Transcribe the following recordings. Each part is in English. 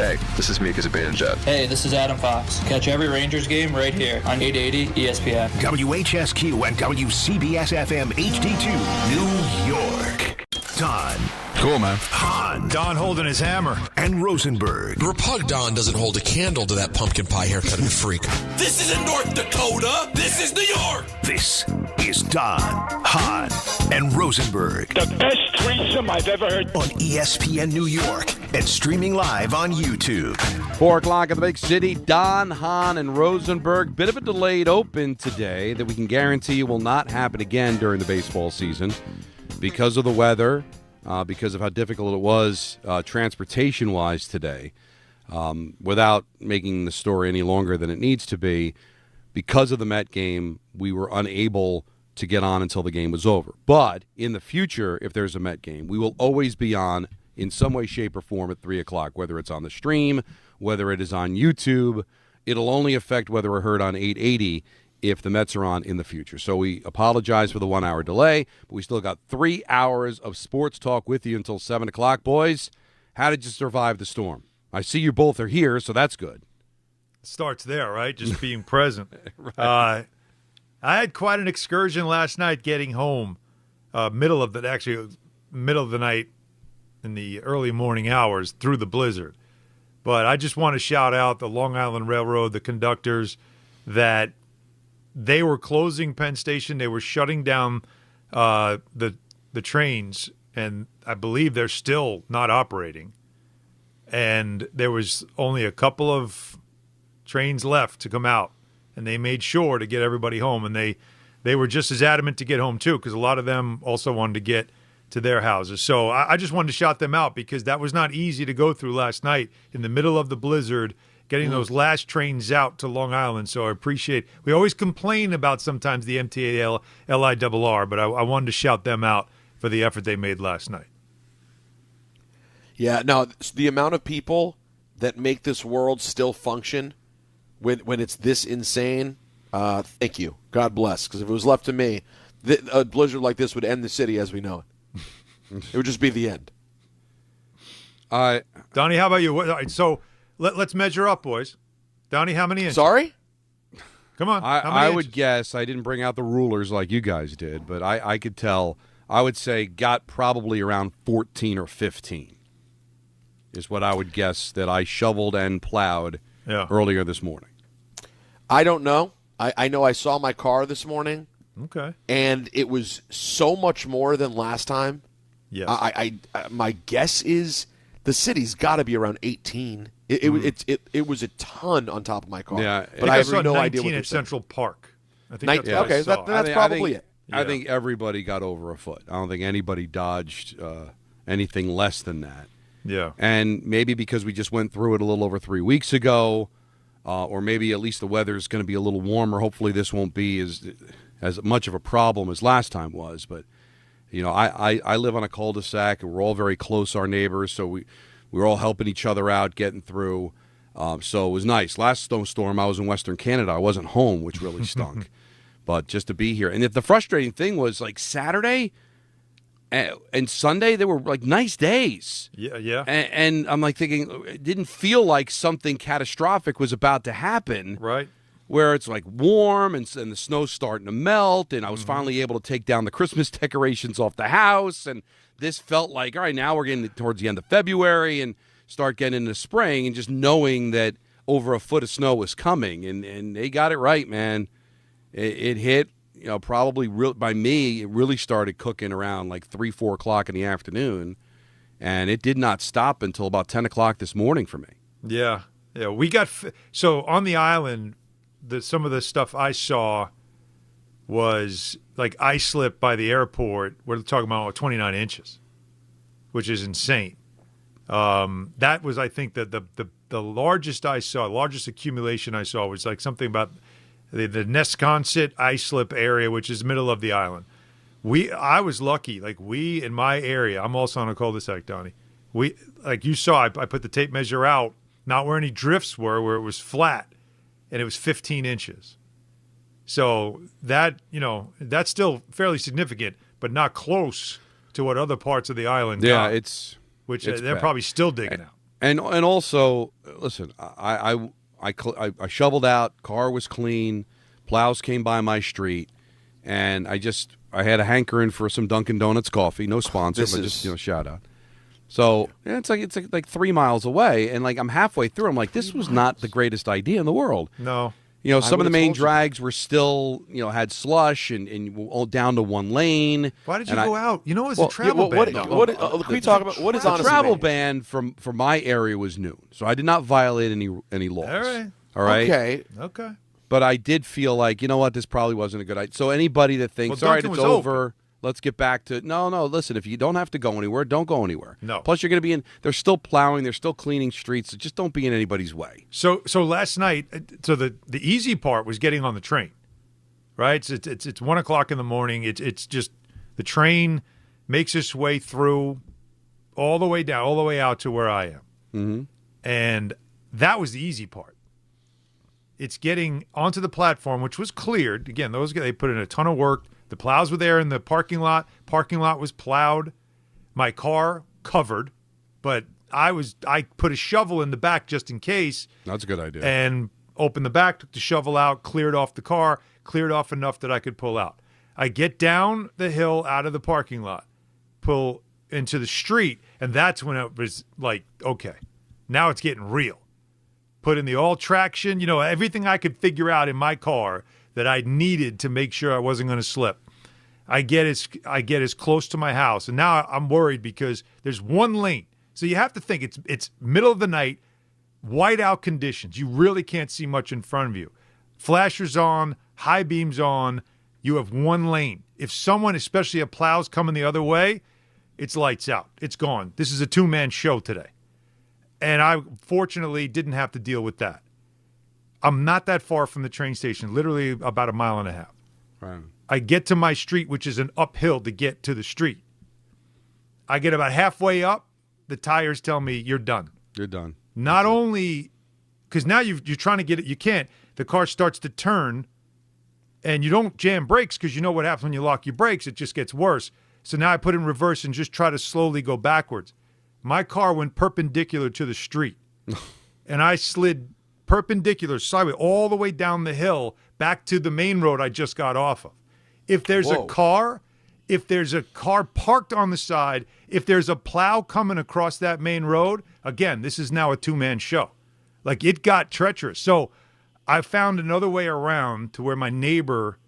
Hey, this is Mika Zibanejad. Hey, this is Adam Fox. Catch every Rangers game right here on 880 ESPN. WHSQ and WCBS-FM HD2, New York. Don. Cool, man. Hahn. Don holding his hammer. And Rosenberg. Repug Don doesn't hold a candle to that pumpkin pie haircut of a freak. This isn't North Dakota. This is New York. This is Don, Hahn, and Rosenberg. The best threesome I've ever heard. On ESPN New York and streaming live on YouTube. 4 o'clock in the big city. Don, Hahn, and Rosenberg. Bit of a delayed open today that we can guarantee you will not happen again during the baseball season because of the weather, because of how difficult it was transportation-wise today. Without making the story any longer than it needs to be, because of the Met game, we were unable to get on until the game was over. But in the future, if there's a Met game, we will always be on in some way, shape, or form at 3 o'clock, whether it's on the stream, whether it is on YouTube. It'll only affect whether we're heard on 880 if the Mets are on in the future. So we apologize for the 1 hour delay, but we still got 3 hours of sports talk with you until 7 o'clock. Boys, how did you survive the storm? I see you both are here, so that's good. Starts there, right? Just being present. Right. I had quite an excursion last night getting home, middle of the night in the early morning hours through the blizzard. But I just want to shout out the Long Island Railroad, the conductors, that they were closing Penn Station. They were shutting down the trains, and I believe they're still not operating. And there was only a couple of trains left to come out, and they made sure to get everybody home. And they were just as adamant to get home, too, because a lot of them also wanted to get to their houses. So I just wanted to shout them out because that was not easy to go through last night in the middle of the blizzard, getting those last trains out to Long Island. So I appreciate – we always complain about sometimes the MTA LIRR, but I wanted to shout them out for the effort they made last night. Yeah, no, the amount of people that make this world still function when it's this insane, thank you. God bless. Because if it was left to me, a blizzard like this would end the city as we know it. It would just be the end. Donnie, how about you? All right, so let's measure up, boys. Donnie, how many inches? Sorry? Come on. I would guess, I didn't bring out the rulers like you guys did, but I could tell, I would say got probably around 14 or 15 is what I would guess that I shoveled and plowed earlier this morning. I don't know. I know I saw my car this morning. Okay. And it was so much more than last time. Yes. I my guess is the city's got to be around 18. It was a ton on top of my car. Yeah, but I have saw no 19 idea what at Central Park. I think 19, that's what okay, I saw. that's probably it. I think everybody got over a foot. I don't think anybody dodged anything less than that. Yeah. And maybe because we just went through it a little over 3 weeks ago, or maybe at least the weather's going to be a little warmer. Hopefully this won't be as much of a problem as last time was. But, you know, I live on a cul-de-sac, and we're all very close, our neighbors, so we're all helping each other out, getting through. So it was nice. Last snowstorm, I was in Western Canada. I wasn't home, which really stunk. But just to be here. And the frustrating thing was, like, Saturday and Sunday, they were, like, nice days. Yeah. And I'm, like, thinking, it didn't feel like something catastrophic was about to happen. Right. Where it's, like, warm and the snow's starting to melt, and I was finally able to take down the Christmas decorations off the house, and this felt like, all right, now we're getting towards the end of February and start getting into spring, and just knowing that over a foot of snow was coming, and they got it right, man. It hit, you know, probably by me, it really started cooking around like 3, 4 o'clock in the afternoon, and it did not stop until about 10 o'clock this morning for me. Yeah. We got so on the island, some of the stuff I saw was like ice slip by the airport. We're talking about 29 inches, which is insane. That was, I think, the largest I saw, largest accumulation I saw was like something about the Nesconset ice slip area, which is middle of the island. I was lucky. Like we in my area, I'm also on a cul-de-sac, Donnie. We, like you saw, I put the tape measure out, not where any drifts were, where it was flat, and it was 15 inches. So that, you know, that's still fairly significant, but not close to what other parts of the island got. It's they're probably still digging out. And also, listen, I shoveled out. Car was clean. Plows came by my street, and I had a hankering for some Dunkin' Donuts coffee. No sponsor, but just shout out. So yeah, it's like 3 miles away, and like I'm halfway through. I'm like, this was not the greatest idea in the world. No. Some of the main drags were still, had slush and all down to one lane. Why did you go out? It's a travel ban. Can we talk about what is the travel ban from my area was noon, so I did not violate any laws. All right. Okay. But I did feel like, this probably wasn't a good idea. So anybody that thinks, all right, it's over. Let's get back to no. Listen, if you don't have to go anywhere, don't go anywhere. No. Plus, you're going to be in. They're still plowing. They're still cleaning streets. So just don't be in anybody's way. So last night, the easy part was getting on the train, right? It's 1:00 in the morning. It's just the train makes its way through, all the way down, all the way out to where I am, and that was the easy part. It's getting onto the platform, which was cleared. Again, they put in a ton of work. The plows were there in the parking lot. Parking lot was plowed. My car covered, but I put a shovel in the back just in case. That's a good idea. And opened the back, took the shovel out, cleared off the car, cleared off enough that I could pull out. I get down the hill out of the parking lot, pull into the street, and that's when it was like, okay, now it's getting real. Put in the all traction, everything I could figure out in my car that I needed to make sure I wasn't going to slip. I get as close to my house, and now I'm worried because there's one lane. So you have to think it's middle of the night, whiteout conditions. You really can't see much in front of you. Flashers on, high beams on. You have one lane. If someone, especially a plow's coming the other way, it's lights out. It's gone. This is a two-man show today. And I fortunately didn't have to deal with that. I'm not that far from the train station, literally about 1.5 miles. Right. I get to my street, which is an uphill to get to the street. I get about halfway up. The tires tell me you're done. You're done. Not only because now you're trying to get it, you can't. The car starts to turn, and you don't jam brakes because you know what happens when you lock your brakes. It just gets worse. So now I put in reverse and just try to slowly go backwards. My car went perpendicular to the street, and I slid perpendicular sideways all the way down the hill back to the main road I just got off of. If there's a car parked on the side, if there's a plow coming across that main road, again, this is now a two-man show. Like, it got treacherous. So I found another way around to where my neighbor,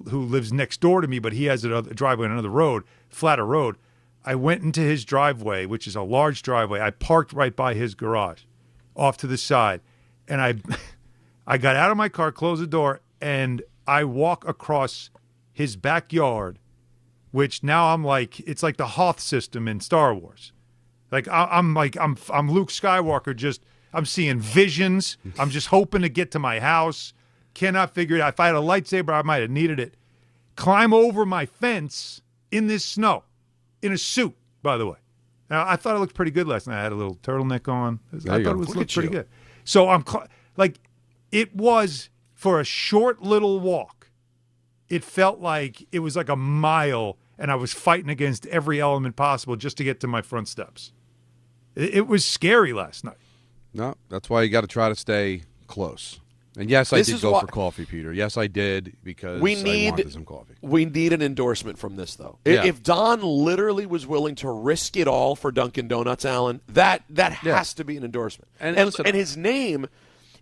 who lives next door to me, but he has a driveway on another road, flatter road. I went into his driveway, which is a large driveway. I parked right by his garage, off to the side. And I got out of my car, closed the door, and I walk across his backyard, which now I'm like, it's like the Hoth system in Star Wars. Like I'm Luke Skywalker, I'm seeing visions. I'm just hoping to get to my house. Cannot figure it out. If I had a lightsaber, I might have needed it. Climb over my fence in this snow, in a suit, by the way. Now, I thought it looked pretty good last night. I had a little turtleneck on. I thought it looked pretty good. So I'm it was for a short little walk. It felt like it was like a mile, and I was fighting against every element possible just to get to my front steps. It was scary last night. No, that's why you got to try to stay close. And yes, I did go for coffee, Peter. Yes, I did, because I wanted some coffee. We need an endorsement from this, though. Yeah. If Don literally was willing to risk it all for Dunkin' Donuts, Alan, that has to be an endorsement. And his name,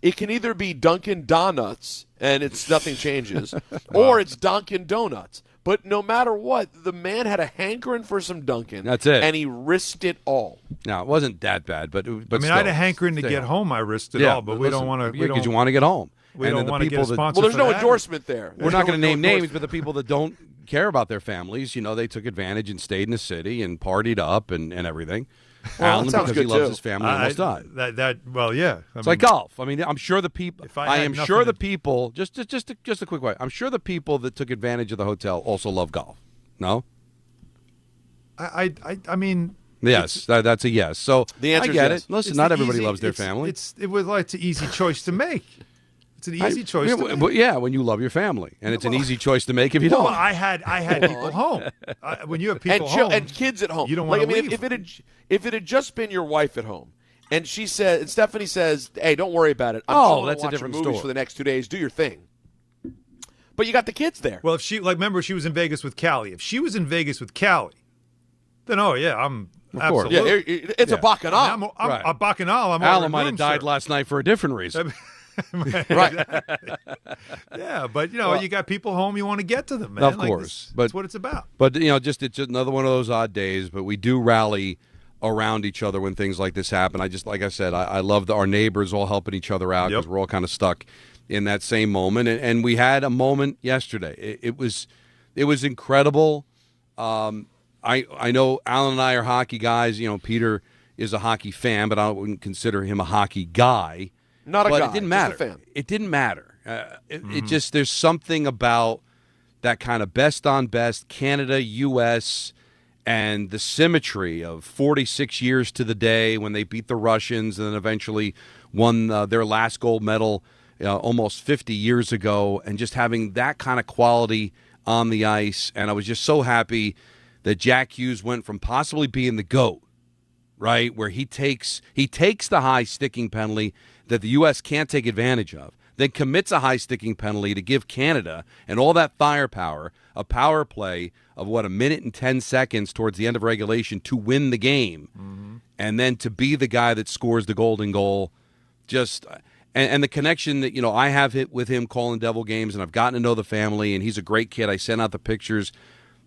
it can either be Dunkin' Donuts, and it's nothing changes, or it's Dunkin' Donuts. But no matter what, the man had a hankering for some Dunkin'. That's it. And he risked it all. Now, it wasn't that bad, but I had a hankering to get home. I risked it all, but we don't want to. Because you want to get home. We don't want to get a sponsor. Well, there's no endorsement there. We're not going to name names, but the people that don't care about their families, they took advantage and stayed in the city and partied up and everything. Well, Alan, because he loves his family, almost died. Yeah. It's like golf. I mean, I'm sure the people. Just a quick way. I'm sure the people that took advantage of the hotel also love golf. No. I mean. Yes, that's a yes. So the answer I get is yes. it. Listen, not everybody loves their family. It's an easy choice to make. It's an easy choice to make. Yeah, when you love your family, and it's an easy choice to make if you don't. Well, I had people home. When you have people home and kids at home, you don't want to leave. If it had just been your wife at home, And Stephanie says, hey, don't worry about it. I'm Oh, still gonna that's a watch different movies story. for the next 2 days. Do your thing. But you got the kids there. Well, if she remember she was in Vegas with Callie. If she was in Vegas with Callie, then I'm course. absolutely. Yeah, it's a bacchanal. I'm Right. a bacchanal. I'm Alan ordering might have room died service. last night for a different reason. Right. Yeah, but you got people home. You want to get to them, man. Of Like, course, that's what it's about. But just it's another one of those odd days. But we do rally around each other when things like this happen. Like I said, I love our neighbors all helping each other out because Yep. we're all kind of stuck in that same moment. And we had a moment yesterday. It was incredible. I know Alan and I are hockey guys. Peter is a hockey fan, but I wouldn't consider him a hockey guy. Not a but guy, it didn't just matter. a fan. It didn't matter. It just there's something about that kind of best on best Canada, U.S., and the symmetry of 46 years to the day when they beat the Russians and then eventually won their last gold medal almost 50 years ago, and just having that kind of quality on the ice. And I was just so happy that Jack Hughes went from possibly being the GOAT, right, where he takes the high sticking penalty that the U.S. can't take advantage of, then commits a high sticking penalty to give Canada and all that firepower a power play of, 1 minute and 10 seconds towards the end of regulation to win the game, and then to be the guy that scores the golden goal. And the connection that I have with him calling Devil games, and I've gotten to know the family, and he's a great kid. I sent out the pictures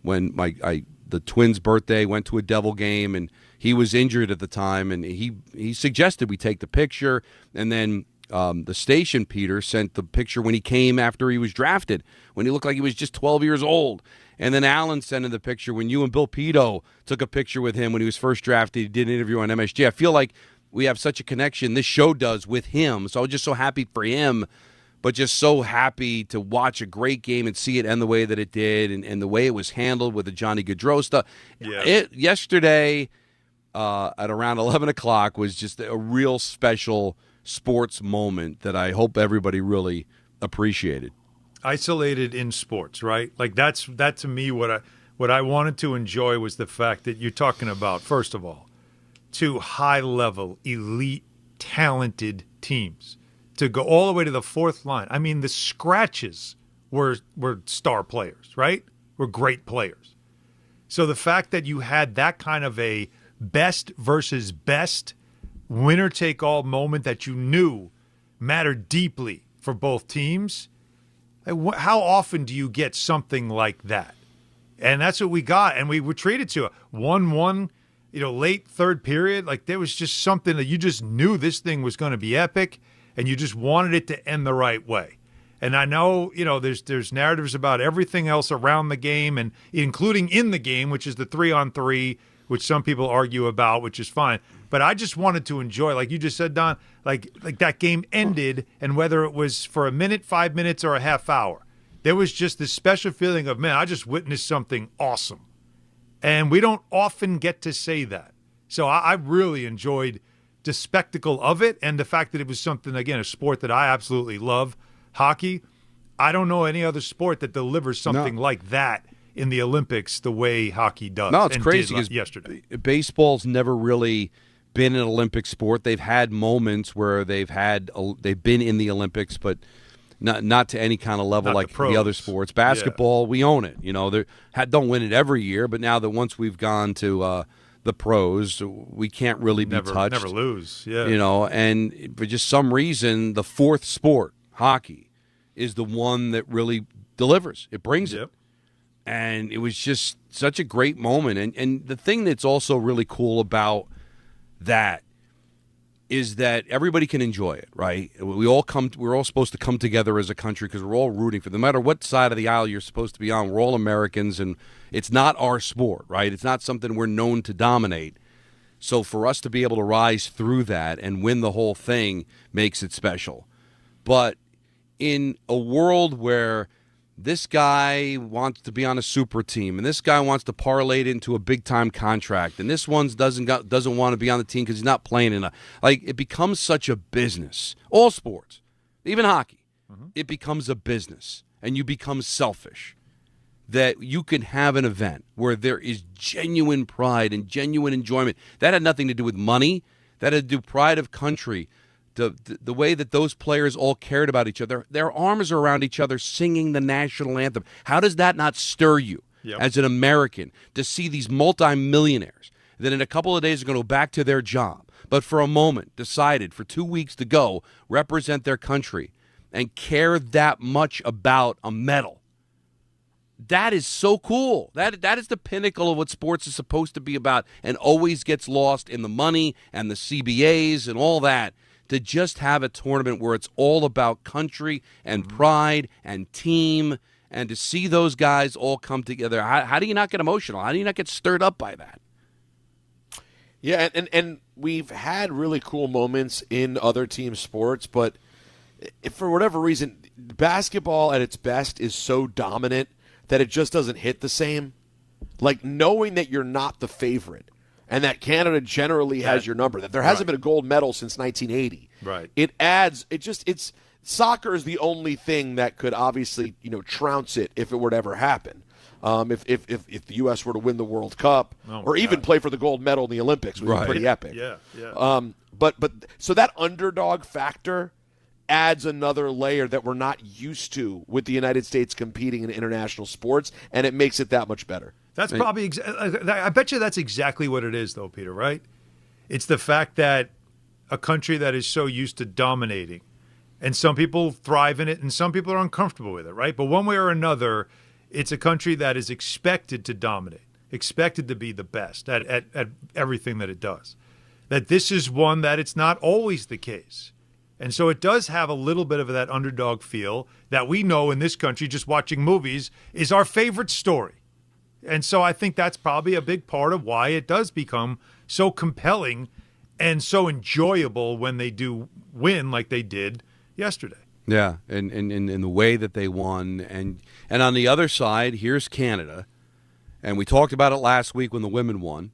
when the twins' birthday, went to a Devil game, and he was injured at the time, and he suggested we take the picture. And then the station, Peter, sent the picture when he came after he was drafted, when he looked like he was just 12 years old. And then Alan sent in the picture when you and Bill Pito took a picture with him when he was first drafted. He did an interview on MSG. I feel like we have such a connection, this show does, with him. So I was just so happy for him, but just so happy to watch a great game and see it end the way that it did, and the way it was handled with the Johnny Gaudreau stuff. Yeah. Yesterday at around 11 o'clock was just a real special sports moment that I hope everybody really appreciated. Isolated in sports, right? Like that to me what I wanted to enjoy was the fact that you're talking about, first of all, two high-level, elite, talented teams to go all the way to the fourth line. I mean, the scratches were star players, right? Were great players. So the fact that you had that kind of a best versus best, winner-take-all moment that you knew mattered deeply for both teams, how often do you get something like that? And that's what we got, and we were treated to a 1-1, late third period. Like, there was just something that you just knew this thing was going to be epic, and you just wanted it to end the right way. And I know, there's narratives about everything else around the game, and including in the game, which is the 3-on-3, which some people argue about, which is fine. But I just wanted to enjoy, like you just said, Don, like that game ended, and whether it was for a minute, 5 minutes, or a half hour, there was just this special feeling of, man, I just witnessed something awesome. And we don't often get to say that. So I really enjoyed the spectacle of it, and the fact that it was something, again, a sport that I absolutely love, hockey. I don't know any other sport that delivers something like that in the Olympics the way hockey does. No, it's and crazy did because yesterday. Baseball's never really been an Olympic sport. They've had moments where they've been in the Olympics, but not to any kind of level Not like the pros. the other sports. Basketball, we own it. They don't win it every year, but now that once we've gone to the pros, we can't really be touched. Never lose. Yeah. And for just some reason, the fourth sport, hockey, is the one that really delivers. It brings it. And it was just such a great moment. And the thing that's also really cool about that is that everybody can enjoy it, right? We're all supposed to come together as a country because we're all rooting for them. No matter what side of the aisle you're supposed to be on, we're all Americans, and it's not our sport, right? It's not something we're known to dominate. So for us to be able to rise through that and win the whole thing makes it special. But in a world where this guy wants to be on a super team, and this guy wants to parlay it into a big-time contract, and this one doesn't want to be on the team because he's not playing enough. Like, it becomes such a business. All sports, even hockey, it becomes a business, and you become selfish. That you can have an event where there is genuine pride and genuine enjoyment. That had nothing to do with money. that had to do pride of country, the way that those players all cared about each other. Their arms are around each other singing the national anthem. How does that not stir you as an American to see these multimillionaires that in a couple of days are going to go back to their job, but for a moment decided for 2 weeks to go represent their country and care that much about a medal? That is so cool. That is the pinnacle of what sports is supposed to be about, and always gets lost in the money and the CBAs and all that. To just have a tournament where it's all about country and pride and team, and to see those guys all come together. How do you not get emotional? How do you not get stirred up by that? Yeah, and we've had really cool moments in other team sports, but for whatever reason, basketball at its best is so dominant that it just doesn't hit the same. Like knowing that you're not the favorite and that Canada generally has your number, that there hasn't been a gold medal since 1980. Right. It's soccer is the only thing that could obviously, trounce it if it were to ever happen. If the U.S. were to win the World Cup or even play for the gold medal in the Olympics, which would be pretty epic. Yeah. But so that underdog factor adds another layer that we're not used to with the United States competing in international sports, and it makes it that much better. That's probably I bet you that's exactly what it is, though, Peter, right? It's the fact that a country that is so used to dominating, and some people thrive in it and some people are uncomfortable with it, right? But one way or another, it's a country that is expected to dominate, expected to be the best at everything that it does. That this is one that it's not always the case. And so it does have a little bit of that underdog feel that we know in this country, just watching movies, is our favorite story. And so I think that's probably a big part of why it does become so compelling and so enjoyable when they do win like they did yesterday. Yeah, and in the way that they won. And on the other side, here's Canada. And we talked about it last week when the women won,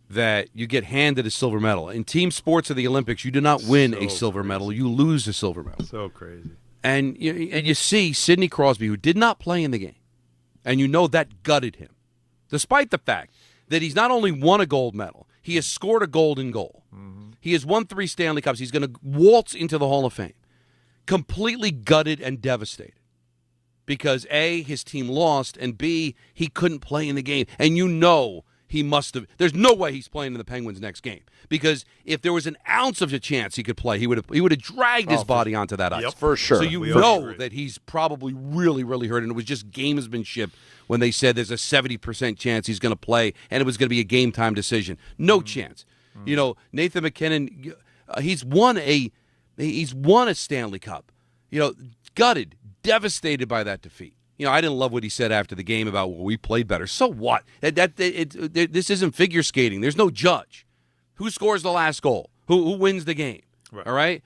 that you get handed a silver medal. In team sports of the Olympics, you do not win a silver medal. You lose a silver medal. So crazy. And you see Sidney Crosby, who did not play in the game, and you know that gutted him, despite the fact that he's not only won a gold medal, he has scored a golden goal. Mm-hmm. He has won 3 Stanley Cups. He's going to waltz into the Hall of Fame. Completely gutted and devastated because, A, his team lost, and B, he couldn't play in the game. And you know he must have. There's no way he's playing in the Penguins' next game because if there was an ounce of a chance he could play, he would have dragged his body onto that ice. Yep, for sure. So you know that he's probably really, really hurt, and it was just gamesmanship when they said there's a 70% chance he's going to play, and it was going to be a game-time decision. No chance. You know, Nathan MacKinnon, he's won a Stanley Cup. You know, gutted, devastated by that defeat. You know, I didn't love what he said after the game about, well, we played better. So what? This isn't figure skating. There's no judge. Who scores the last goal? Who wins the game? Right. All right?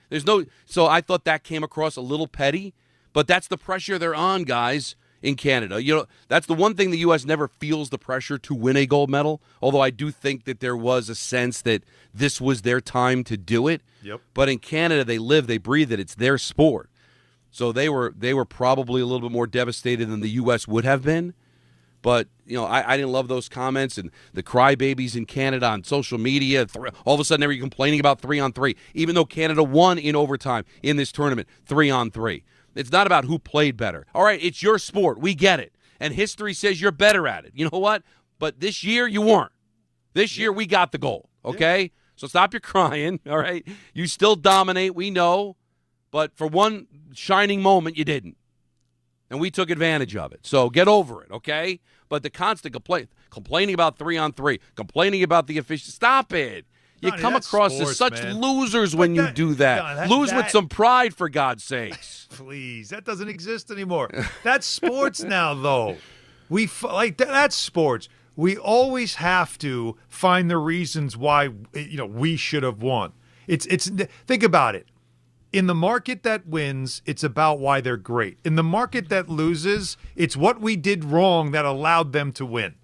So I thought that came across a little petty, but that's the pressure they're on, guys, in Canada. You know, that's the one thing the U.S. never feels the pressure to win a gold medal, although I do think that there was a sense that this was their time to do it. Yep. But in Canada, they live, they breathe it. It's their sport. So they were probably a little bit more devastated than the U.S. would have been. But, you know, I didn't love those comments and the crybabies in Canada on social media. All of a sudden, they were complaining about 3-on-3, even though Canada won in overtime in this tournament, 3-on-3. It's not about who played better. All right, it's your sport. We get it. And history says you're better at it. You know what? But this year, you weren't. This year, we got the gold, okay? Yeah. So stop your crying, all right? You still dominate, we know. But for one shining moment, you didn't. And we took advantage of it. So get over it, okay? But the constant complaining about 3-on-3, complaining about the officials, stop it. You come across as such losers when you do that. Lose with some pride, for God's sakes. Please, that doesn't exist anymore. That's sports now, though. That's sports. We always have to find the reasons why we should have won. It's think about it. In the market that wins, it's about why they're great. In the market that loses, it's what we did wrong that allowed them to win.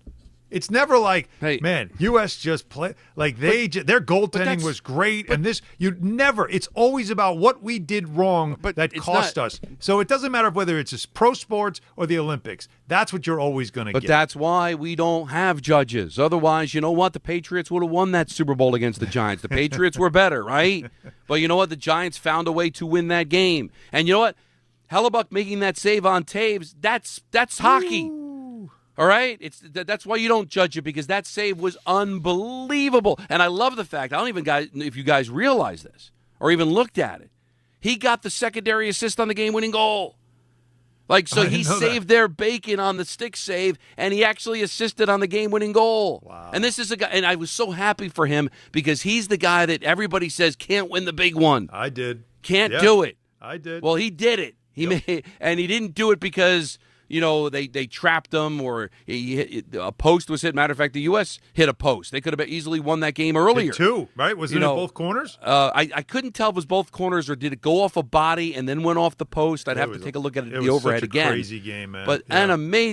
It's never like, Hey. man, U.S. just play like their goaltending was great, and this you never. It's always about what we did wrong that cost us. So it doesn't matter whether it's pro sports or the Olympics. That's what you're always going to get. But that's why we don't have judges. Otherwise, you know what? The Patriots would have won that Super Bowl against the Giants. The Patriots were better, right? But you know what? The Giants found a way to win that game. And you know what? Hellebuck making that save on Taves, that's hockey. All right? That's why you don't judge it, because that save was unbelievable. And I love the fact, I don't even if you guys realize this or even looked at it, he got the secondary assist on the game-winning goal. So he saved their bacon on the stick save, and he actually assisted on the game-winning goal. Wow. And this is a guy, and I was so happy for him because he's the guy that everybody says can't win the big one. I did. Can't do it. I did. Well, he did it. And he didn't do it because they trapped him or a post was hit. Matter of fact, the U.S. hit a post. They could have easily won that game earlier. Two, right? Was it at both corners? I couldn't tell if it was both corners or did it go off a body and then went off the post. I'd have to take a look at the overhead again. Crazy game, man. But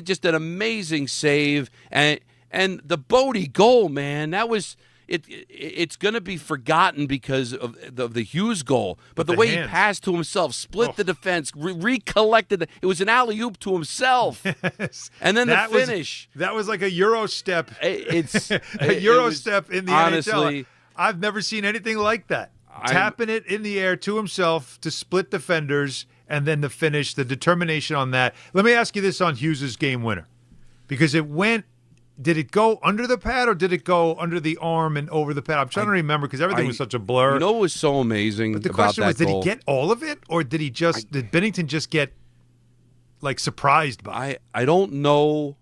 just an amazing save and the Bodie goal, man. That was. It's going to be forgotten because of the Hughes goal. But the way he passed to himself, split the defense, recollected. It was an alley-oop to himself. Yes. And then the finish. That was like a Euro step. It's a Euro step in the honestly, NHL. I've never seen anything like that. Tapping it in the air to himself to split defenders, and then the finish, the determination on that. Let me ask you this on Hughes' game winner. Because it went... Did it go under the pad or did it go under the arm and over the pad? I'm trying to remember because everything was such a blur. You know what was so amazing but the about question that was, did goal? he get all of it or did Binnington just get surprised by it? I don't know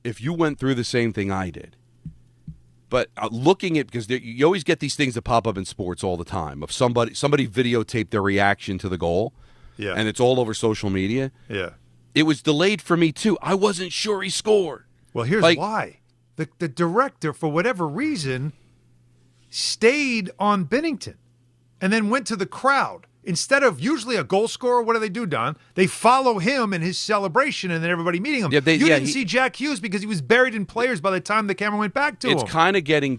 if you went through the same thing I did. But looking at, because you always get these things that pop up in sports all the time of somebody videotaped their reaction to the goal. Yeah. And it's all over social media. Yeah. It was delayed for me too. I wasn't sure he scored. Well, here's why. The director, for whatever reason, stayed on Binnington and then went to the crowd. Instead of usually a goal scorer, what do they do, Don? They follow him in his celebration and then everybody meeting him. You didn't see Jack Hughes because he was buried in players by the time the camera went back to him. It's kind of getting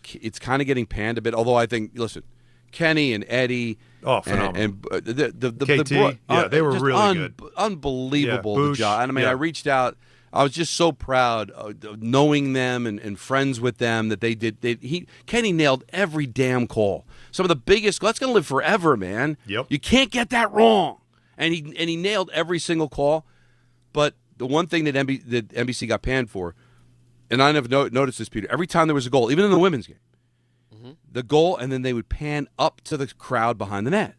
panned a bit, although I think, listen, Kenny and Eddie. Oh, phenomenal. And the KT, they were really good. Unbelievable job. And I mean, I reached out. I was just so proud of knowing them and friends with them that they did. Kenny nailed every damn call. Some of the biggest. That's going to live forever, man. Yep. You can't get that wrong. And he nailed every single call. But the one thing that NBC got panned for, and I never noticed this, Peter. Every time there was a goal, even in the women's game, the goal, and then they would pan up to the crowd behind the net.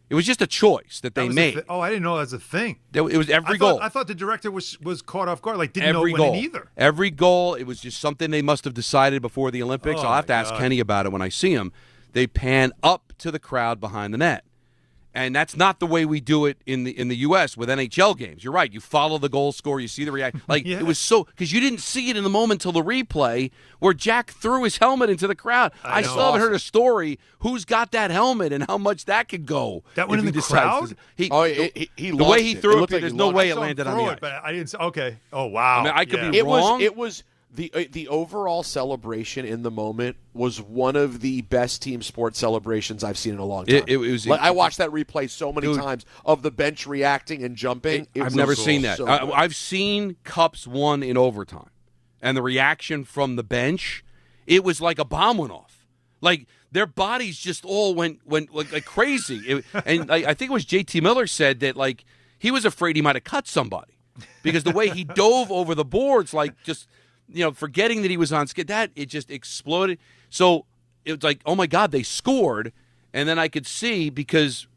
It was just a choice that they made. I didn't know that was a thing. It was every goal. I thought the director was caught off guard, didn't know it went in either. Every goal, it was just something they must have decided before the Olympics. I'll have to ask Kenny about it when I see him. They pan up to the crowd behind the net. And that's not the way we do it in the U.S. with NHL games. You're right. You follow the goal score. You see the reaction. It was so – because you didn't see it in the moment till the replay where Jack threw his helmet into the crowd. I still haven't heard a story who's got that helmet and how much that could go. That went in the crowd? He the way he threw it, there's no way it landed on the ice. But I didn't – okay. Oh, wow. I mean, I could be wrong. It was the overall celebration in the moment was one of the best team sports celebrations I've seen in a long time. It was. I watched that replay so many times of the bench reacting and jumping. I've never seen that. I've seen Cups won in overtime, and the reaction from the bench, it was like a bomb went off. Like their bodies just all went like crazy. I think it was JT Miller said that he was afraid he might have cut somebody because the way he dove over the boards, forgetting that he was on skid, that it just exploded. So it was like, oh my God, they scored. And then I could see because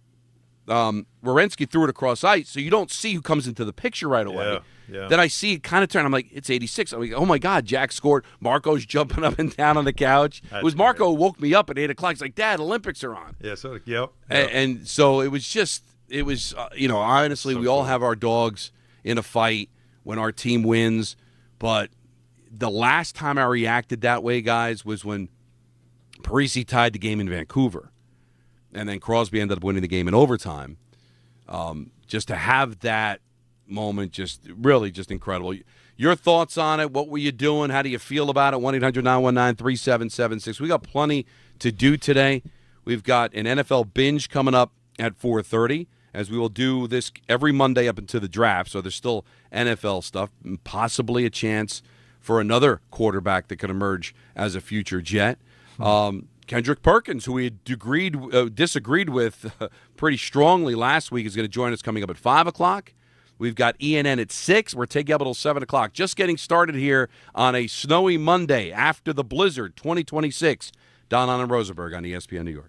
Werenski threw it across ice, so you don't see who comes into the picture right away. Yeah. Then I see it kind of turn. I'm like, it's 86. I'm like, oh my God, Jack scored. Marco's jumping up and down on the couch. It was Marco who woke me up at 8 o'clock. He's like, Dad, Olympics are on. Yeah, so, yep. And so it was just, honestly, we all have our dogs in a fight when our team wins, but the last time I reacted that way, guys, was when Parisi tied the game in Vancouver. And then Crosby ended up winning the game in overtime. Just to have that moment, just really just incredible. your thoughts on it. What were you doing? How do you feel about it? 1-800-919-3776. We got plenty to do today. We've got an NFL binge coming up at 4:30, as we will do this every Monday up until the draft. So there's still NFL stuff, and possibly a chance for another quarterback that could emerge as a future Jet. Kendrick Perkins, who we had disagreed with pretty strongly last week, is going to join us coming up at 5 o'clock. We've got ENN at 6. We're taking up until 7 o'clock. Just getting started here on a snowy Monday after the blizzard 2026. Don, Hahn, and Rosenberg on ESPN New York.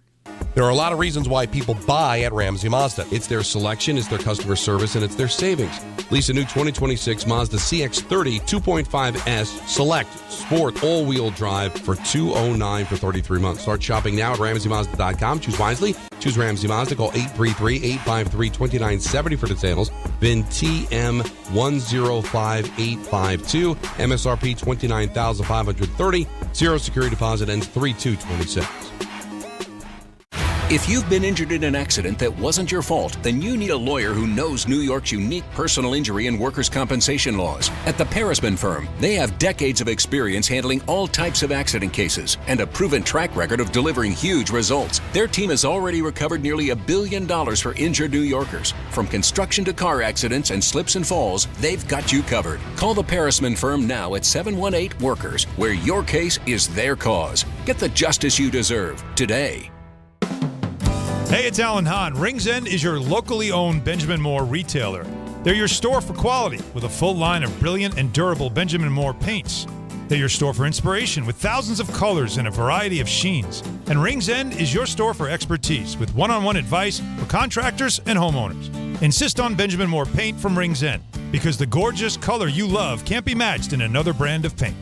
There are a lot of reasons why people buy at Ramsey Mazda. It's their selection, it's their customer service, and it's their savings. Lease a new 2026 Mazda CX-30 2.5S Select Sport all-wheel drive for $209 for 33 months. Start shopping now at RamseyMazda.com. Choose wisely. Choose Ramsey Mazda. Call 833-853-2970 for details. VIN TM105852. MSRP $29,530. Zero security deposit ends 3/2/26. If you've been injured in an accident that wasn't your fault, then you need a lawyer who knows New York's unique personal injury and workers' compensation laws. At the Parisman Firm, they have decades of experience handling all types of accident cases and a proven track record of delivering huge results. Their team has already recovered nearly $1 billion for injured New Yorkers. From construction to car accidents and slips and falls, they've got you covered. Call the Parisman Firm now at 718-WORKERS, where your case is their cause. Get the justice you deserve today. Hey, it's Alan Hahn. Rings End is your locally owned Benjamin Moore retailer. They're your store for quality with a full line of brilliant and durable Benjamin Moore paints. They're your store for inspiration with thousands of colors and a variety of sheens. And Rings End is your store for expertise with one-on-one advice for contractors and homeowners. Insist on Benjamin Moore paint from Rings End because the gorgeous color you love can't be matched in another brand of paint.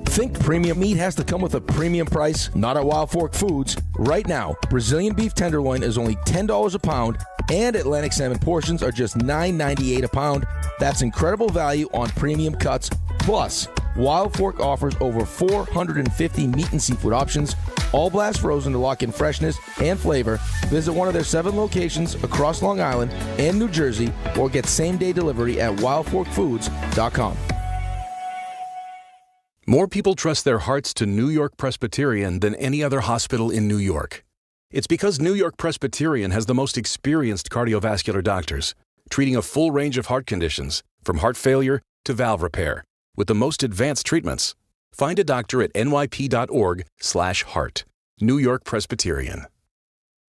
Think premium meat has to come with a premium price? Not at Wild Fork Foods. Right now, Brazilian beef tenderloin is only $10 a pound, and Atlantic salmon portions are just $9.98 a pound. That's incredible value on premium cuts. Plus, Wild Fork offers over 450 meat and seafood options, all blast frozen to lock in freshness and flavor. Visit one of their 7 locations across Long Island and New Jersey, or get same-day delivery at wildforkfoods.com. More people trust their hearts to New York Presbyterian than any other hospital in New York. It's because New York Presbyterian has the most experienced cardiovascular doctors, treating a full range of heart conditions, from heart failure to valve repair, with the most advanced treatments. Find a doctor at nyp.org/heart. New York Presbyterian.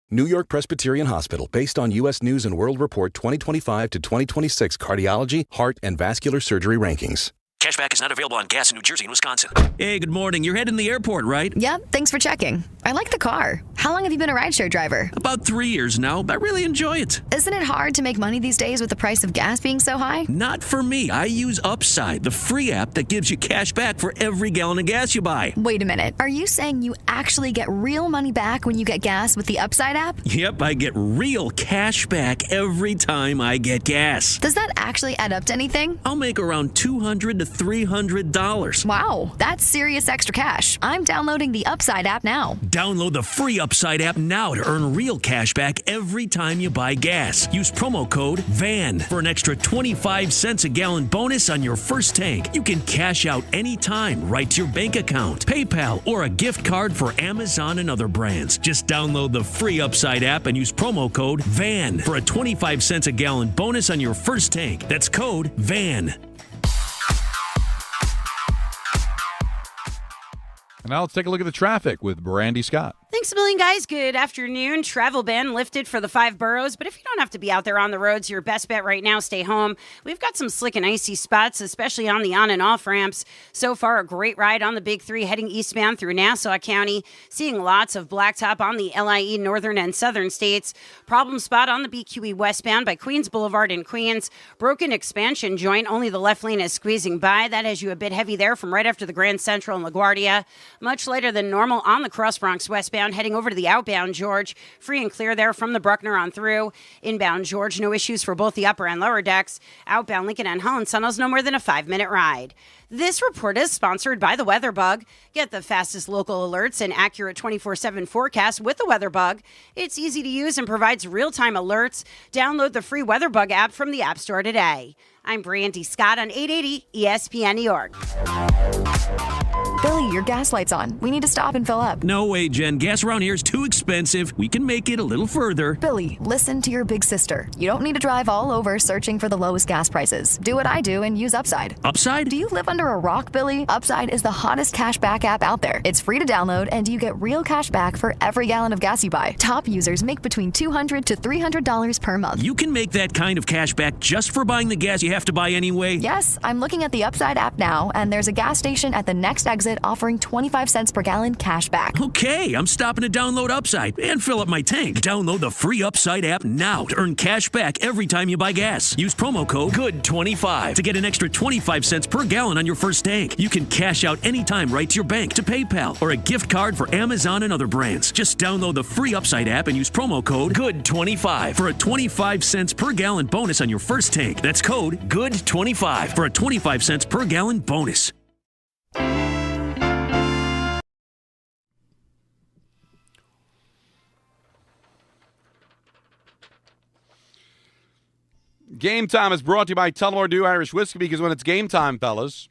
New York Presbyterian Hospital, based on U.S. News & World Report 2025 to 2026 cardiology, heart, and vascular surgery rankings. Cashback is not available on gas in New Jersey and Wisconsin. Hey, good morning. You're heading to the airport, right? Yep, thanks for checking. I like the car. How long have you been a rideshare driver? About 3 years now. I really enjoy it. Isn't it hard to make money these days with the price of gas being so high? Not for me. I use Upside, the free app that gives you cash back for every gallon of gas you buy. Wait a minute. Are you saying you actually get real money back when you get gas with the Upside app? Yep, I get real cash back every time I get gas. Does that actually add up to anything? I'll make around $200 to $300. Wow, that's serious extra cash. I'm downloading the Upside app now. Download the free Upside app now to earn real cash back every time you buy gas. Use promo code VAN for an extra 25 cents a gallon bonus on your first tank. You can cash out anytime right to your bank account, PayPal, or a gift card for Amazon and other brands. Just download the free Upside app and use promo code VAN for a 25 cents a gallon bonus on your first tank. That's code VAN. And now let's take a look at the traffic with Brandy Scott. Thanks a million, guys. Good afternoon. Travel ban lifted for the 5 boroughs, but if you don't have to be out there on the roads, your best bet right now, stay home. We've got some slick and icy spots, especially on the on and off ramps. So far, a great ride on the Big 3 heading eastbound through Nassau County. Seeing lots of blacktop on the LIE northern and southern states. Problem spot on the BQE westbound by Queens Boulevard in Queens. Broken expansion joint. Only the left lane is squeezing by. That has you a bit heavy there from right after the Grand Central and LaGuardia. Much later than normal on the Cross Bronx westbound southbound heading over to the outbound George. Free and clear there from the Bruckner on through. Inbound George, no issues for both the upper and lower decks. Outbound Lincoln and Holland Tunnels, no more than a 5-minute ride. This report is sponsored by the Weather Bug. Get the fastest local alerts and accurate 24/7 forecast with the Weather Bug. It's easy to use and provides real-time alerts. Download the free Weather Bug app from the App Store today. I'm Brandy Scott on 880 ESPN New York. Billy, your gas light's on. We need to stop and fill up. No way, Jen. Gas around here is too expensive. We can make it a little further. Billy, listen to your big sister. You don't need to drive all over searching for the lowest gas prices. Do what I do and use Upside. Upside? Do you live under a rock, Billy? Upside is the hottest cash back app out there. It's free to download, and you get real cash back for every gallon of gas you buy. Top users make between $200 to $300 per month. You can make that kind of cash back just for buying the gas you have to buy anyway? Yes, I'm looking at the Upside app now, and there's a gas station at the next exit offering 25 cents per gallon cash back. Okay, I'm stopping to download Upside and fill up my tank. Download the free Upside app now to earn cash back every time you buy gas. Use promo code GOOD25 to get an extra 25 cents per gallon on your first tank. You can cash out anytime right to your bank, to PayPal, or a gift card for Amazon and other brands. Just download the free Upside app and use promo code GOOD25 for a 25 cents per gallon bonus on your first tank. That's code GOOD25 for a 25 cents per gallon bonus. Game Time is brought to you by Tullamore Dew Irish Whiskey, because when it's game time, fellas,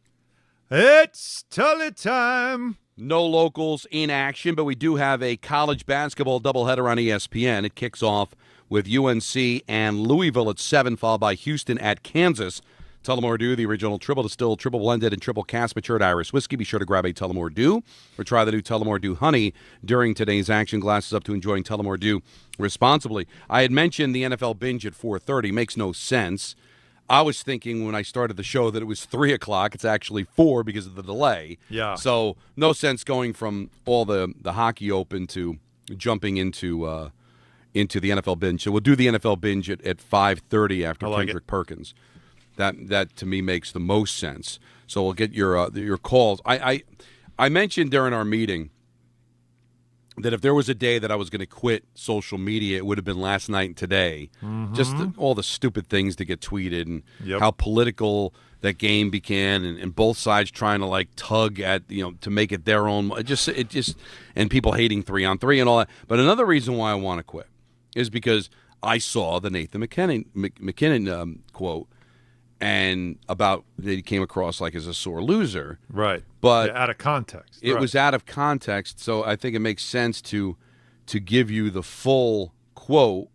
it's Tully time. No locals in action, but we do have a college basketball doubleheader on ESPN. It kicks off with UNC and Louisville at 7, followed by Houston at Kansas. Tullamore Dew, the original triple distilled, triple blended, and triple cast matured Irish whiskey. Be sure to grab a Tullamore Dew or try the new Tullamore Dew Honey during today's action. Glasses up to enjoying Tullamore Dew responsibly. I had mentioned the NFL Binge at 4:30. Makes no sense. I was thinking when I started the show that it was 3 o'clock. It's actually 4 because of the delay. Yeah. So no sense going from all the hockey open to jumping into the NFL Binge. So we'll do the NFL Binge at 5:30 after Kendrick Perkins. That to me makes the most sense. So we'll get your calls. I mentioned during our meeting that if there was a day that I was going to quit social media, it would have been last night and today. Mm-hmm. Just all the stupid things that get tweeted and how political that game began, and both sides trying to like tug at to make it their own. It just and people hating 3-on-3 and all that. But another reason why I want to quit is because I saw the Nathan MacKinnon quote. And about that he came across like as a sore loser. Right. But out of context. It was out of context, so I think it makes sense to give you the full quote.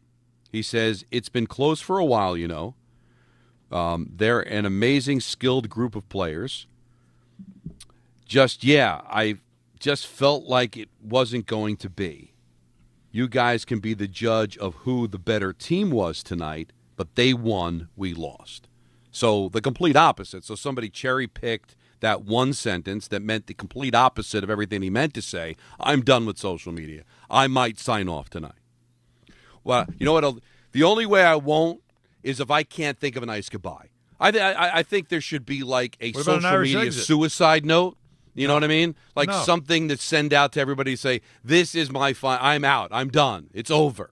He says, "It's been close for a while, They're an amazing, skilled group of players. I just felt like it wasn't going to be. You guys can be the judge of who the better team was tonight, but they won, we lost." So the complete opposite. So somebody cherry-picked that one sentence that meant the complete opposite of everything he meant to say. I'm done with social media. I might sign off tonight. Well, you know what? The only way I won't is if I can't think of a nice goodbye. I think there should be like a social media suicide note. You know what I mean? Like something to send out to everybody to say, this is my I'm out. I'm done. It's over.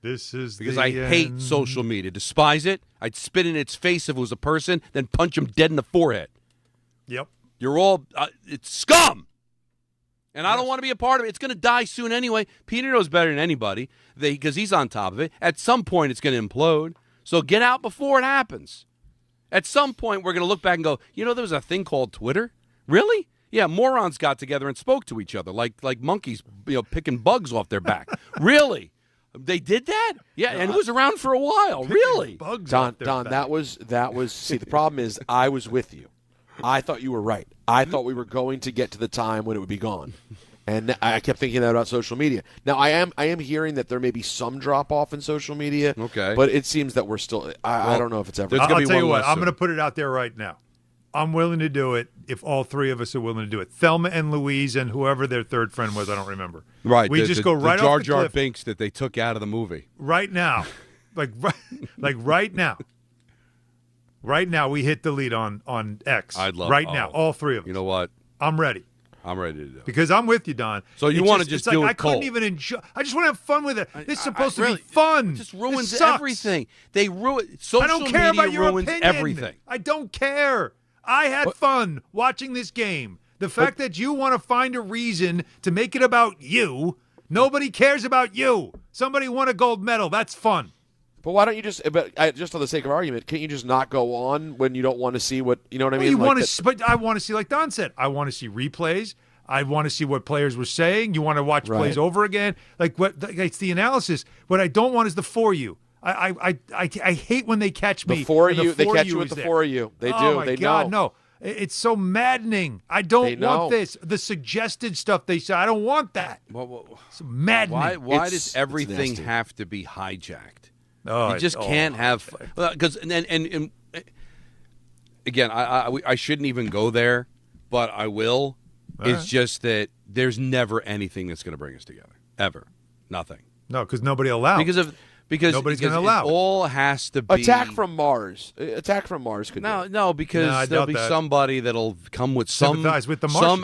Because I hate social media. Despise it. I'd spit in its face if it was a person, then punch him dead in the forehead. Yep. You're all, it's scum. And I don't want to be a part of it. It's going to die soon anyway. Peter knows better than anybody because he's on top of it. At some point, it's going to implode. So get out before it happens. At some point, we're going to look back and go, there was a thing called Twitter? Really? Yeah, morons got together and spoke to each other like monkeys, picking bugs off their back. Really? They did that? Yeah, and it was around for a while. Really? Don, that was see, the problem is I was with you. I thought you were right. I thought we were going to get to the time when it would be gone. And I kept thinking that about social media. Now, I am hearing that there may be some drop-off in social media. Okay. But it seems that we're still I don't know if it's ever. I'll tell you what. I'm going to put it out there right now. I'm willing to do it if all three of us are willing to do it. Thelma and Louise and whoever their third friend was, I don't remember. Right. We just go right off the Jar cliff. Binks that they took out of the movie. Right now. Right now. Right now, we hit delete on X. I'd love Right now, all three of us. You know what? I'm ready. I'm ready to do it. Because I'm with you, Don. So you want to just do it I couldn't even enjoy. I just want to have fun with it. This is supposed to be fun. It just ruins This sucks. everything. They ruin. Social I don't care media about your ruins opinion. everything. I don't care. I had fun watching this game. The fact that you want to find a reason to make it about you, nobody cares about you. Somebody won a gold medal. That's fun. But why don't you just for the sake of argument, can't you just not go on when you don't want to see what, you know what I mean? But I want to see, like Don said, I want to see replays. I want to see what players were saying. You want to watch plays over again. Like it's the analysis. What I don't want is the for you. I hate when they catch me. They catch you with the for you. They do. Oh my they God, know. no. It's so maddening. I don't want this. The suggested stuff they say. I don't want that. It's maddening. Why does everything have to be hijacked? Oh, you just can't have because and again, I shouldn't even go there, but I will. It's just that there's never anything that's going to bring us together ever. Nothing. No, because nobody allows. Because nobody's going to allow. It all has to be Attack from Mars. Attack from Mars could because there'll be somebody that'll come with some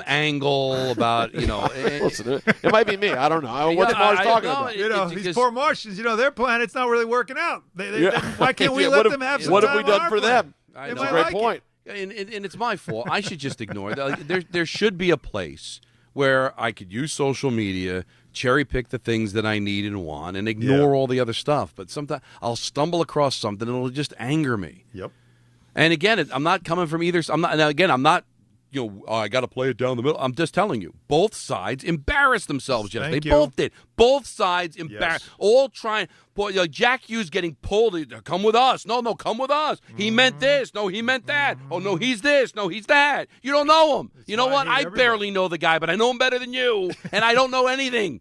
angle about Listen, it might be me. I don't know. What's Mars talking about? These poor Martians. Their planet's not really working out. Why can't we let them have some What time have we done for them? That's a great point. And it's my fault. I should just ignore it. There should be a place where I could use social media, cherry pick the things that I need and want, and ignore all the other stuff. But sometimes I'll stumble across something and it'll just anger me. Yep. And again, I'm not coming from either. I'm not. I got to play it down the middle. I'm just telling you, both sides embarrassed themselves yesterday. They both did. Both sides embarrassed. All trying. Boy, Jack Hughes getting pulled. Come with us. No, come with us. He meant this. No, he meant that. Oh, no, he's this. No, he's that. You don't know him. You know what? I barely know the guy, but I know him better than you, and I don't know anything.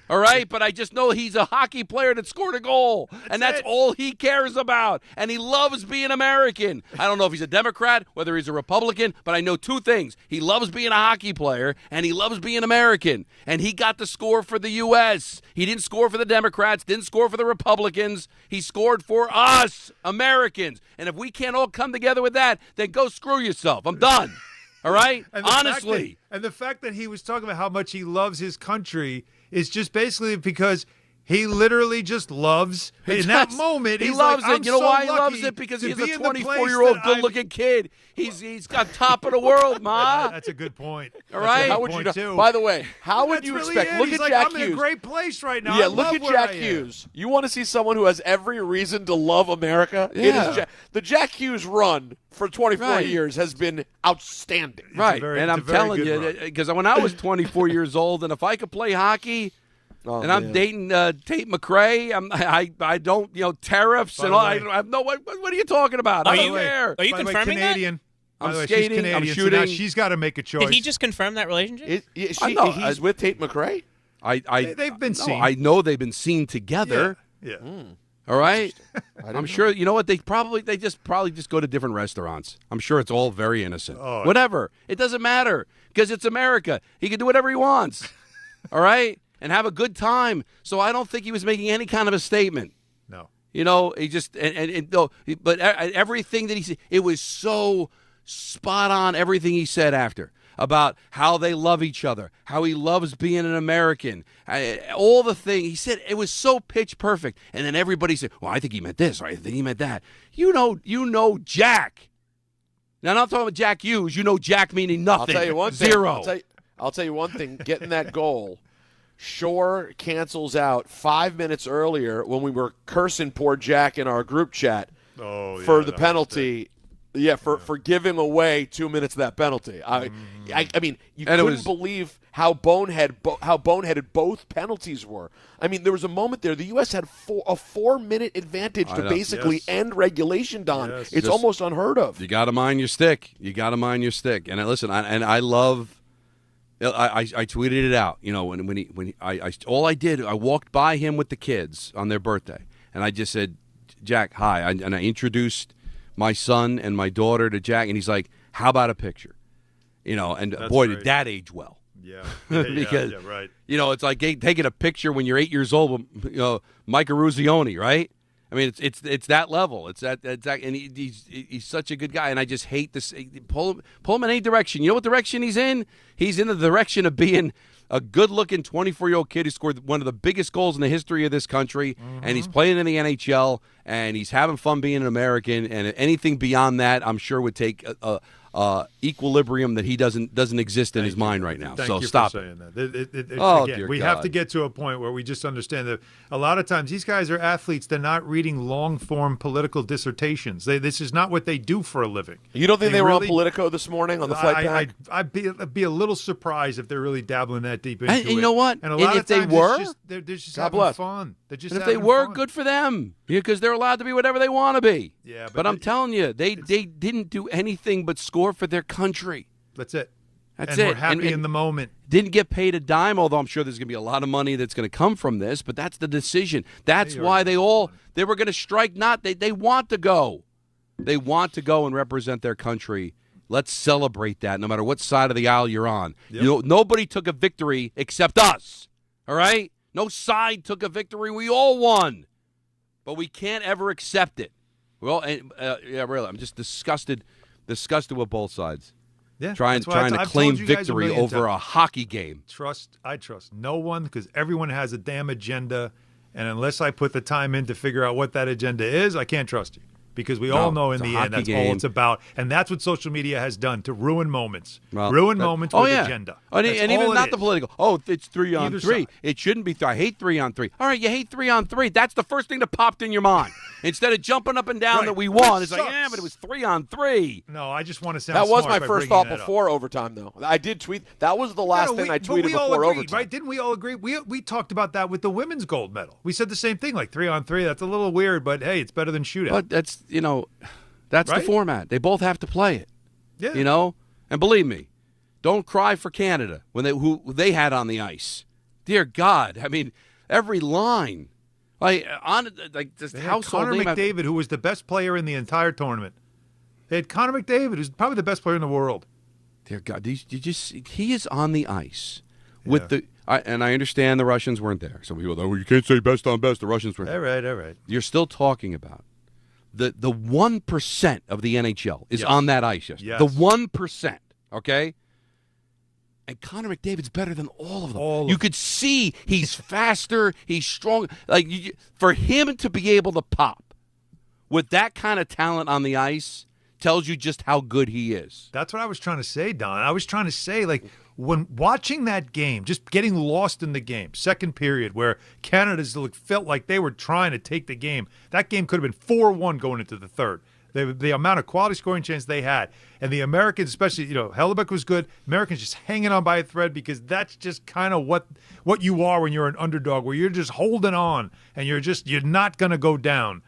All right, but I just know he's a hockey player that scored a goal, and that's all he cares about, and he loves being American. I don't know if he's a Democrat, whether he's a Republican, but I know two things. He loves being a hockey player, and he loves being American, and he got the score for the U.S. He didn't score for the Democrats, didn't score for the Republicans. He scored for us, Americans, and if we can't all come together with that, then go screw yourself. I'm done. All right? Honestly. And the fact that he was talking about how much he loves his country is just basically because he literally just loves in that moment. He he's loves like, it. I'm You know so why he lucky loves it? Because to he's be a in the place 24-year-old that good-looking kid. He's got top of the world, Ma. That's a good point. All right. How would you? By the way, how would you expect? Look He's at like, Jack I'm Hughes. in a great place right now. Yeah, I look love at where Jack I am. Hughes. You want to see someone who has every reason to love America? Yeah. It is the Jack Hughes run for 24 years has been outstanding. Right, and I'm telling you, because when I was 24 years old, and if I could play hockey, I'm dating Tate McRae, I don't, tariffs and all. I have no. What are you talking about? I don't care. Are you confirming Canadian? I'm She's skating. Canadian, I'm so shooting. now she's got to make a choice. Did he just confirm that relationship? He's with Tate McRae? They've been seen. I know they've been seen together. Yeah. All right. I'm sure. You know what? They just go to different restaurants. I'm sure it's all very innocent. Whatever. It doesn't matter because it's America. He can do whatever he wants. All right, and have a good time. So I don't think he was making any kind of a statement. No. He just but everything that he said, it was so spot on. Everything he said after about how they love each other, how he loves being an American, all the thing he said, it was so pitch perfect. And then everybody said, "Well, I think he meant this, or I think he meant that." You know, Jack. Now, I'm not talking about Jack Hughes. You know, Jack meaning nothing. I'll tell you one Zero. thing. I'll tell you one thing. Getting that goal. Shore cancels out 5 minutes earlier when we were cursing poor Jack in our group chat for the penalty. For giving away 2 minutes of that penalty. I mean, you couldn't believe how boneheaded both penalties were. I mean, there was a moment there. The U.S. had a 4-minute advantage to basically end regulation, Don. Yes. It's almost unheard of. You got to mind your stick. And I love. I tweeted it out. I walked by him with the kids on their birthday, and I just said, "Jack, hi," and I introduced my son and my daughter to Jack, and he's like, "How about a picture?" And that's boy, great. Did that age well. Yeah, because right. It's like taking a picture when you're 8 years old with Mike Eruzione, right? I mean, it's that level. It's that, and he's such a good guy. And I just hate this. Pull him in any direction. You know what direction he's in? He's in the direction of being a good-looking 24-year-old kid who scored one of the biggest goals in the history of this country, and he's playing in the NHL, and he's having fun being an American. And anything beyond that, I'm sure would take equilibrium that he doesn't exist in his mind right now. Thank so you stop for saying it. That. Again, we have God. to get to a point where we just understand that a lot of times these guys are athletes. They're not reading long-form political dissertations. This is not what they do for a living. You don't think they were really, on Politico this morning on the flight back? I'd be a little surprised if they're really dabbling that deep into it. And you know what? And a lot if of times they were, they're just God having bless. fun. They're just and if having they were, fun. good for them, because they're allowed to be whatever they want to be. Yeah, but I'm telling you, they didn't do anything but score for their country. That's it. That's and it. We're happy and in the moment. Didn't get paid a dime, although I'm sure there's going to be a lot of money that's going to come from this. But that's the decision. That's why they were going to strike. They want to go. They want to go and represent their country. Let's celebrate that, no matter what side of the aisle you're on. Yep. You know, nobody took a victory except us. All right? No side took a victory. We all won. But we can't ever accept it. Well, yeah, really, I'm just disgusted with both sides. Yeah, trying to claim victory over a hockey game. I trust no one because everyone has a damn agenda, and unless I put the time in to figure out what that agenda is, I can't trust you. Because we all know in the end that's all it's about. And that's what social media has done, to ruin moments. Moments with agenda. And even not the political. Oh, it's 3-on-3. Either side. It shouldn't be 3. I hate 3-on-3. All right, you hate 3-on-3. That's the first thing that popped in your mind. Instead of jumping up and down that we won, it's like, yeah, but it was 3-on-3. No, I just want to sound That was smart my by first bringing thought that before overtime, though. I did tweet. That was the last thing I tweeted before agreed, overtime. right? Didn't we all agree? We talked about that with the women's gold medal. We said the same thing, like 3-on-3. That's a little weird, but hey, it's better than shootout. But that's, that's the format. They both have to play it. Yeah. And believe me, don't cry for Canada when who they had on the ice. Dear God, I mean, every line. This household Connor name. McDavid, who was the best player in the entire tournament. They had Connor McDavid, who's probably the best player in the world. Dear God, he is on the ice with and I understand the Russians weren't there. Some people go, you can't say best on best. The Russians weren't there. All right. You're still talking about the 1% of the NHL is on that ice yesterday. Yes. The 1%, okay? And Connor McDavid's better than all of them. You could see he's faster, he's strong. For him to be able to pop with that kind of talent on the ice tells you just how good he is. That's what I was trying to say, Don. I was trying to say, when watching that game, just getting lost in the game, second period, where Canada felt like they were trying to take the game. That game could have been 4-1 going into the third. The amount of quality scoring chance they had. And the Americans, especially, Hellebuck was good. Americans just hanging on by a thread because that's just kind of what you are when you're an underdog, where you're just holding on and you're not going to go down.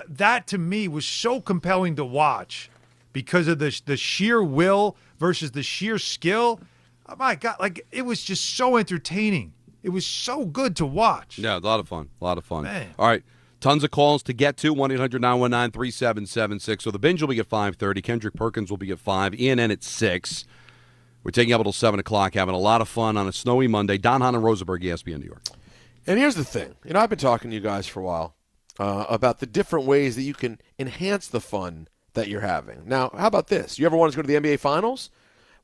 That, to me, was so compelling to watch because of the sheer will versus the sheer skill. Oh my God, it was just so entertaining. It was so good to watch. Yeah, a lot of fun. Man. All right. Tons of calls to get to, 1-800-919-3776. So the Binge will be at 5:30. Kendrick Perkins will be at 5. ENN at 6. We're taking up until 7 o'clock, having a lot of fun on a snowy Monday. Don Hahn and Rosenberg, ESPN New York. And here's the thing. I've been talking to you guys for a while about the different ways that you can enhance the fun that you're having. Now, how about this? You ever want to go to the NBA Finals?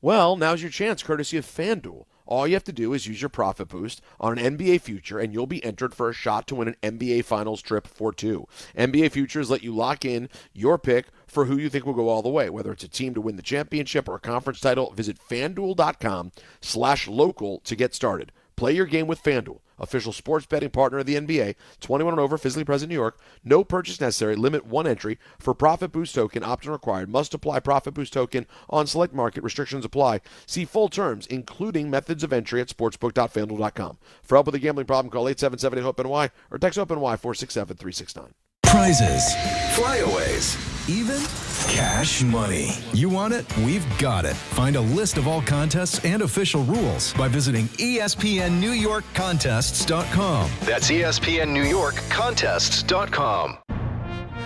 Well, now's your chance, courtesy of FanDuel. All you have to do is use your profit boost on an NBA future, and you'll be entered for a shot to win an NBA Finals trip for 2. NBA futures let you lock in your pick for who you think will go all the way, whether it's a team to win the championship or a conference title. Visit FanDuel.com/local to get started. Play your game with FanDuel, official sports betting partner of the NBA. 21 and over, physically present in New York. No purchase necessary. Limit 1 entry for Profit Boost token. Option required. Must apply Profit Boost token on select market. Restrictions apply. See full terms, including methods of entry at sportsbook.fanduel.com. For help with a gambling problem, call 877-HOPE-NY or text HOPE-NY 467-369. Prizes, flyaways, even cash money. You want it? We've got it. Find a list of all contests and official rules by visiting ESPNNewYorkContests.com. That's ESPNNewYorkContests.com.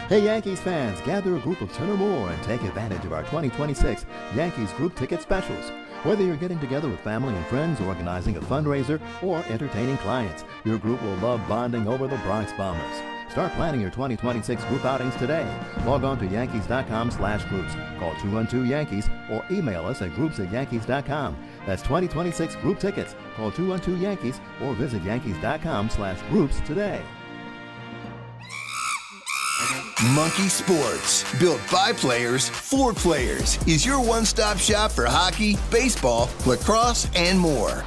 Hey Yankees fans, gather a group of 10 or more and take advantage of our 2026 Yankees group ticket specials. Whether you're getting together with family and friends, organizing a fundraiser, or entertaining clients, your group will love bonding over the Bronx Bombers. Start planning your 2026 group outings today. Log on to Yankees.com/groups. Call 212-YANKEES or email us at groups@yankees.com. That's 2026 group tickets. Call 212-YANKEES or visit Yankees.com/groups today. Monkey Sports, built by players for players, is your one-stop shop for hockey, baseball, lacrosse, and more.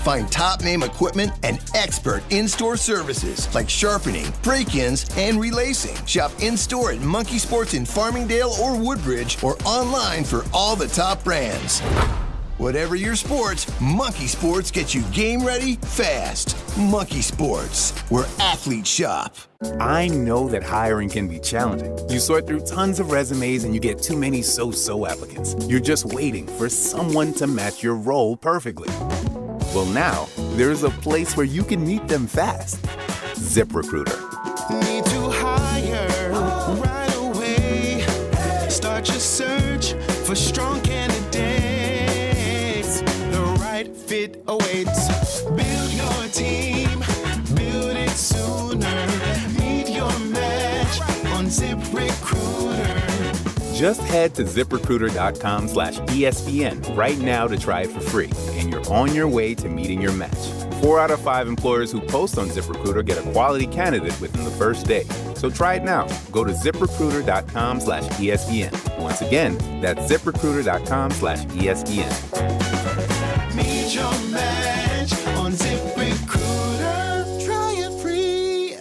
Find top-name equipment and expert in-store services like sharpening, break-ins, and relacing. Shop in-store at Monkey Sports in Farmingdale or Woodbridge or online for all the top brands. Whatever your sports, Monkey Sports gets you game ready fast. Monkey Sports, where athletes shop. I know that hiring can be challenging. You sort through tons of resumes and you get too many so-so applicants. You're just waiting for someone to match your role perfectly. Well, now, there's a place where you can meet them fast. ZipRecruiter. Need to hire right away. Start your search for strong candidates. The right fit awaits. Build your team. Build it sooner. Meet your match on ZipRecruiter. Just head to ZipRecruiter.com/ESPN right now to try it for free, and you're on your way to meeting your match. 4 out of 5 employers who post on ZipRecruiter get a quality candidate within the first day. So try it now. Go to ZipRecruiter.com/ESPN. Once again, that's ZipRecruiter.com/ESPN. Meet your match on ZipRecruiter. Try it free.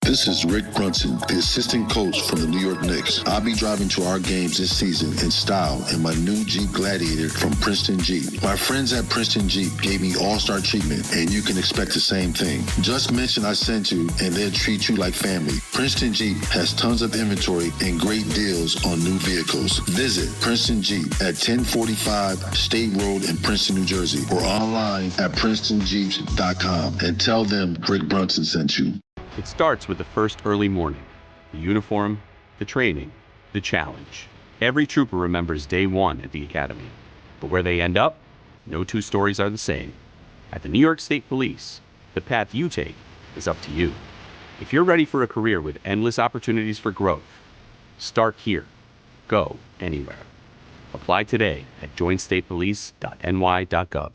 This is Rick Brunson, the assistant coach from the New York Knicks. I'll be driving to our games this season in style in my new Jeep Gladiator from Princeton Jeep. My friends at Princeton Jeep gave me all-star treatment, and you can expect the same thing. Just mention I sent you, and they'll treat you like family. Princeton Jeep has tons of inventory and great deals on new vehicles. Visit Princeton Jeep at 1045 State Road in Princeton, New Jersey, or online at PrincetonJeeps.com and tell them Rick Brunson sent you. It starts with the first early morning, the uniform, the training, the challenge. Every trooper remembers day one at the academy. But where they end up, no two stories are the same. At the New York State Police, the path you take is up to you. If you're ready for a career with endless opportunities for growth, start here. Go anywhere. Apply today at joinstatepolice.ny.gov.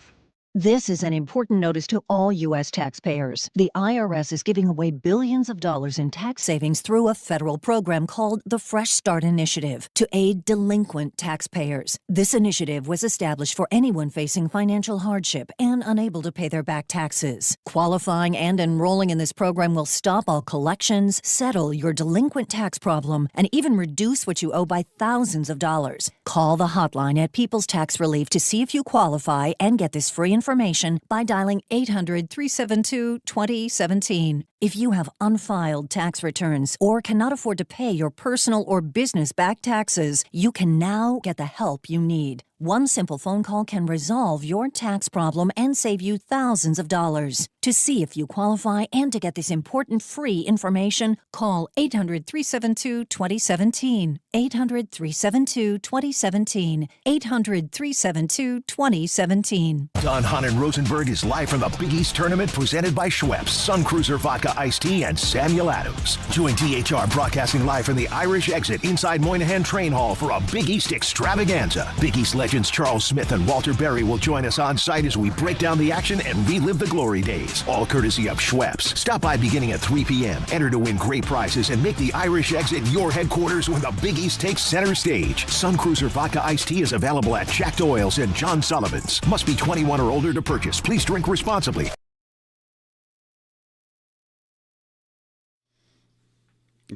This is an important notice to all U.S. taxpayers. The IRS is giving away billions of dollars in tax savings through a federal program called the Fresh Start Initiative to aid delinquent taxpayers. This initiative was established for anyone facing financial hardship and unable to pay their back taxes. Qualifying and enrolling in this program will stop all collections, settle your delinquent tax problem, and even reduce what you owe by thousands of dollars. Call the hotline at People's Tax Relief to see if you qualify and get this free information by dialing 800-372-2017. If you have unfiled tax returns or cannot afford to pay your personal or business back taxes, you can now get the help you need. One simple phone call can resolve your tax problem and save you thousands of dollars. To see if you qualify and to get this important free information, call 800-372-2017. 800-372-2017. 800-372-2017. Don Hahn and Rosenberg is live from the Big East Tournament presented by Schweppes, Sun Cruiser Vodka Iced Tea, and Samuel Adams. Join DHR broadcasting live from the Irish Exit inside Moynihan Train Hall for a Big East extravaganza. Big East legends Charles Smith and Walter Berry will join us on site as we break down the action and relive the glory days. All courtesy of Schweppes. Stop by beginning at 3 p.m. Enter to win great prizes and make the Irish Exit your headquarters when the Big East takes center stage. Sun Cruiser Vodka Iced Tea is available at Jack Doyle's and John Sullivan's. Must be 21 or older to purchase. Please drink responsibly.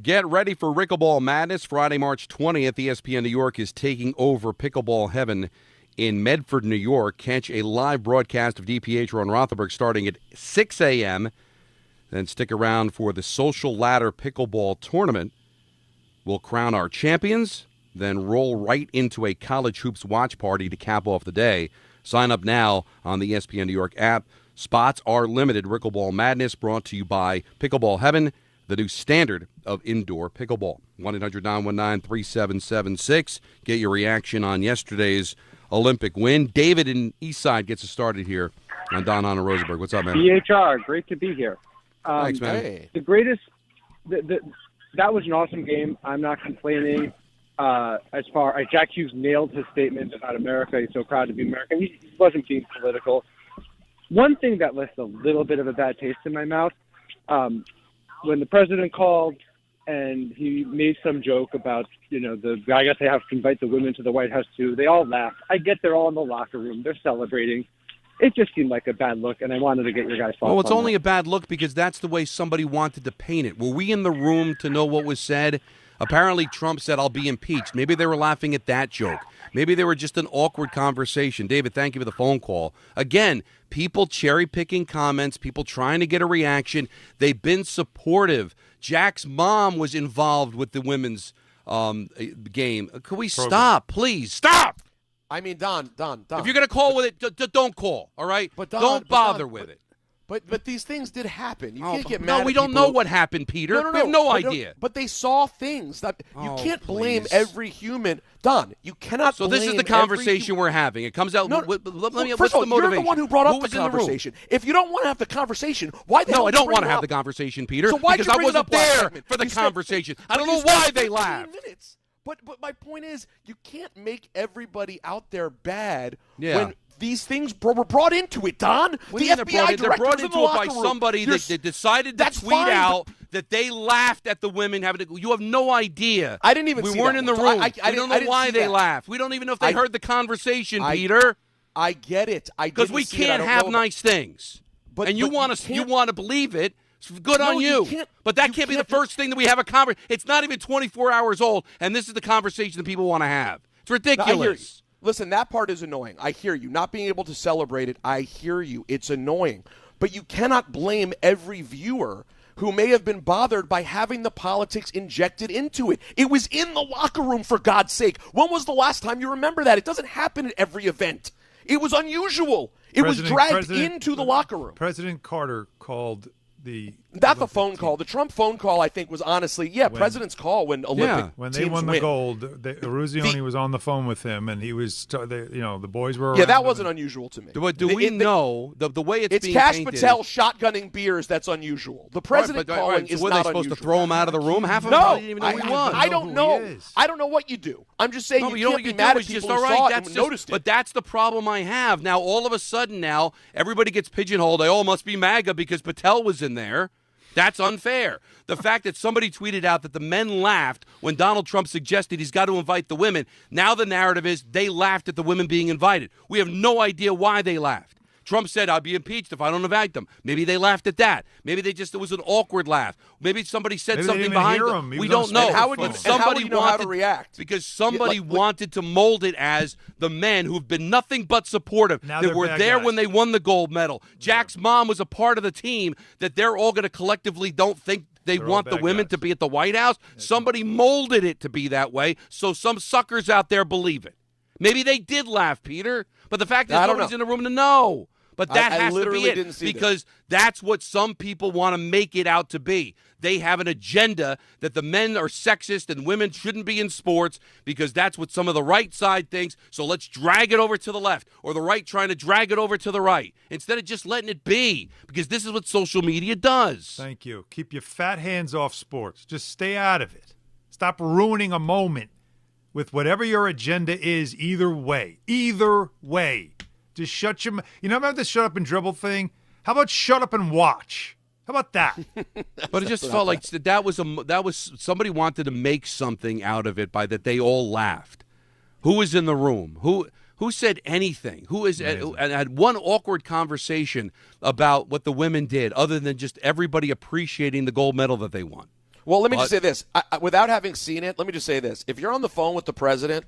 Get ready for Rickleball Madness. Friday, March 20th, ESPN New York is taking over Pickleball Heaven in Medford, New York. Catch a live broadcast of DiPietro and Rothenberg starting at 6 a.m. Then stick around for the Social Ladder Pickleball Tournament. We'll crown our champions, then roll right into a college hoops watch party to cap off the day. Sign up now on the ESPN New York app. Spots are limited. Rickleball Madness brought to you by Pickleball Heaven, the new standard of indoor pickleball. 1-800-919-3776. Get your reaction on yesterday's Olympic win. David in Eastside gets us started here on Don Hahn and Rosenberg. What's up, man? DHR, great to be here. Thanks, man. Hey. The greatest that was an awesome game. I'm not complaining. As far as Jack Hughes nailed his statement about America, he's so proud to be American. He wasn't being political. One thing that left a little bit of a bad taste in my mouth, when the president called and he made some joke about, I guess they have to invite the women to the White House too. They all laughed. I get they're all in the locker room. They're celebrating. It just seemed like a bad look, and I wanted to get your guys' thoughts. Well, it's on only that. a bad look because that's the way somebody wanted to paint it. Were we in the room to know what was said? Apparently, Trump said, I'll be impeached. Maybe they were laughing at that joke. Maybe they were just an awkward conversation. David, thank you for the phone call. Again, people cherry-picking comments, people trying to get a reaction. They've been supportive. Jack's mom was involved with the women's game. Could we stop? Please, stop! I mean, Don. If you're going to call with it, don't call, all right? But don't bother with it. But these things did happen. You can't get mad at No, we don't know what happened, Peter. No. We have no idea. But they saw things. You can't blame every human. Don, you cannot So blame this is the conversation we're having. It comes out. No, let me. First what's of all, the motivation? you're the one who brought up Who the was in the room? conversation. If you don't want to have the conversation, why the hell No, I don't want to have the conversation, Peter. So why'd because you I bring it wasn't up last there segment? for the You spent- conversation. I but don't you know spent why 15 they laughed. minutes. But my point is, you can't make everybody out there bad Yeah. when these things were brought into it, Don. What The do you mean FBI they're brought director's in into the it by locker room. somebody that decided to That's tweet fine, out that they laughed at the women having to. You have no idea. I didn't even We see weren't that in the one. room. I We don't know didn't why see they that. laughed. We don't even know if they heard the conversation, Peter. I get it. Because we can't have nice things. And you want to believe it. Good on you. But that can't be the first thing that we have a conversation. It's not even 24 hours old, and this is the conversation that people want to have. It's ridiculous. No, I hear you. Listen, that part is annoying. I hear you. Not being able to celebrate it, I hear you. It's annoying. But you cannot blame every viewer who may have been bothered by having the politics injected into it. It was in the locker room, for God's sake. When was the last time you remember that? It doesn't happen at every event. It was unusual. It was dragged into the locker room. President Carter called Not the phone call. The Trump phone call, I think, was honestly, president's call when Olympic when teams they won the win. gold. Eruzione was on the phone with him, and he was, the boys were. Yeah, around that him. wasn't unusual to me. But do we know the way it's being Cash painted? Patel shotgunning beers that's unusual. The president calling is were not they supposed unusual. to throw him out of the room? Half of No, them didn't even know who he was. I don't know. I don't know what you do. I'm just saying No, but you know can't what be mad at is people just, who all right, saw it that's and just- noticed it. But that's the problem I have. Now, all of a sudden now, everybody gets pigeonholed. They all must be MAGA because Patel was in there. That's unfair. The fact that somebody tweeted out that the men laughed when Donald Trump suggested he's got to invite the women, now the narrative is they laughed at the women being invited. We have no idea why they laughed. Trump said, I'll be impeached if I don't invite them. Maybe they laughed at that. Maybe it was an awkward laugh. Maybe somebody said Maybe they something didn't even behind hear them. him. He We was on don't know. speakerphone. And how would you know how to react? Because somebody wanted to mold it as the men who've been nothing but supportive, Now that they're were bad there guys. when they won the gold medal. Jack's mom was a part of the team, that they're all going to collectively don't think they want the bad women guys. to be at the White House. Somebody molded it to be that way, so some suckers out there believe it. Maybe they did laugh, Peter, but the fact is I don't nobody's know. in the room to know. But that I has to literally be it didn't see because that's what some people want to make it out to be. They have an agenda that the men are sexist and women shouldn't be in sports because that's what some of the right side thinks. So let's drag it over to the left, or the right trying to drag it over to the right instead of just letting it be, because this is what social media does. Thank you. Keep your fat hands off sports. Just stay out of it. Stop ruining a moment with whatever your agenda is. Either way. Just shut your. You know about the shut up and dribble thing? How about shut up and watch? How about that? But it just felt like that was somebody wanted to make something out of it by that they all laughed. Who was in the room? Who said anything? Who had one awkward conversation about what the women did, other than just everybody appreciating the gold medal that they won? Well, let me just say this. Without having seen it, let me just say this. If you're on the phone with the president,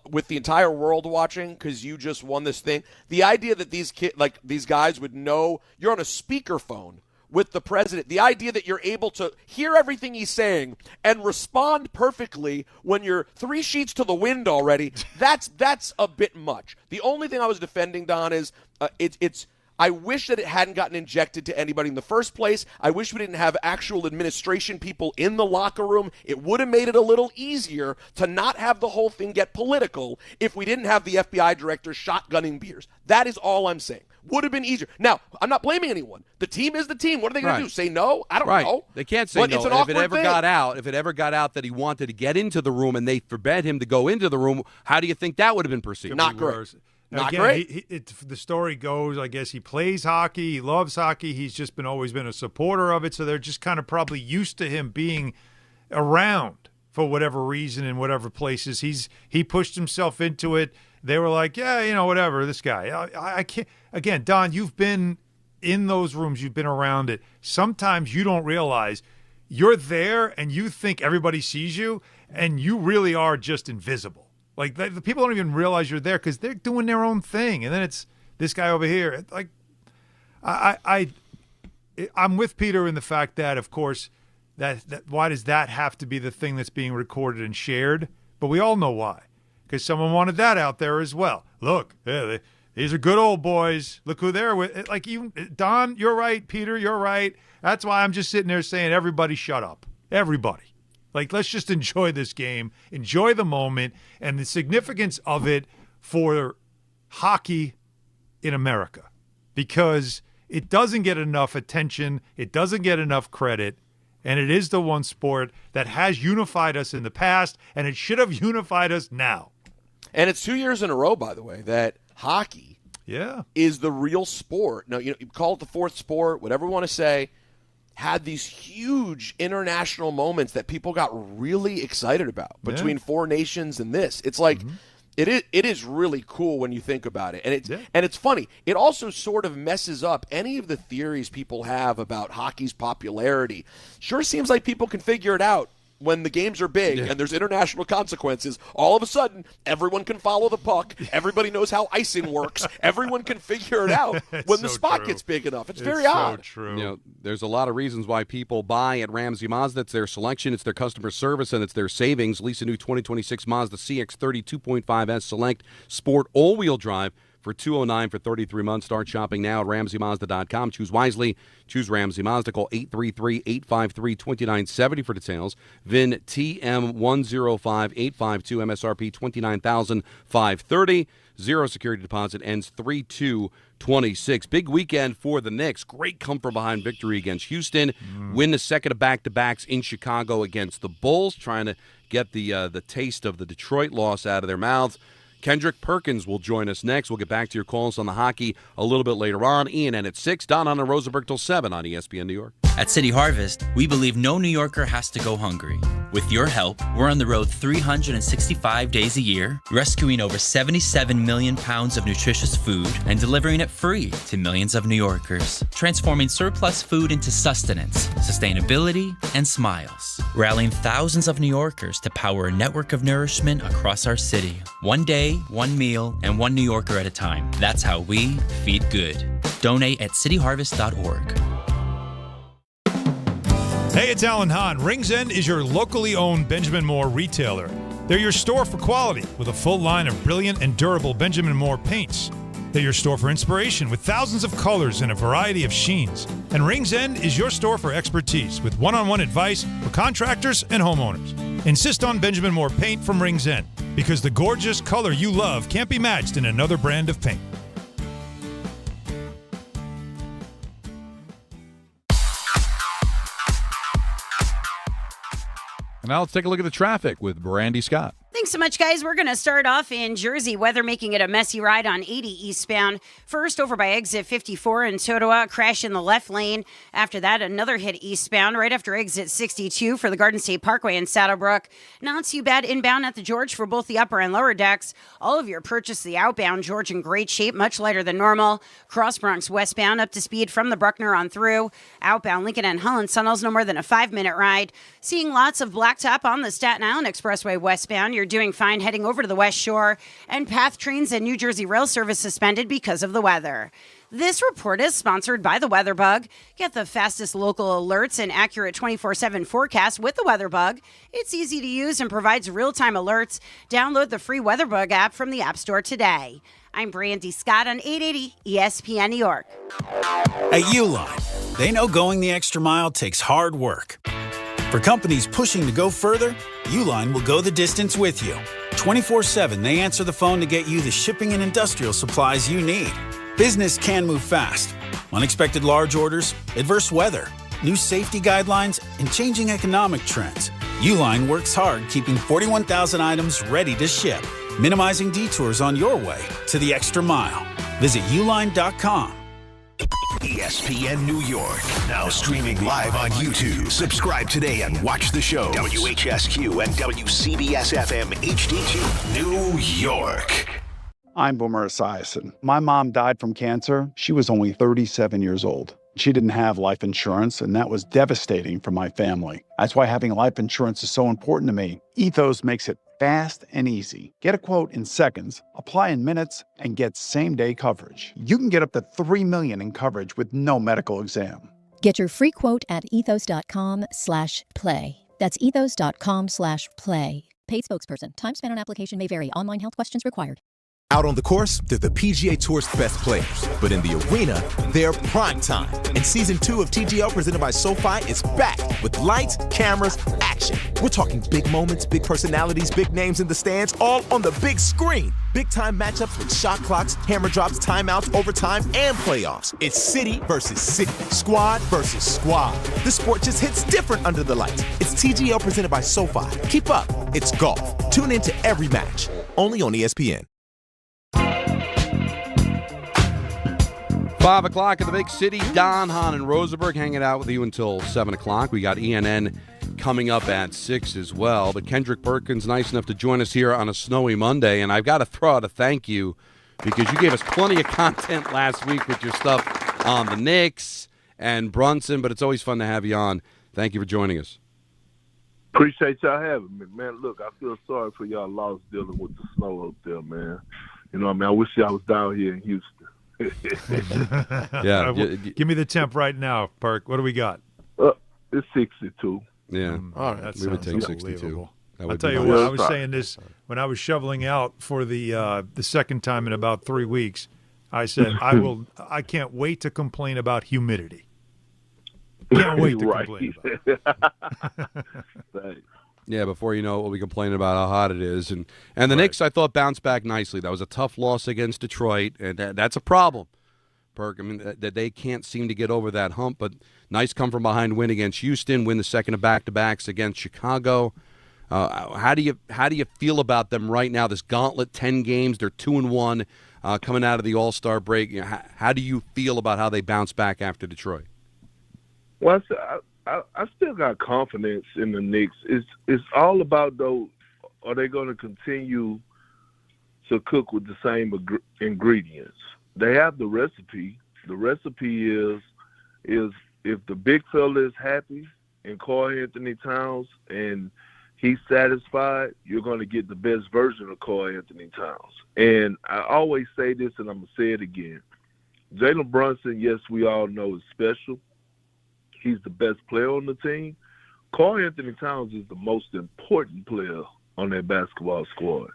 with the entire world watching because you just won this thing, the idea that these guys would know you're on a speakerphone with the president, the idea that you're able to hear everything he's saying and respond perfectly when you're 3 sheets to the wind already, that's a bit much. The only thing I was defending, Don, is I wish that it hadn't gotten injected to anybody in the first place. I wish we didn't have actual administration people in the locker room. It would have made it a little easier to not have the whole thing get political if we didn't have the FBI director shotgunning beers. That is all I'm saying. would have been easier. Now, I'm not blaming anyone. The team is the team. What are they going to do? Say no? I don't know. They can't say but no. It's an if it awkward ever thing. got out that he wanted to get into the room and they forbade him to go into the room, how do you think that would have been perceived? Not great. Not Again, great. The story goes, I guess he plays hockey. He loves hockey. He's just always been a supporter of it. So they're just kind of probably used to him being around for whatever reason in whatever places. He pushed himself into it. They were like, yeah, whatever, this guy. I can't. Again, Don, you've been in those rooms. You've been around it. Sometimes you don't realize you're there and you think everybody sees you, and you really are just invisible. Like, the people don't even realize you're there because they're doing their own thing. And then it's this guy over here. Like, I'm with Peter in the fact that, of course, that why does that have to be the thing that's being recorded and shared? But we all know why. Because someone wanted that out there as well. Look, these are good old boys. Look who they're with. Like, even Don, you're right. Peter, you're right. That's why I'm just sitting there saying, everybody shut up. Everybody. Like, let's just enjoy this game, enjoy the moment, and the significance of it for hockey in America. Because it doesn't get enough attention, it doesn't get enough credit, and it is the one sport that has unified us in the past, and it should have unified us now. And it's 2 years in a row, by the way, that hockey is the real sport. Now, you call it the fourth sport, whatever you want to say, had these huge international moments that people got really excited about between four nations and this. It's like it is really cool when you think about it. And it's funny. It also sort of messes up any of the theories people have about hockey's popularity. Sure seems like people can figure it out when the games are big and there's international consequences. All of a sudden, everyone can follow the puck. Everybody knows how icing works. Everyone can figure it out when the spot gets big enough. It's very odd. So true. There's a lot of reasons why people buy at Ramsey Mazda. It's their selection, it's their customer service, and it's their savings. Lease a new 2026 Mazda CX-30 2.5S Select Sport all-wheel drive for $209 for 33 months. Start shopping now at RamseyMazda.com. Choose wisely. Choose Ramsey Mazda. Call 833-853-2970 for details. VIN TM105852. MSRP $29,530. Zero security deposit. Ends 3/2/26. Big weekend for the Knicks. Great come-from-behind victory against Houston. Win the second of back-to-backs in Chicago against the Bulls. Trying to get the taste of the Detroit loss out of their mouths. Kendrick Perkins will join us next. We'll get back to your calls on the hockey a little bit later on. Ian and at 6. Don, Hahn, and Rosenberg till 7 on ESPN New York. At City Harvest, we believe no New Yorker has to go hungry. With your help, we're on the road 365 days a year, rescuing over 77 million pounds of nutritious food and delivering it free to millions of New Yorkers, transforming surplus food into sustenance, sustainability, and smiles, rallying thousands of New Yorkers to power a network of nourishment across our city. One day, one meal, and one New Yorker at a time. That's how we feed good. Donate at cityharvest.org. Hey, it's Alan Hahn. Rings End is your locally owned Benjamin Moore retailer. They're your store for quality with a full line of brilliant and durable Benjamin Moore paints. They're your store for inspiration with thousands of colors and a variety of sheens. And Rings End is your store for expertise with one-on-one advice for contractors and homeowners. Insist on Benjamin Moore paint from Rings End because the gorgeous color you love can't be matched in another brand of paint. And now let's take a look at the traffic with Brandy Scott. Thanks so much, guys. We're going to start off in Jersey. Weather making it a messy ride on 80 eastbound. First, over by exit 54 in Totowa, crash in the left lane. After that, another hit eastbound right after exit 62 for the Garden State Parkway in Saddlebrook. Not too bad inbound at the George for both the upper and lower decks. All of your purchase the outbound George in great shape, much lighter than normal. Cross Bronx westbound up to speed from the Bruckner on through. Outbound Lincoln and Holland Tunnels, no more than a 5-minute ride. Seeing lots of blacktop on the Staten Island Expressway westbound. You're doing fine heading over to the West Shore, and PATH trains and New Jersey rail service suspended because of the weather. This report is sponsored by the Weather Bug. Get the fastest local alerts and accurate 24/7 forecast with the Weather Bug. It's easy to use and provides real-time alerts. Download the free Weather Bug app from the App Store today. I'm Brandy Scott on 880 ESPN New York. At Uline, they know going the extra mile takes hard work. For companies pushing to go further, Uline will go the distance with you. 24/7, they answer the phone to get you the shipping and industrial supplies you need. Business can move fast. Unexpected large orders, adverse weather, new safety guidelines, and changing economic trends. Uline works hard keeping 41,000 items ready to ship, minimizing detours on your way to the extra mile. Visit uline.com. ESPN New York, now streaming live on YouTube. Subscribe today and watch the show. WHSQ and WCBS-FM HD2, New York. I'm Boomer Esiason. My mom died from cancer. She was only 37 years old. She didn't have life insurance, and that was devastating for my family. That's why having life insurance is so important to me. Ethos makes it fast and easy. Get a quote in seconds, apply in minutes, and get same-day coverage. You can get up to $3 million in coverage with no medical exam. Get your free quote at ethos.com/play. That's ethos.com/play. Paid spokesperson. Time spent on application may vary. Online health questions required. Out on the course, they're the PGA Tour's best players. But in the arena, they're prime time. And Season 2 of TGL presented by SoFi is back with lights, cameras, action. We're talking big moments, big personalities, big names in the stands, all on the big screen. Big-time matchups with shot clocks, hammer drops, timeouts, overtime, and playoffs. It's city versus city, squad versus squad. The sport just hits different under the lights. It's TGL presented by SoFi. Keep up. It's golf. Tune into every match. Only on ESPN. 5 o'clock in the big city. Don, Hahn, and Rosenberg hanging out with you until 7 o'clock. We got ENN coming up at 6 as well. But Kendrick Perkins, nice enough to join us here on a snowy Monday. And I've got to throw out a thank you because you gave us plenty of content last week with your stuff on the Knicks and Brunson. But it's always fun to have you on. Thank you for joining us. Appreciate y'all having me, man. Look, I feel sorry for y'all loss dealing with the snow up there, man. You know what I mean? I wish y'all was down here in Houston. Yeah. Give me the temp right now, Perk. What do we got? It's 62. Yeah. All right. We would take 62. I'll tell you what, I was saying this when I was shoveling out for the second time in about 3 weeks. I said, I can't wait to complain about humidity. Can't wait to complain about it. Yeah, before you know it, we'll be complaining about how hot it is. And the Knicks, I thought, bounced back nicely. That was a tough loss against Detroit, and that's a problem, Perk. I mean, that they can't seem to get over that hump, but nice come-from-behind win against Houston, win the second of back-to-backs against Chicago. How do you feel about them right now, this gauntlet, 10 games, they're 2-1 coming out of the All-Star break? You know, how do you feel about how they bounce back after Detroit? Well, I still got confidence in the Knicks. It's all about, though, are they going to continue to cook with the same ingredients? They have the recipe. The recipe is if the big fella is happy and Karl-Anthony Towns and he's satisfied, you're going to get the best version of Karl-Anthony Towns. And I always say this, and I'm going to say it again. Jalen Brunson, yes, we all know is special. He's the best player on the team. Karl-Anthony Towns is the most important player on that basketball squad.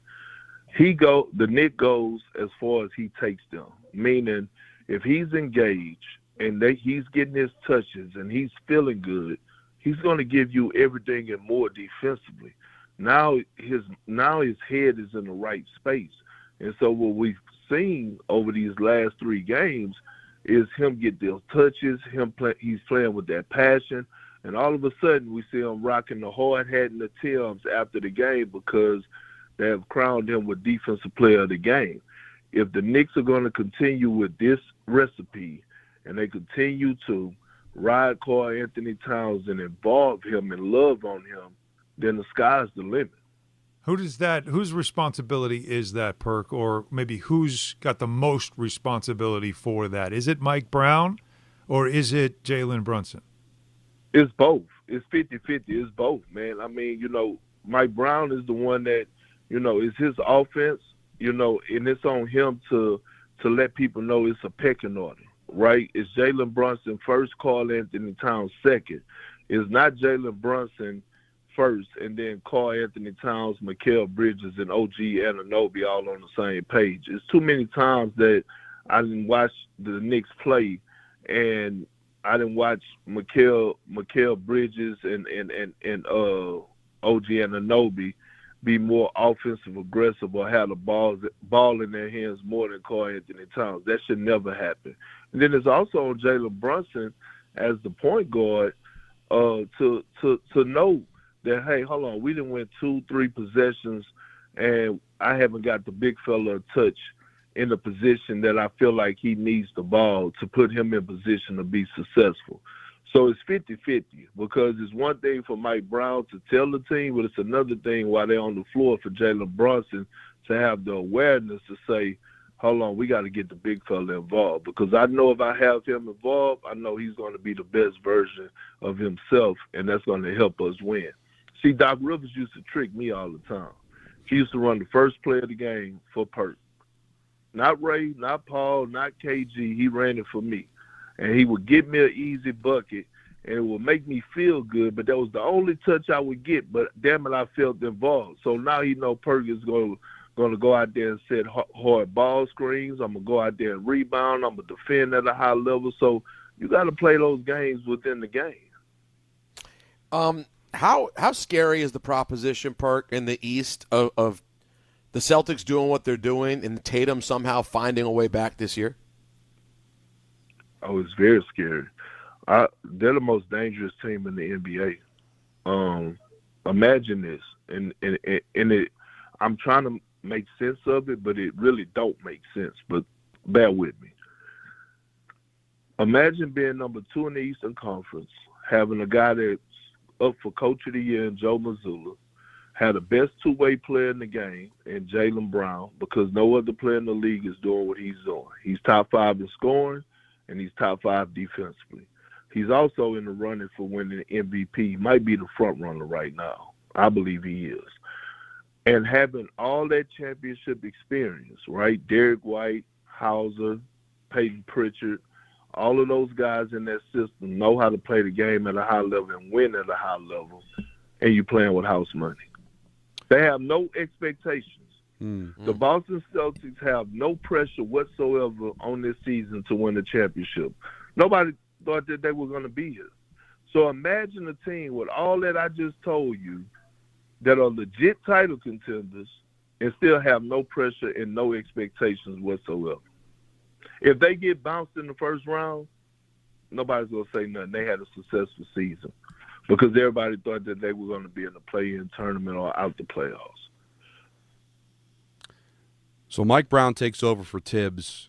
The Knicks goes as far as he takes them, meaning if he's engaged and he's getting his touches and he's feeling good, he's going to give you everything and more defensively. Now his head is in the right space. And so what we've seen over these last 3 games is him get those touches, he's playing with that passion, and all of a sudden we see him rocking the hard hat and the Timbs after the game because they have crowned him with Defensive Player of the Game. If the Knicks are going to continue with this recipe and they continue to ride Karl-Anthony Towns and involve him and love on him, then the sky's the limit. Whose responsibility is that, Perk, or maybe who's got the most responsibility for that? Is it Mike Brown or is it Jalen Brunson? It's both. It's 50-50. It's both, man. I mean, Mike Brown is the one that, is his offense, and it's on him to let people know it's a pecking order, right? It's Jalen Brunson first, Karl-Anthony Towns second. It's not Jalen Brunson first, and then Karl-Anthony Towns, Mikal Bridges, and OG Anunoby all on the same page. It's too many times that I didn't watch the Knicks play, and I didn't watch Mikal Bridges and OG Anunoby be more offensive aggressive or have the ball in their hands more than Karl-Anthony Towns. That should never happen. And then it's also on Jalen Brunson as the point guard to know that, hey, hold on, we didn't win 2-3 possessions and I haven't got the big fella a touch in the position that I feel like he needs the ball to put him in position to be successful. So it's 50-50 because it's one thing for Mike Brown to tell the team, but it's another thing while they're on the floor for Jalen Brunson to have the awareness to say, hold on, we got to get the big fella involved because I know if I have him involved, I know he's going to be the best version of himself, and that's going to help us win. See, Doc Rivers used to trick me all the time. He used to run the first play of the game for Perk. Not Ray, not Paul, not KG. He ran it for me. And he would give me an easy bucket, and it would make me feel good, but that was the only touch I would get. But, damn it, I felt involved. So now he know Perkins is going to go out there and set hard ball screens. I'm going to go out there and rebound. I'm going to defend at a high level. So you got to play those games within the game. How scary is the proposition, Perk, in the East of the Celtics doing what they're doing and Tatum somehow finding a way back this year? Oh, it's very scary. They're the most dangerous team in the NBA. Imagine this, and it. I'm trying to make sense of it, but it really don't make sense. But bear with me. Imagine being number 2 in the Eastern Conference, having a guy that's up for Coach of the Year in Joe Mazzulla, had the best two-way player in the game in Jaylen Brown because no other player in the league is doing what he's doing. He's top 5 in scoring, and he's top 5 defensively. He's also in the running for winning the MVP. He might be the front runner right now. I believe he is. And having all that championship experience, right? Derek White, Hauser, Peyton Pritchard, all of those guys in that system know how to play the game at a high level and win at a high level, and you're playing with house money. They have no expectations. The Boston Celtics have no pressure whatsoever on this season to win the championship. Nobody thought that they were going to be here. So imagine a team with all that I just told you that are legit title contenders and still have no pressure and no expectations whatsoever. If they get bounced in the first round, nobody's going to say nothing. They had a successful season because everybody thought that they were going to be in the play-in tournament or out the playoffs. So Mike Brown takes over for Tibbs.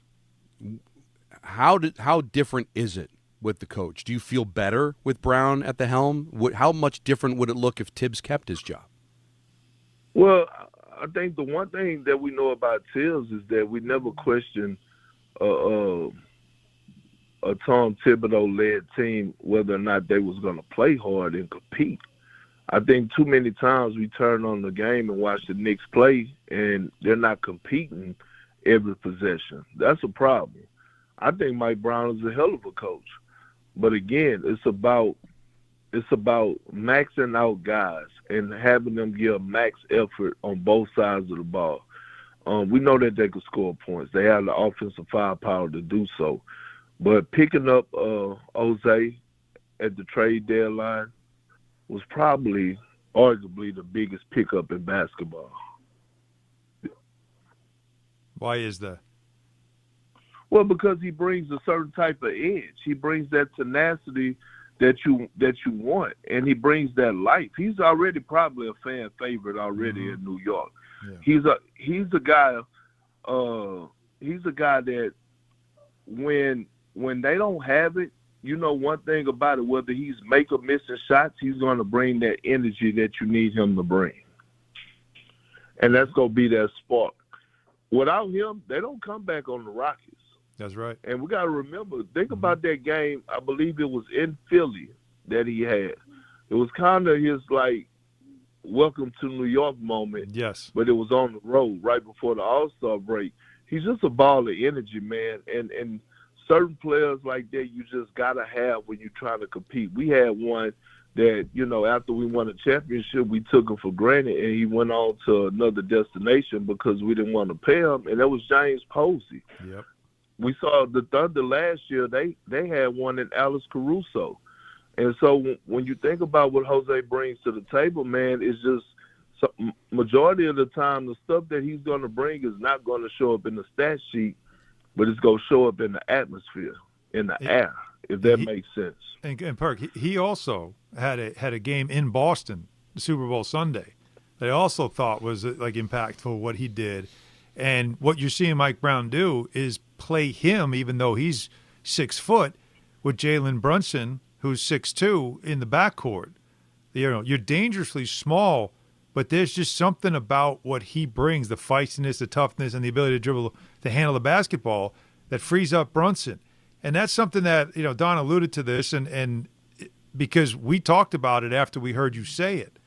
How different is it with the coach? Do you feel better with Brown at the helm? How much different would it look if Tibbs kept his job? Well, I think the one thing that we know about Tibbs is that we never questioned a Tom Thibodeau-led team whether or not they was going to play hard and compete. I think too many times we turn on the game and watch the Knicks play, and they're not competing every possession. That's a problem. I think Mike Brown is a hell of a coach. But again, it's about maxing out guys and having them give max effort on both sides of the ball. We know that they can score points. They have the offensive firepower to do so. But picking up Jose at the trade deadline was probably arguably the biggest pickup in basketball. Why is that? Well, because he brings a certain type of edge. He brings that tenacity that you want, and he brings that life. He's already probably a fan favorite already in New York. Yeah. He's a guy that when they don't have it, you know one thing about it, whether he's make or missing shots, he's going to bring that energy that you need him to bring. And that's going to be that spark. Without him, they don't come back on the Rockets. That's right. And we got to remember, think about that game. I believe it was in Philly that he had. It was kind of his, welcome to New York moment. Yes. But it was on the road right before the All-Star break. He's just a ball of energy, man. And certain players like that you just got to have when you're trying to compete. We had one that, after we won a championship, we took him for granted, and he went on to another destination because we didn't want to pay him, and that was James Posey. Yep. We saw the Thunder last year. They had one in Alex Caruso. And so when you think about what Jose brings to the table, man, it's just So majority of the time, the stuff that he's going to bring is not going to show up in the stat sheet, but it's going to show up in the atmosphere, in the air, if that makes sense. And Perk, he also had a game in Boston, the Super Bowl Sunday, that I also thought was like impactful what he did. And what you're seeing Mike Brown do is play him, even though he's 6 foot, with Jalen Brunson, who's 6'2", in the backcourt. You're dangerously small, but there's just something about what he brings, the feistiness, the toughness, and the ability to dribble, to handle the basketball, that frees up Brunson. And that's something that, Don alluded to this, and because we talked about it after we heard you say it.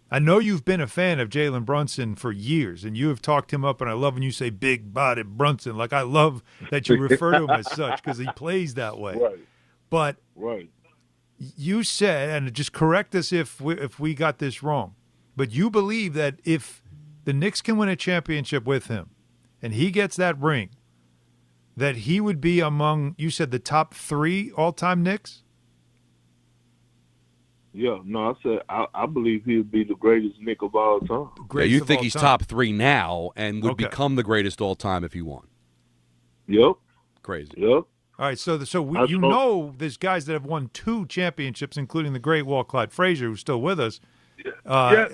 I know you've been a fan of Jalen Brunson for years, and you have talked him up, and I love when you say big-bodied Brunson. Like, I love that you refer to him as such because he plays that way. Right. But right. You said, and just correct us if we got this wrong, but you believe that if the Knicks can win a championship with him and he gets that ring, that he would be among, you said, the top 3 all-time Knicks? Yeah, no, I said I believe he'll be the greatest Knick of all time. Yeah, you think he's top 3 now and would become the greatest all time if he won? Yep. Crazy. Yep. All right, so there's guys that have won 2 championships, including the great Walt Clyde Frazier, who's still with us. Yeah,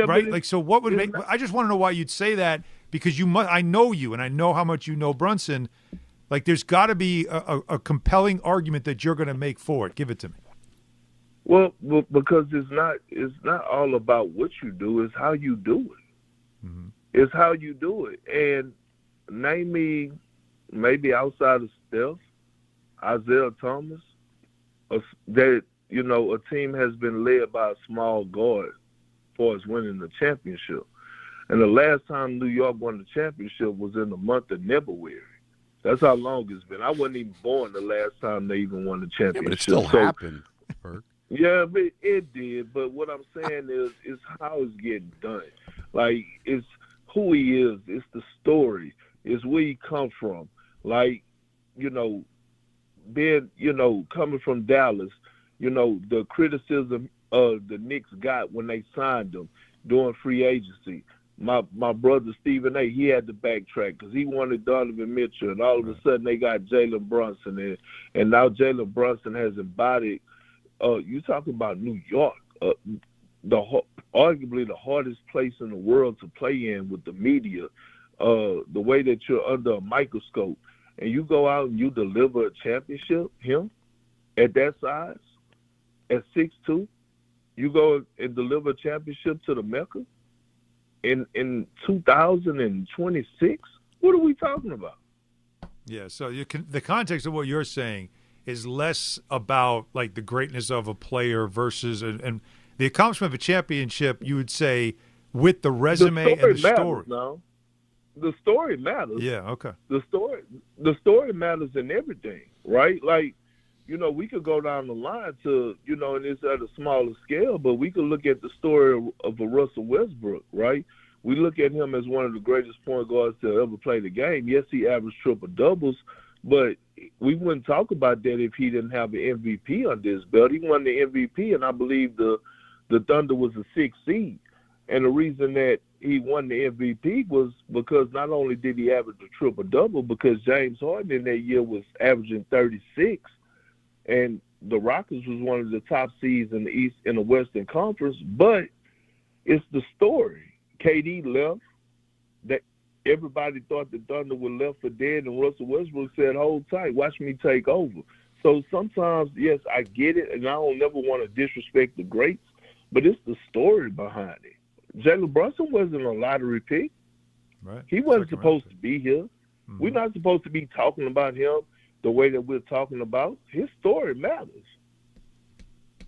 right. Like, so what would make? I just want to know why you'd say that, because I know you, and I know how much you know Brunson. Like, there's got to be a compelling argument that you're going to make for it. Give it to me. Well, because it's not all about what you do; it's how you do it. Mm-hmm. It's how you do it. And name me, maybe outside of Steph, Isaiah Thomas, that a team has been led by a small guard for us winning the championship. And the last time New York won the championship was in the month of February. That's how long it's been. I wasn't even born the last time they even won the championship. Yeah, but it still happened, Perk. Yeah, but it did. But what I'm saying is how it's getting done. Like, it's who he is. It's the story. It's where he come from. Like, being, coming from Dallas, the criticism the Knicks got when they signed him during free agency. My brother Stephen A., he had to backtrack because he wanted Donovan Mitchell, and all of a sudden they got Jalen Brunson, and now Jalen Brunson has embodied. You talking about New York, arguably the hardest place in the world to play in with the media, the way that you're under a microscope, and you go out and you deliver a championship, him, at that size, at 6'2", you go and deliver a championship to the Mecca in 2026? What are we talking about? Yeah, so the context of what you're saying is less about like the greatness of a player versus and the accomplishment of a championship, you would say, with the resume and the story. No, the story matters. Yeah, okay. The story matters in everything, right? Like, we could go down the line to, and it's at a smaller scale, but we could look at the story of a Russell Westbrook, right? We look at him as one of the greatest point guards to ever play the game. Yes, he averaged triple doubles, but we wouldn't talk about that if he didn't have an MVP under his belt. He won the MVP, and I believe the Thunder was a 6th seed. And the reason that he won the MVP was because not only did he average a triple-double, because James Harden in that year was averaging 36, and the Rockets was one of the top seeds in the East in the Western Conference, but it's the story. KD left. That everybody thought the Thunder were left for dead, and Russell Westbrook said, hold tight, watch me take over. So sometimes, yes, I get it, and I don't never want to disrespect the greats, but it's the story behind it. Jalen Brunson wasn't a lottery pick. Right. He wasn't supposed to be here. Mm-hmm. We're not supposed to be talking about him the way that we're talking about. His story matters.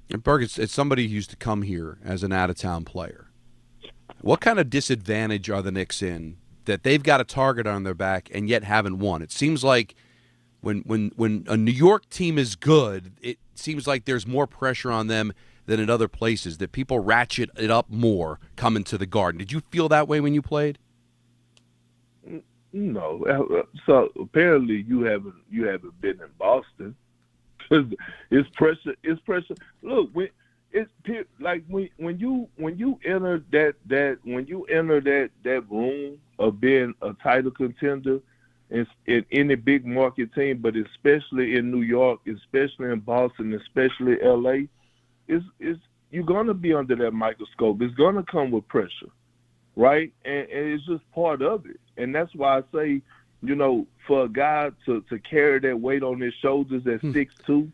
And Berg, it's somebody who used to come here as an out-of-town player. What kind of disadvantage are the Knicks in that they've got a target on their back and yet haven't won? It seems like when a New York team is good, it seems like there's more pressure on them than in other places, that people ratchet it up more coming to the Garden. Did you feel that way when you played? No. So apparently you haven't been in Boston. It's pressure. Look, it's like when you enter that room of being a title contender in any big market team, but especially in New York, especially in Boston, especially LA, is you're gonna be under that microscope. It's gonna come with pressure, right? And it's just part of it. And that's why I say, for a guy to carry that weight on his shoulders at 6'2",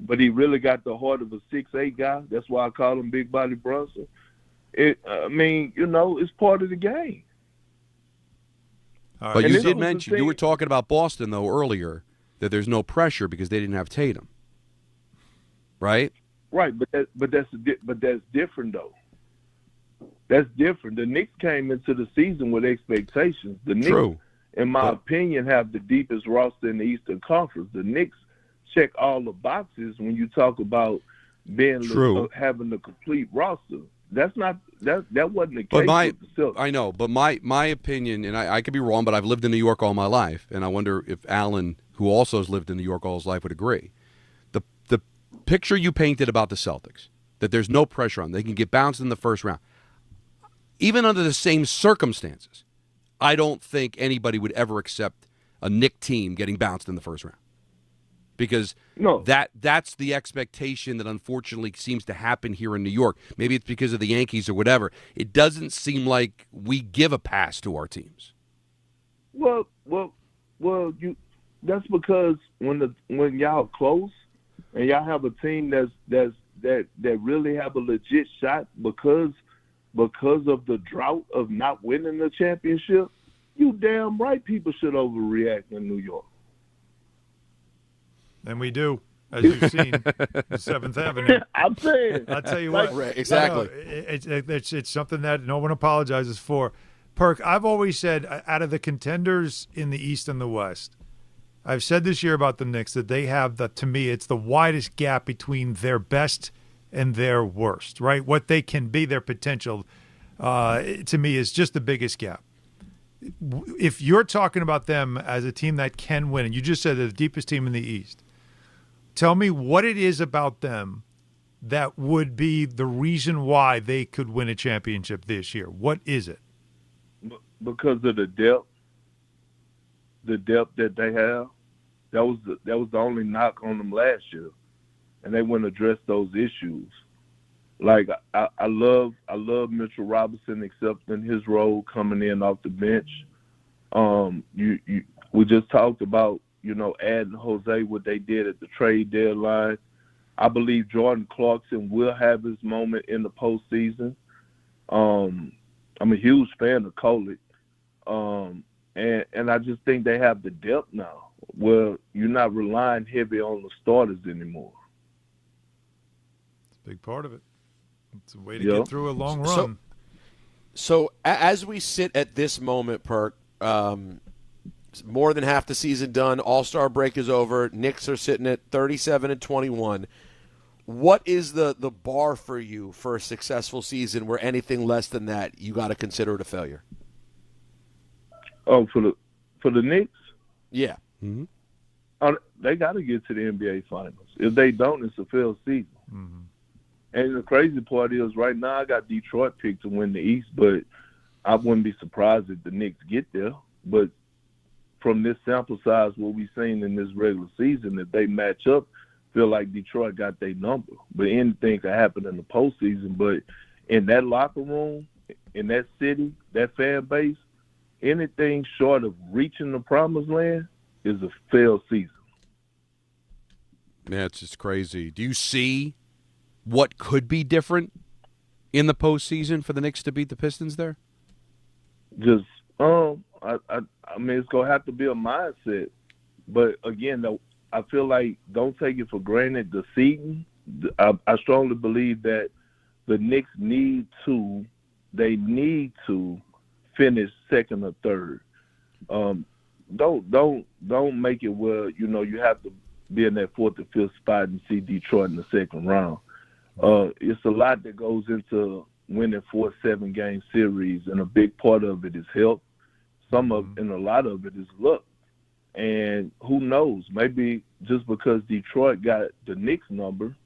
but he really got the heart of a 6'8" guy. That's why I call him Big Body Brunson. It's part of the game. But you did mention, you were talking about Boston, though, earlier, that there's no pressure because they didn't have Tatum. Right? Right, but that's different, though. That's different. The Knicks came into the season with expectations. The Knicks, in my opinion, have the deepest roster in the Eastern Conference. The Knicks check all the boxes when you talk about having the complete roster. That wasn't the case with the Celtics. I know, but my opinion, and I could be wrong, but I've lived in New York all my life, and I wonder if Alan, who also has lived in New York all his life, would agree. The picture you painted about the Celtics, that there's no pressure on them, they can get bounced in the first round, even under the same circumstances, I don't think anybody would ever accept a Knick team getting bounced in the first round. Because that's the expectation that unfortunately seems to happen here in New York. Maybe it's because of the Yankees or whatever. It doesn't seem like we give a pass to our teams. Well, that's because when y'all close and y'all have a team that really have a legit shot because of the drought of not winning the championship, you damn right people should overreact in New York. And we do, as you've seen, the 7th Avenue. I'm saying. I'll tell you what. Right, exactly. It's something that no one apologizes for. Perk, I've always said, out of the contenders in the East and the West, I've said this year about the Knicks that they have, to me, it's the widest gap between their best and their worst, right? What they can be, their potential, to me, is just the biggest gap. If you're talking about them as a team that can win, and you just said they're the deepest team in the East, tell me what it is about them that would be the reason why they could win a championship this year. What is it? Because of the depth that they have. That was the only knock on them last year, and they wouldn't address those issues. Like I love Mitchell Robinson accepting his role coming in off the bench. We just talked about adding Jose, what they did at the trade deadline. I believe Jordan Clarkson will have his moment in the postseason. I'm a huge fan of Kolek. And I just think they have the depth now where you're not relying heavy on the starters anymore. It's a big part of it. It's a way to get through a long run. So as we sit at this moment, Perk, more than half the season done, All-Star break is over, Knicks are sitting at 37-21. What is the bar for you for a successful season where anything less than that, you got to consider it a failure? Oh, for the Knicks? Yeah. Mm-hmm. They got to get to the NBA Finals. If they don't, it's a failed season. Mm-hmm. And the crazy part is right now I got Detroit picked to win the East, but I wouldn't be surprised if the Knicks get there. But from this sample size, what we've seen in this regular season, if they match up, feel like Detroit got their number. But anything can happen in the postseason. But in that locker room, in that city, that fan base, anything short of reaching the promised land is a failed season. Yeah, it's just crazy. Do you see what could be different in the postseason for the Knicks to beat the Pistons there? Just, I mean, it's going to have to be a mindset. But, again, though, I feel like don't take it for granted the seeding. I strongly believe that the Knicks need to finish second or third. Don't make it where, you have to be in that fourth or fifth spot and see Detroit in the second round. It's a lot that goes into winning 4-7 game series, and a big part of it is health. And a lot of it is luck. And who knows? Maybe just because Detroit got the Knicks number,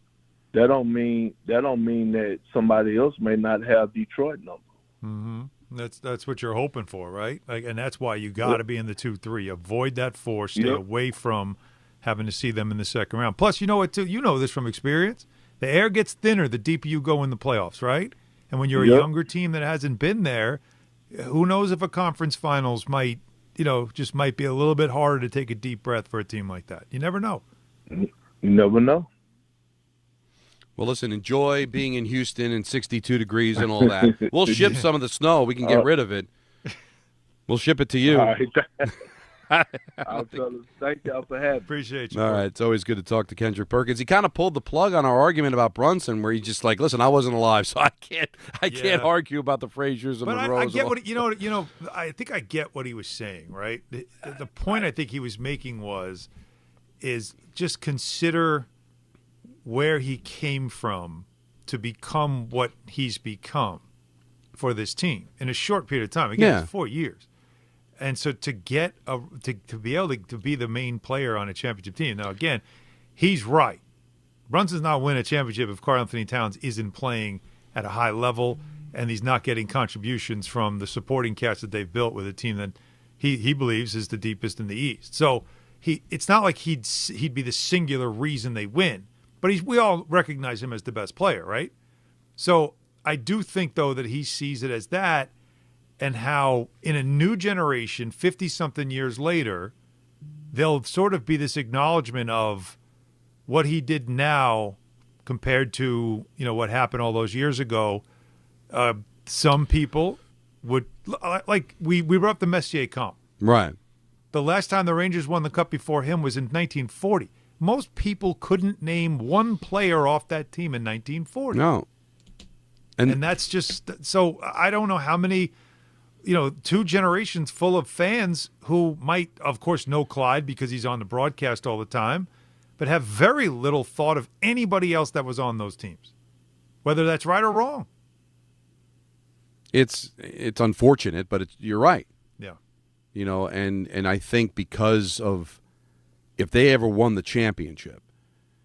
that don't mean that somebody else may not have Detroit number. Mm-hmm. That's what you're hoping for, right? And that's why you got to be in the 2-3. Avoid that 4. Stay away from having to see them in the second round. Plus, you know what, too? You know this from experience. The air gets thinner the deeper you go in the playoffs, right? And when you're a younger team that hasn't been there, who knows if a conference finals might be a little bit harder to take a deep breath for a team like that. You never know. You never know. Well, listen, enjoy being in Houston and 62 degrees and all that. We'll ship some of the snow. We can get rid of it. We'll ship it to you. All right. Thank y'all for having me. Appreciate you. All right. It's always good to talk to Kendrick Perkins. He kind of pulled the plug on our argument about Brunson, where he's just like, listen, I wasn't alive, so I can't argue about the Fraziers and but Monroes. I get what I think I get what he was saying, right? The point I think he was making is just consider where he came from to become what he's become for this team in a short period of time. Again, it's 4 years. And so to get to be able to be the main player on a championship team. Now, again, he's right. Brunson's not winning a championship if Karl-Anthony Towns isn't playing at a high level and he's not getting contributions from the supporting cast that they've built with a team that he believes is the deepest in the East. So it's not like he'd be the singular reason they win. But we all recognize him as the best player, right? So I do think, though, that he sees it as that, and how in a new generation, 50-something years later, there'll sort of be this acknowledgement of what he did now compared to, what happened all those years ago. Some people would, like we brought up the Messier comp. Right. The last time the Rangers won the Cup before him was in 1940. Most people couldn't name one player off that team in 1940. No. And that's just – so I don't know how many, 2 generations full of fans who might, of course, know Clyde because he's on the broadcast all the time, but have very little thought of anybody else that was on those teams, whether that's right or wrong. It's unfortunate, but you're right. Yeah. And I think because of – if they ever won the championship,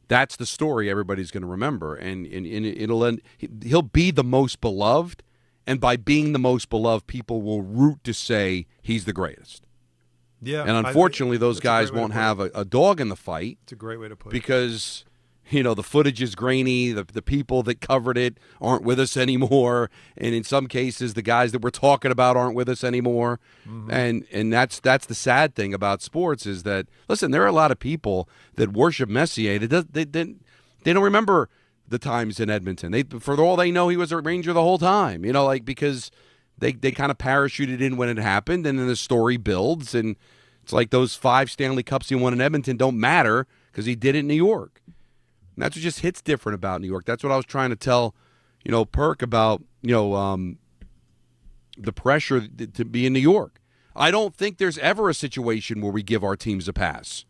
that's the story everybody's going to remember, and it'll end. He'll be the most beloved, and by being the most beloved, people will root to say he's the greatest. Yeah, and unfortunately, those guys won't have a dog in the fight. It's a great way to put it. Because the footage is grainy. The people that covered it aren't with us anymore, and in some cases, the guys that we're talking about aren't with us anymore. Mm-hmm. And that's the sad thing about sports is that, listen, there are a lot of people that worship Messier. They don't remember the times in Edmonton. For all they know, he was a Ranger the whole time. Because they kind of parachuted in when it happened, and then the story builds, and it's like those 5 Stanley Cups he won in Edmonton don't matter because he did it in New York. And that's what just hits different about New York. That's what I was trying to tell, Perk about, the pressure to be in New York. I don't think there's ever a situation where we give our teams a pass.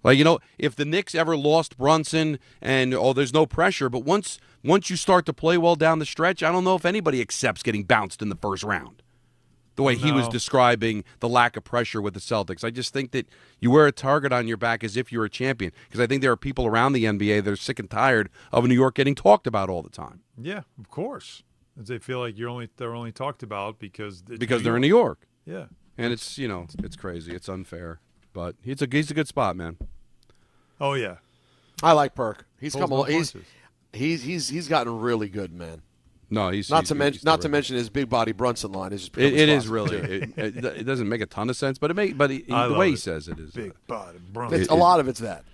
Like, if the Knicks ever lost Brunson and, there's no pressure, but once you start to play well down the stretch, I don't know if anybody accepts getting bounced in the first round. The way he was describing the lack of pressure with the Celtics. I just think that you wear a target on your back as if you're a champion. Because I think there are people around the NBA that are sick and tired of New York getting talked about all the time. Yeah, of course. They feel like they're only talked about because they're in New York. Yeah. And it's it's crazy. It's unfair. But he's a good spot, man. Oh yeah. I like Perk. He's come along. He's gotten really good, man. No, he's not to mention his big body Brunson line is just it is really it doesn't make a ton of sense, but the way he says it is big body Brunson. A lot of it's that,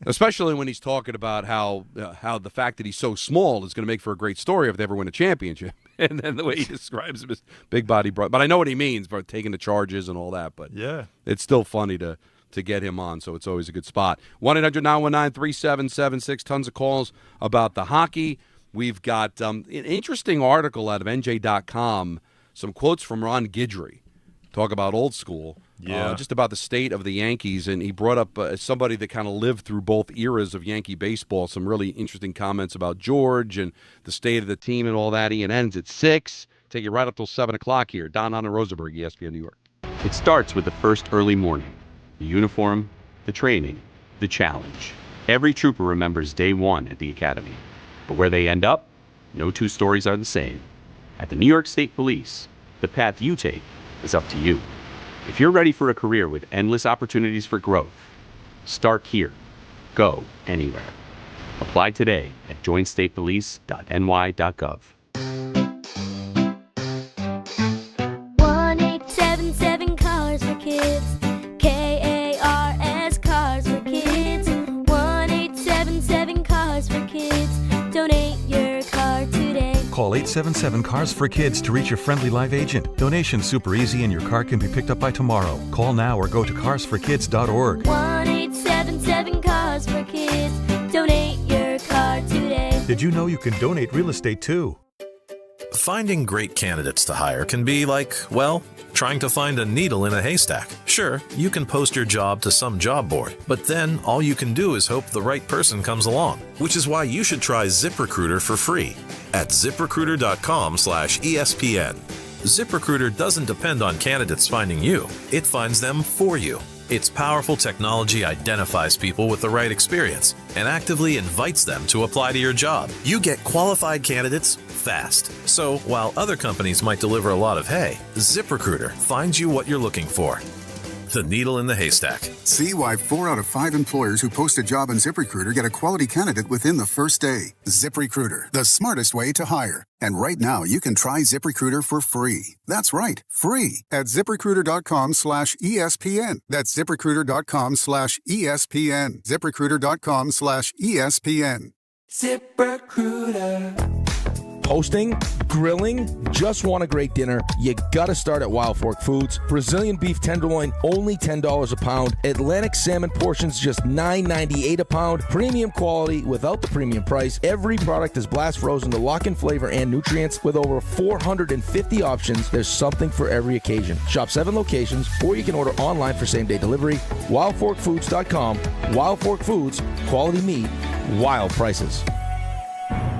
especially when he's talking about how the fact that he's so small is going to make for a great story if they ever win a championship, and then the way he describes him as big body Brunson. But I know what he means by taking the charges and all that. But yeah, it's still funny to get him on, so it's always a good spot. 1-800-919-3776. Tons of calls about the hockey. We've got an interesting article out of NJ.com, some quotes from Ron Guidry, talk about old school, just about the state of the Yankees, and he brought up somebody that kind of lived through both eras of Yankee baseball, some really interesting comments about George and the state of the team and all that. Ian ends at 6. Take you right up till 7 o'clock here. Hahn and Rosenberg, ESPN New York. It starts with the first early morning, the uniform, the training, the challenge. Every trooper remembers day one at the academy. But where they end up, no two stories are the same. At the New York State Police, the path you take is up to you. If you're ready for a career with endless opportunities for growth, start here. Go anywhere. Apply today at joinstatepolice.ny.gov. 1877 Cars for Kids. KARS Cars for Kids. 1877 Cars for Kids. Donate your car today. Call 877 Cars for Kids to reach your friendly live agent. Donation's super easy and your car can be picked up by tomorrow. Call now or go to carsforkids.org. 1877 Cars for Kids. Donate your car today. Did you know you can donate real estate too? Finding great candidates to hire can be like, well, trying to find a needle in a haystack. Sure, you can post your job to some job board, but then all you can do is hope the right person comes along, which is why you should try ZipRecruiter for free at ZipRecruiter.com/ESPN. ZipRecruiter doesn't depend on candidates finding you. It finds them for you. Its powerful technology identifies people with the right experience and actively invites them to apply to your job. You get qualified candidates fast. So while other companies might deliver a lot of hay, ZipRecruiter finds you what you're looking for. The needle in the haystack. See why 4 out of 5 employers who post a job on ZipRecruiter get a quality candidate within the first day. ZipRecruiter, the smartest way to hire. And right now, you can try ZipRecruiter for free. That's right, free at ZipRecruiter.com/ESPN. That's ZipRecruiter.com/ESPN. ZipRecruiter.com/ESPN. ZipRecruiter. Hosting, grilling, just want a great dinner? You gotta start at Wild Fork Foods. Brazilian beef tenderloin, only $10 a pound. Atlantic salmon portions, just $9.98 a pound. Premium quality without the premium price. Every product is blast frozen to lock in flavor and nutrients. With over 450 options, there's something for every occasion. Shop 7 locations, or you can order online for same-day delivery. WildForkFoods.com. Wild Fork Foods, quality meat, wild prices.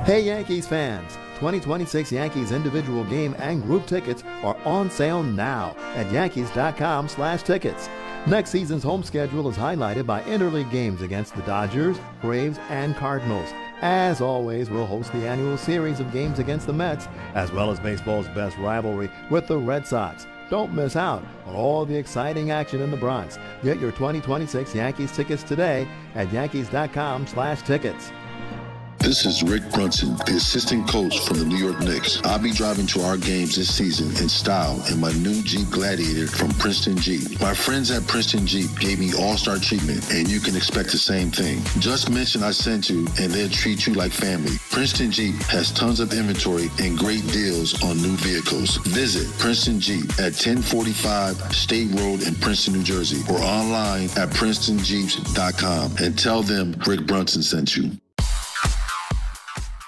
Hey Yankees fans! 2026 Yankees individual game and group tickets are on sale now at Yankees.com/tickets. Next season's home schedule is highlighted by interleague games against the Dodgers, Braves, and Cardinals. As always, we'll host the annual series of games against the Mets, as well as baseball's best rivalry with the Red Sox. Don't miss out on all the exciting action in the Bronx. Get your 2026 Yankees tickets today at Yankees.com/tickets. This is Rick Brunson, the assistant coach from the New York Knicks. I'll be driving to our games this season in style in my new Jeep Gladiator from Princeton Jeep. My friends at Princeton Jeep gave me all-star treatment, and you can expect the same thing. Just mention I sent you, and they'll treat you like family. Princeton Jeep has tons of inventory and great deals on new vehicles. Visit Princeton Jeep at 1045 State Road in Princeton, New Jersey, or online at PrincetonJeeps.com and tell them Rick Brunson sent you.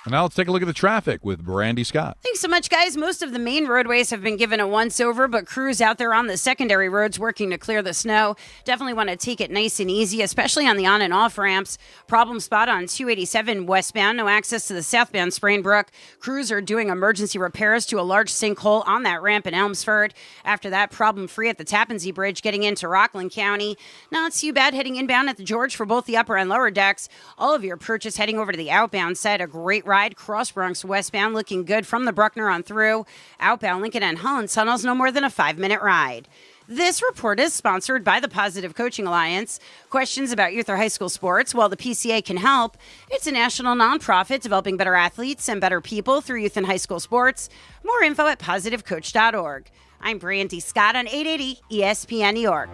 And now let's take a look at the traffic with Brandy Scott. Thanks so much, guys. Most of the main roadways have been given a once-over, but crews out there on the secondary roads working to clear the snow definitely want to take it nice and easy, especially on the on- and off ramps. Problem spot on 287 westbound. No access to the southbound Sprainbrook. Crews are doing emergency repairs to a large sinkhole on that ramp in Elmsford. After that, problem-free at the Tappan Zee Bridge getting into Rockland County. Not too bad heading inbound at the George for both the upper and lower decks. All of your approaches heading over to the outbound side, a great ride cross Bronx westbound, looking good from the Bruckner on through. Outbound Lincoln and Holland tunnels, no more than a 5-minute ride. This report is sponsored by the Positive Coaching Alliance. Questions about youth or high school sports? Well, the PCA can help. It's a national nonprofit developing better athletes and better people through youth and high school sports. More info at positivecoach.org. I'm Brandy Scott on 880 ESPN New York.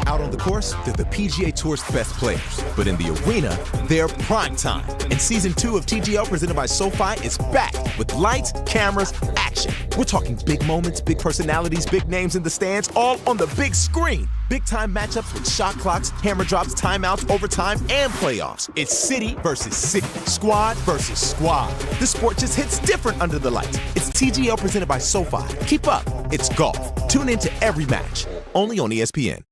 Out on the course, they're the PGA Tour's best players. But in the arena, they're prime time. And Season 2 of TGL presented by SoFi is back with lights, cameras, action. We're talking big moments, big personalities, big names in the stands, all on the big screen. Big-time matchups with shot clocks, hammer drops, timeouts, overtime, and playoffs. It's city versus city, squad versus squad. The sport just hits different under the lights. It's TGL presented by SoFi. Keep up. It's golf. Tune into every match. Only on ESPN.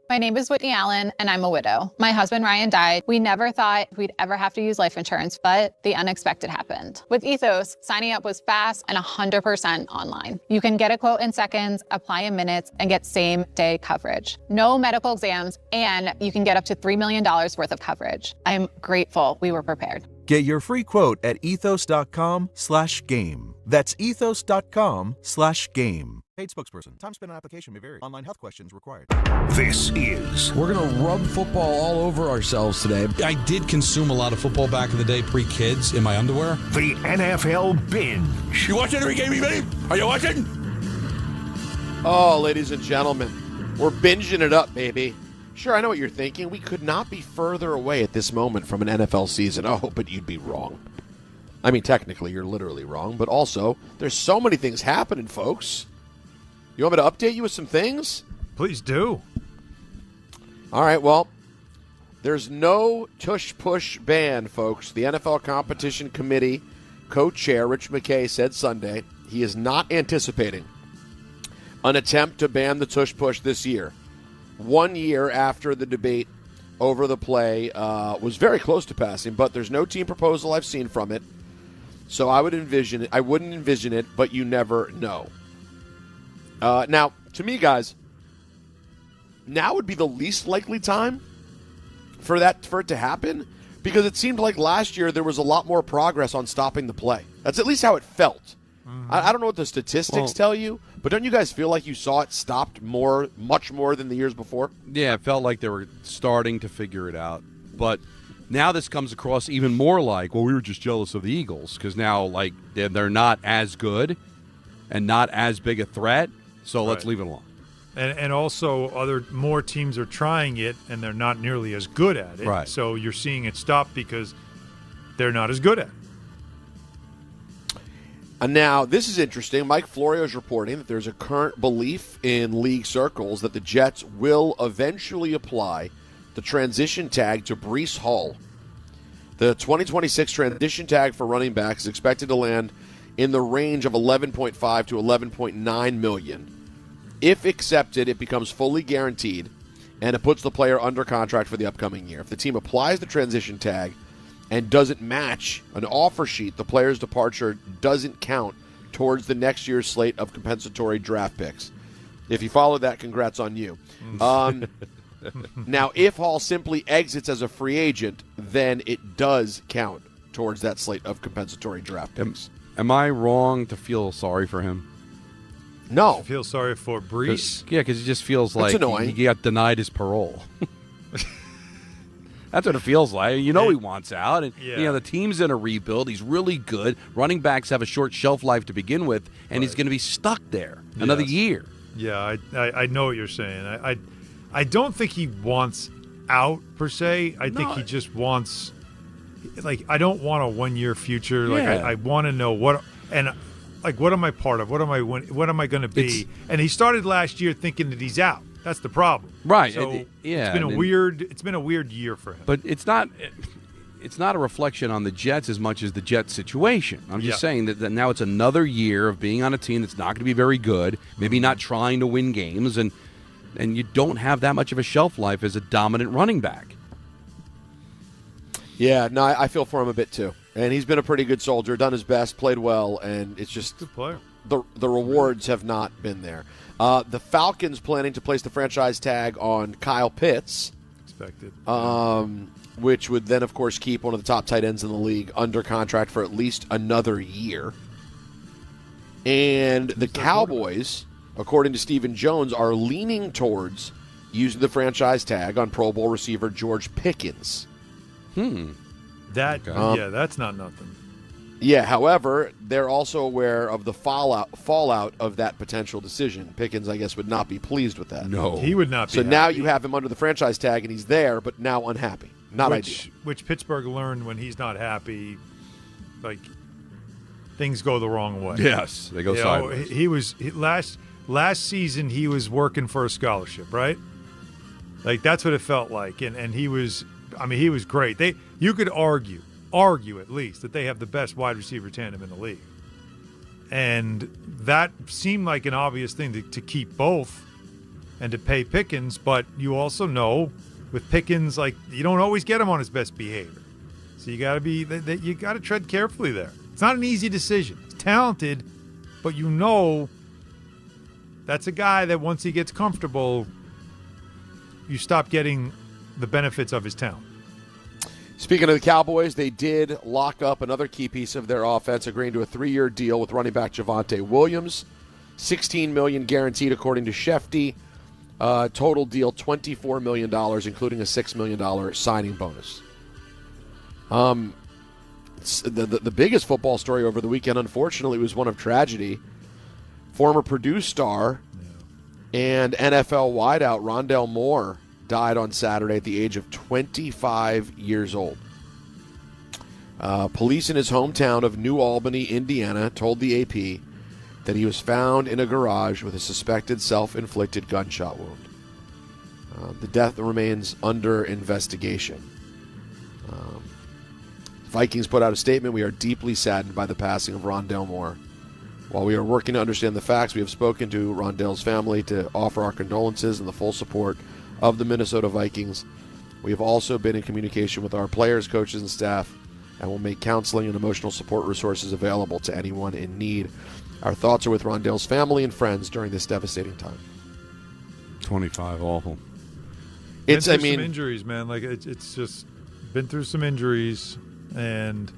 My name is Whitney Allen, and I'm a widow. My husband, Ryan, died. We never thought we'd ever have to use life insurance, but the unexpected happened. With Ethos, signing up was fast and 100% online. You can get a quote in seconds, apply in minutes, and get same-day coverage. No medical exams, and you can get up to $3 million worth of coverage. I'm grateful we were prepared. Get your free quote at ethos.com/game. That's ethos.com/game. Paid spokesperson. Time spent on application may vary. Online health questions required. This is We're going to rub football all over ourselves today. I did consume a lot of football back in the day, pre-kids, in my underwear. the NFL Binge. You watching every game, baby? Are you watching? Oh, ladies and gentlemen, we're binging it up, baby. Sure, I know what you're thinking. We could not be further away at this moment from an NFL season. Oh, but you'd be wrong. I mean, technically, you're literally wrong, but also, there's so many things happening, folks. You want me to update you with some things? Please do. All right, well, there's no tush-push ban, folks. The NFL Competition Committee co-chair, Rich McKay, said Sunday he is not anticipating an attempt to ban the tush-push this year. 1 year after the debate over the play was very close to passing, but there's no team proposal I've seen from it. So I wouldn't envision it, but you never know. Now, to me, guys, now would be the least likely time for it to happen, because it seemed like last year there was a lot more progress on stopping the play. That's at least how it felt. I don't know what the statistics tell you, but don't you guys feel like you saw it stopped much more than the years before? Yeah, it felt like they were starting to figure it out. But now this comes across even more like, well, we were just jealous of the Eagles, because now, like, they're not as good and not as big a threat, so let's leave it alone. And also, more teams are trying it, and they're not nearly as good at it. Right. So you're seeing it stop because they're not as good at it. Now, this is interesting. Mike Florio is reporting that there's a current belief in league circles that the Jets will eventually apply the transition tag to Breece Hall. The 2026 transition tag for running backs is expected to land in the range of $11.5 to $11.9 million. If accepted, it becomes fully guaranteed, and it puts the player under contract for the upcoming year. If the team applies the transition tag and doesn't match an offer sheet, the player's departure doesn't count towards the next year's slate of compensatory draft picks. If you follow that, congrats on you. Now, if Hall simply exits as a free agent, then it does count towards that slate of compensatory draft picks. Am I wrong to feel sorry for him? No. You feel sorry for Breece? Yeah, because he just feels That's like annoying. he got denied his parole. That's what it feels like. You know he wants out. And the team's in a rebuild. He's really good. Running backs have a short shelf life to begin with, and he's going to be stuck there another year. Yeah, I know what you're saying. I don't think he wants out, per se. I think he just wants – like, I don't want a one-year future. Like, I want to know what – and – like, what am I part of? What am I going to be? And he started last year thinking that he's out. That's the problem. Right. So yeah. It's been a weird year for him. But it's not a reflection on the Jets as much as the Jets situation. I'm just saying that now it's another year of being on a team that's not going to be very good, maybe not trying to win games, and you don't have that much of a shelf life as a dominant running back. Yeah, no, I feel for him a bit too. And he's been a pretty good soldier, done his best, played well, and it's just good player. The rewards have not been there. The Falcons planning to place the franchise tag on Kyle Pitts. Expected. Which would then, of course, keep one of the top tight ends in the league under contract for at least another year. And the Cowboys, according to Stephen Jones, are leaning towards using the franchise tag on Pro Bowl receiver George Pickens. That's not nothing. Yeah, however, they're also aware of the fallout of that potential decision. Pickens, I guess, would not be pleased with that. No. He would not be So happy. now you have him under the franchise tag, and he's there, but now unhappy. Not ideal. Which Pittsburgh learned when he's not happy, like, things go the wrong way. Yes, they go sideways. Last season he was working for a scholarship, right? Like, that's what it felt like. And he was great. You could argue at least that they have the best wide receiver tandem in the league. And that seemed like an obvious thing to keep both. and to pay Pickens, but you also know with Pickens, like, you don't always get him on his best behavior. So you got to tread carefully there. It's not an easy decision. He's talented, but you know that's a guy that once he gets comfortable, you stop getting the benefits of his talent. Speaking of the Cowboys, they did lock up another key piece of their offense, agreeing to a 3-year deal with running back Javonte Williams. $16 million guaranteed, according to Shefty. Total deal $24 million, including a $6 million signing bonus. The biggest football story over the weekend, unfortunately, was one of tragedy. Former Purdue star and NFL wideout Rondale Moore died on Saturday at the age of 25 years old. Police in his hometown of New Albany, Indiana, told the AP that he was found in a garage with a suspected self-inflicted gunshot wound. The death remains under investigation. Vikings put out a statement. We are deeply saddened by the passing of Rondale Moore. While we are working to understand the facts, we have spoken to Rondale's family to offer our condolences and the full support of the Minnesota Vikings. We have also been in communication with our players, coaches, and staff, and will make counseling and emotional support resources available to anyone in need. Our thoughts are with Rondale's family and friends during this devastating time. 25, awful. Some injuries, man. Like it's just been through some injuries, and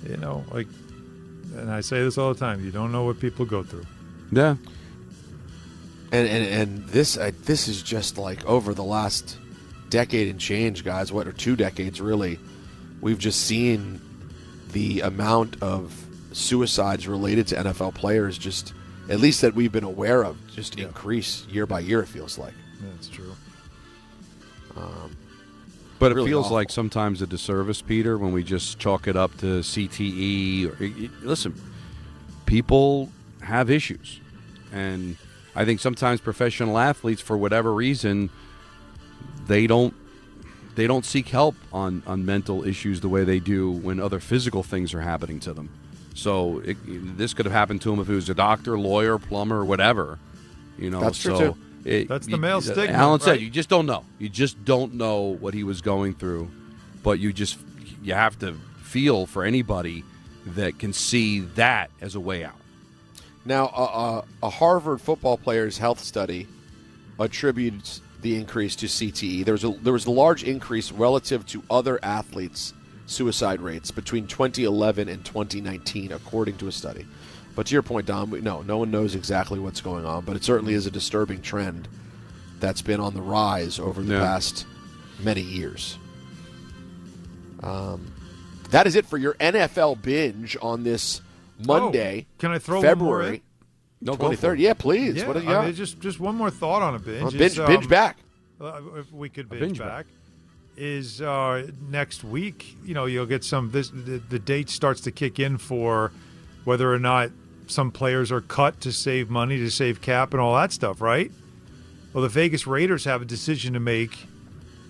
and I say this all the time. You don't know what people go through. Yeah. And this is just like over the last decade and change, guys. Or 2 decades really? We've just seen the amount of suicides related to NFL players, just at least that we've been aware of, just increase year by year. It feels like. Yeah, that's true. But it really feels awful. like sometimes a disservice, Peter, when we just chalk it up to CTE. Listen, people have issues, and I think sometimes professional athletes, for whatever reason, they don't seek help on mental issues the way they do when other physical things are happening to them. So this could have happened to him if he was a doctor, lawyer, plumber, whatever. That's true too. That's the male stigma. Alan said, right? you just don't know. You just don't know what he was going through, but you have to feel for anybody that can see that as a way out. Now, a Harvard football player's health study attributes the increase to CTE. There was a large increase relative to other athletes' suicide rates between 2011 and 2019, according to a study. But to your point, Don, no one knows exactly what's going on, but it certainly is a disturbing trend that's been on the rise over the past many years. That is it for your NFL binge on this Monday. Can I throw February one more in? 23rd? Yeah, please. Yeah, what do you got? Just one more thought on a binge. Binge back. If we could binge binge back. Is next week, you'll get the date starts to kick in for whether or not some players are cut to save money, to save cap and all that stuff, right? Well, the Vegas Raiders have a decision to make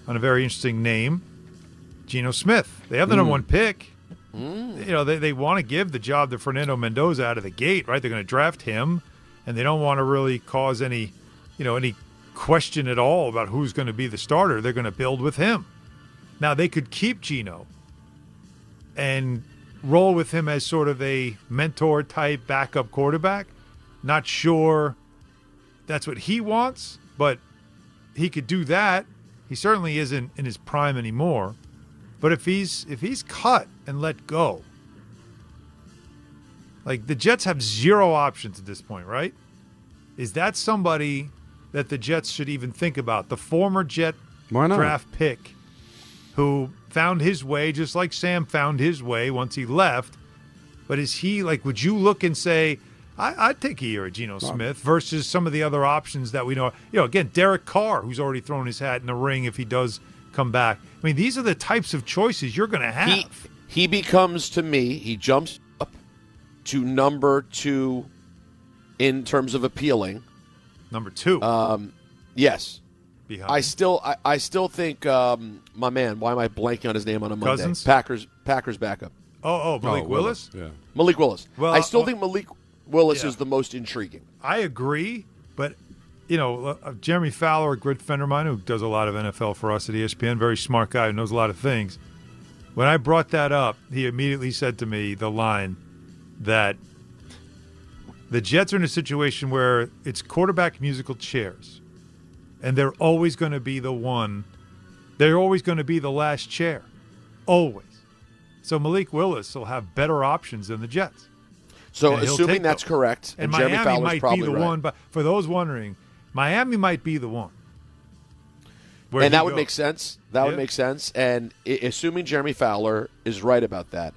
on a very interesting name, Geno Smith. They have the number 1 pick. They want to give the job to Fernando Mendoza out of the gate, right? They're going to draft him, and they don't want to really cause any question at all about who's going to be the starter. They're going to build with him. Now, they could keep Geno and roll with him as sort of a mentor-type backup quarterback. Not sure that's what he wants, but he could do that. He certainly isn't in his prime anymore. But if he's cut and let go, like the Jets have 0 options at this point, right? Is that somebody that the Jets should even think about? The former Jet draft pick who found his way, just like Sam found his way once he left. But is he, would you look and say, I'd take a year at Geno Smith versus some of the other options that we know? Again, Derek Carr, who's already thrown his hat in the ring if he does come back. I mean, these are the types of choices you're going to have. He becomes, to me, he jumps up to number 2 in terms of appealing. Number 2? Yes. Behind. I still think my man. Why am I blanking on his name on a Monday? Cousins? Packers backup. Malik Willis. Yeah, Malik Willis. Well, I still think Malik Willis is the most intriguing. I agree, but Jeremy Fowler, a good friend of mine who does a lot of NFL for us at ESPN, very smart guy who knows a lot of things. When I brought that up, he immediately said to me the line that the Jets are in a situation where it's quarterback musical chairs, and they're always going to be the one. They're always going to be the last chair, always. So Malik Willis will have better options than the Jets. So assuming that's correct, and Jeremy Miami Fowler's might probably be the right. one, but for those wondering, Miami might be the one. And that would make sense. That would make sense. And assuming Jeremy Fowler is right about that,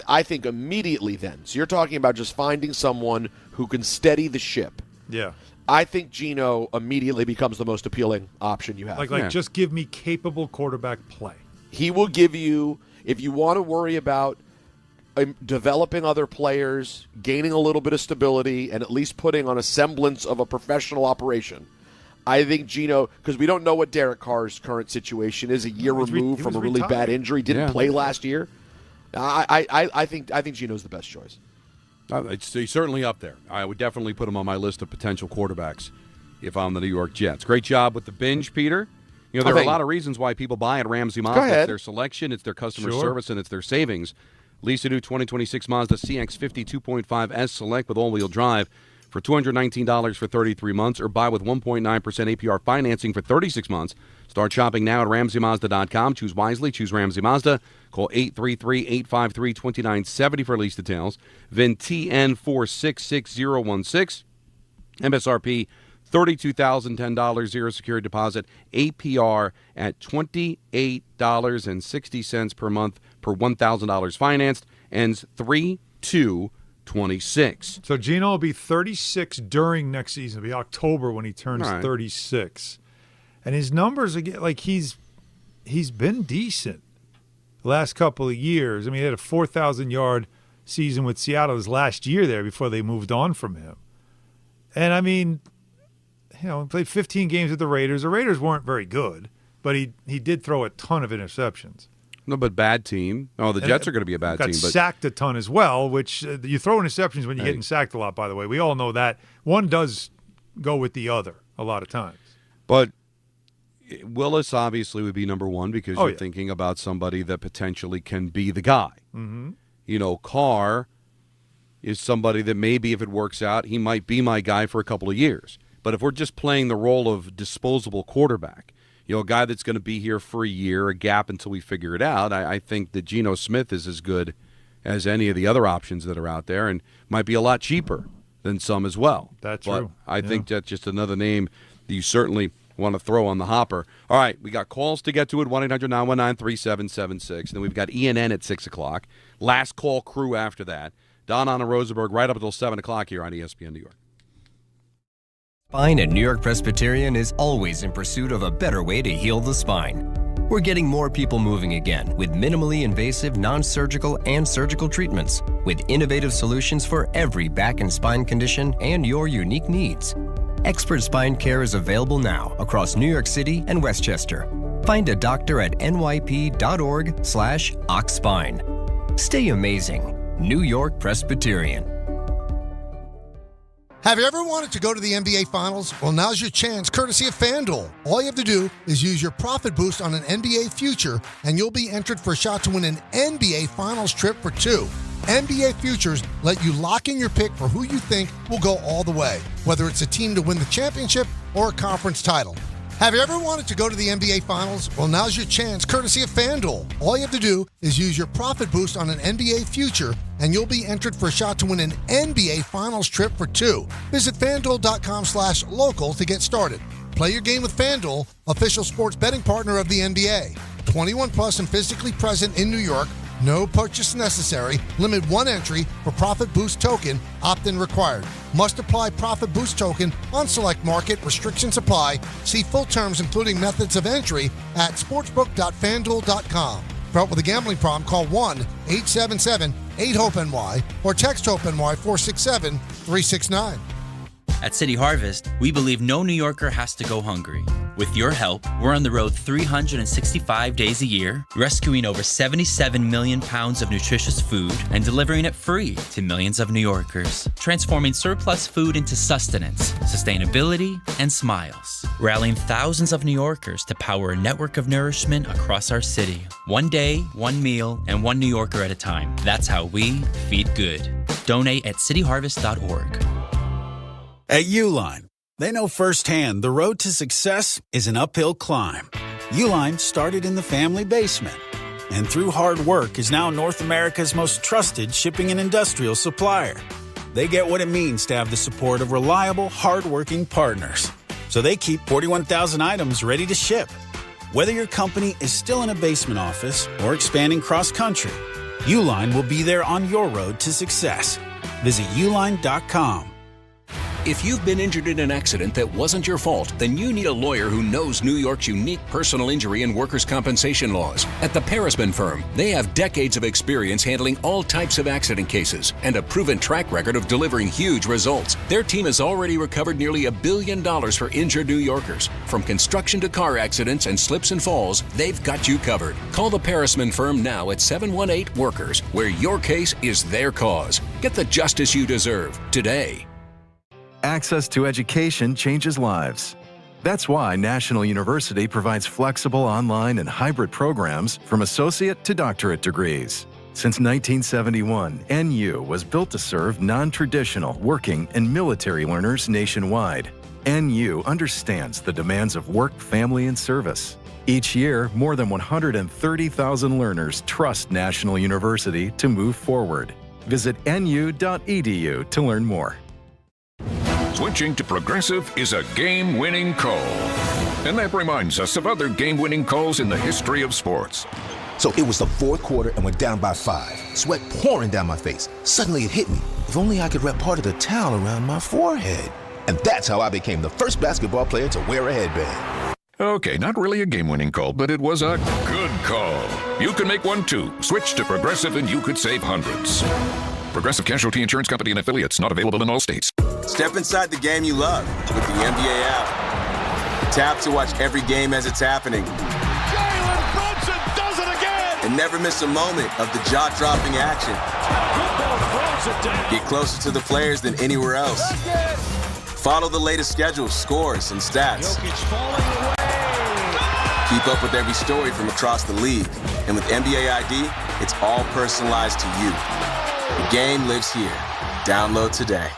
I think immediately then, so you're talking about just finding someone who can steady the ship. Yeah. I think Geno immediately becomes the most appealing option you have. Just give me capable quarterback play. He will give you, if you want to worry about developing other players, gaining a little bit of stability, and at least putting on a semblance of a professional operation, I think Geno, because we don't know what Derek Carr's current situation is, a year removed from a really bad injury, didn't play last year. I think Geno's the best choice. He's certainly up there. I would definitely put him on my list of potential quarterbacks if I'm the New York Jets. Great job with the binge, Peter. There are a lot of reasons why people buy at Ramsey Mazda. It's their selection, it's their customer service, and it's their savings. Lease a new 2026 Mazda CX-50 2.5S Select with all-wheel drive for $219 for 33 months, or buy with 1.9% APR financing for 36 months. Start shopping now at RamseyMazda.com. Choose wisely. Choose Ramsey Mazda. Call 833-853-2970 for lease details. VIN TN466016. MSRP $32,010, zero security deposit. APR at $28.60 per month per $1,000 financed. Ends 3/2/26. So Geno will be 36 during next season. It'll be October when he turns 36. And his numbers, again, he's been decent the last couple of years. I mean, he had a 4,000-yard season with Seattle his last year there before they moved on from him. And, I mean, he played 15 games with the Raiders. The Raiders weren't very good, but he did throw a ton of interceptions. No, but bad team. Oh, the Jets are going to be a bad team. Got sacked a ton as well, which you throw interceptions when you're getting sacked a lot, by the way. We all know that. One does go with the other a lot of times. But Willis obviously would be number one because you're thinking about somebody that potentially can be the guy. Mm-hmm. Carr is somebody that maybe if it works out, he might be my guy for a couple of years. But if we're just playing the role of disposable quarterback, a guy that's going to be here for a year, a gap until we figure it out, I think that Geno Smith is as good as any of the other options that are out there and might be a lot cheaper than some as well. That's true. I think that's just another name that you certainly want to throw on the hopper. All right, we got calls to get to it, 1-800-919-3776. And then we've got ENN at 6 o'clock. Last call crew after that. Don, Anna, Rosenberg right up until 7 o'clock here on ESPN New York. Spine at New York Presbyterian is always in pursuit of a better way to heal the spine. We're getting more people moving again with minimally invasive, non-surgical, and surgical treatments with innovative solutions for every back and spine condition and your unique needs. Expert spine care is available now across New York City and Westchester. Find a doctor at nyp.org/oxspine. Stay amazing. New York Presbyterian. Have you ever wanted to go to the NBA Finals? Well, now's your chance, courtesy of FanDuel. All you have to do is use your profit boost on an NBA future, and you'll be entered for a shot to win an NBA Finals trip for two. NBA Futures let you lock in your pick for who you think will go all the way, whether it's a team to win the championship or a conference title. Have you ever wanted to go to the NBA Finals? Well, now's your chance, courtesy of FanDuel. All you have to do is use your profit boost on an NBA future, and you'll be entered for a shot to win an NBA Finals trip for two. Visit FanDuel.com/local to get started. Play your game with FanDuel, official sports betting partner of the NBA. 21 plus and physically present in New York. No purchase necessary. Limit one entry for Profit Boost token. Opt-in required. Must apply Profit Boost token on select market. Restrictions apply. See full terms, including methods of entry, at sportsbook.fanduel.com. For help with a gambling problem, call 1-877-8-HOPE-NY or text HOPE-NY 467-369. At City Harvest, we believe no New Yorker has to go hungry. With your help, we're on the road 365 days a year, rescuing over 77 million pounds of nutritious food and delivering it free to millions of New Yorkers, transforming surplus food into sustenance, sustainability, and smiles, rallying thousands of New Yorkers to power a network of nourishment across our city. One day, one meal, and one New Yorker at a time. That's how we feed good. Donate at cityharvest.org. At Uline, they know firsthand the road to success is an uphill climb. Uline started in the family basement, and through hard work is now North America's most trusted shipping and industrial supplier. They get what it means to have the support of reliable, hardworking partners. So they keep 41,000 items ready to ship. Whether your company is still in a basement office or expanding cross-country, Uline will be there on your road to success. Visit uline.com. If you've been injured in an accident that wasn't your fault, then you need a lawyer who knows New York's unique personal injury and workers' compensation laws. At the Parisman Firm, they have decades of experience handling all types of accident cases and a proven track record of delivering huge results. Their team has already recovered nearly $1 billion for injured New Yorkers. From construction to car accidents and slips and falls, they've got you covered. Call the Parisman Firm now at 718-WORKERS, where your case is their cause. Get the justice you deserve today. Access to education changes lives. That's why National University provides flexible online and hybrid programs from associate to doctorate degrees. Since 1971, NU was built to serve non-traditional working and military learners nationwide. NU understands the demands of work, family, and service. Each year, more than 130,000 learners trust National University to move forward. Visit nu.edu to learn more. Switching to Progressive is a game-winning call. And that reminds us of other game-winning calls in the history of sports. So it was the fourth quarter and we're down by 5. Sweat pouring down my face. Suddenly it hit me. If only I could wrap part of the towel around my forehead. And that's how I became the first basketball player to wear a headband. Okay, not really a game-winning call, but it was a good call. You can make one too. Switch to Progressive and you could save hundreds. Progressive Casualty Insurance Company and Affiliates, not available in all states. Step inside the game you love with the NBA app. Tap to watch every game as it's happening. Jalen, Brunson does it again! And never miss a moment of the jaw-dropping action. Get closer to the players than anywhere else. Follow the latest schedules, scores, and stats. Keep up with every story from across the league. And with NBA ID, it's all personalized to you. The game lives here. Download today.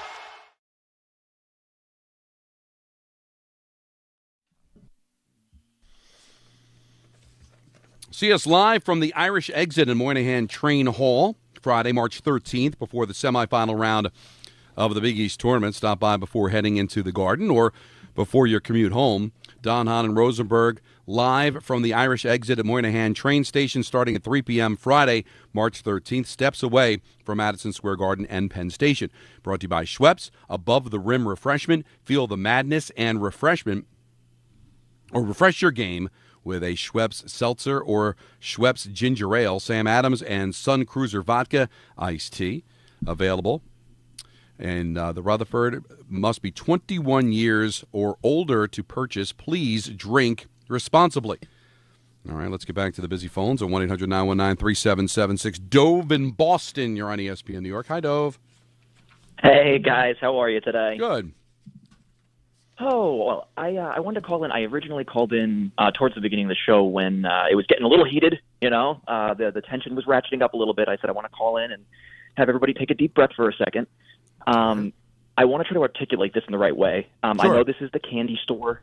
See us live from the Irish Exit in Moynihan Train Hall, Friday, March 13th, before the semifinal round of the Big East Tournament. Stop by before heading into the Garden or before your commute home. Don, Hahn, and Rosenberg live from the Irish Exit at Moynihan Train Station starting at 3 p.m. Friday, March 13th, steps away from Madison Square Garden and Penn Station. Brought to you by Schweppes, Above the Rim Refreshment. Feel the madness and refreshment, or refresh your game with a Schweppes Seltzer or Schweppes Ginger Ale. Sam Adams and Sun Cruiser Vodka Iced Tea available. And the Rutherford must be 21 years or older to purchase. Please drink responsibly. All right, let's get back to the busy phones on 1-800-919-3776. Dove in Boston, you're on ESPN New York. Hi, Dove. Hey, guys. How are you today? Good. Oh, well, I wanted to call in. I originally called in towards the beginning of the show when it was getting a little heated, you know. The tension was ratcheting up a little bit. I said I want to call in and have everybody take a deep breath for a second. I want to try to articulate this in the right way. I know this is the candy store.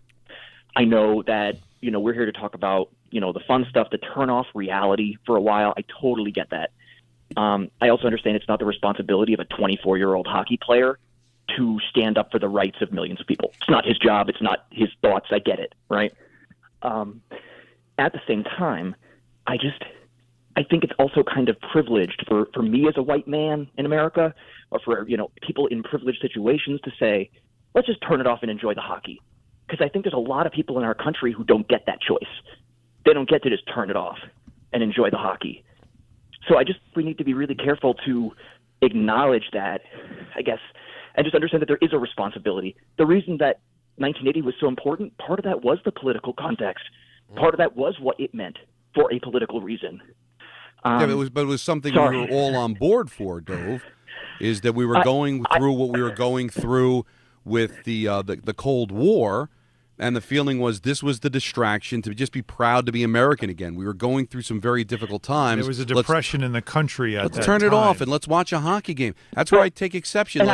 I know that, you know, we're here to talk about, you know, the fun stuff, to turn off reality for a while. I totally get that. I also understand it's not the responsibility of a 24-year-old hockey player to stand up for the rights of millions of people. It's not his job. It's not his thoughts. I get it, right? At the same time, I think it's also kind of privileged for me as a white man in America, or for, you know, people in privileged situations to say, let's just turn it off and enjoy the hockey. Because I think there's a lot of people in our country who don't get that choice. They don't get to just turn it off and enjoy the hockey. So we need to be really careful to acknowledge that, I guess, and just understand that there is a responsibility. The reason that 1980 was so important, part of that was the political context. Part of that was what it meant for a political reason. But it was something we were all on board for, Dove, is that we were going through what we were going through with the Cold War, and the feeling was this was the distraction to just be proud to be American again. We were going through some very difficult times. There was a depression in the country at that time. Let's turn it off and let's watch a hockey game. That's where I take exception.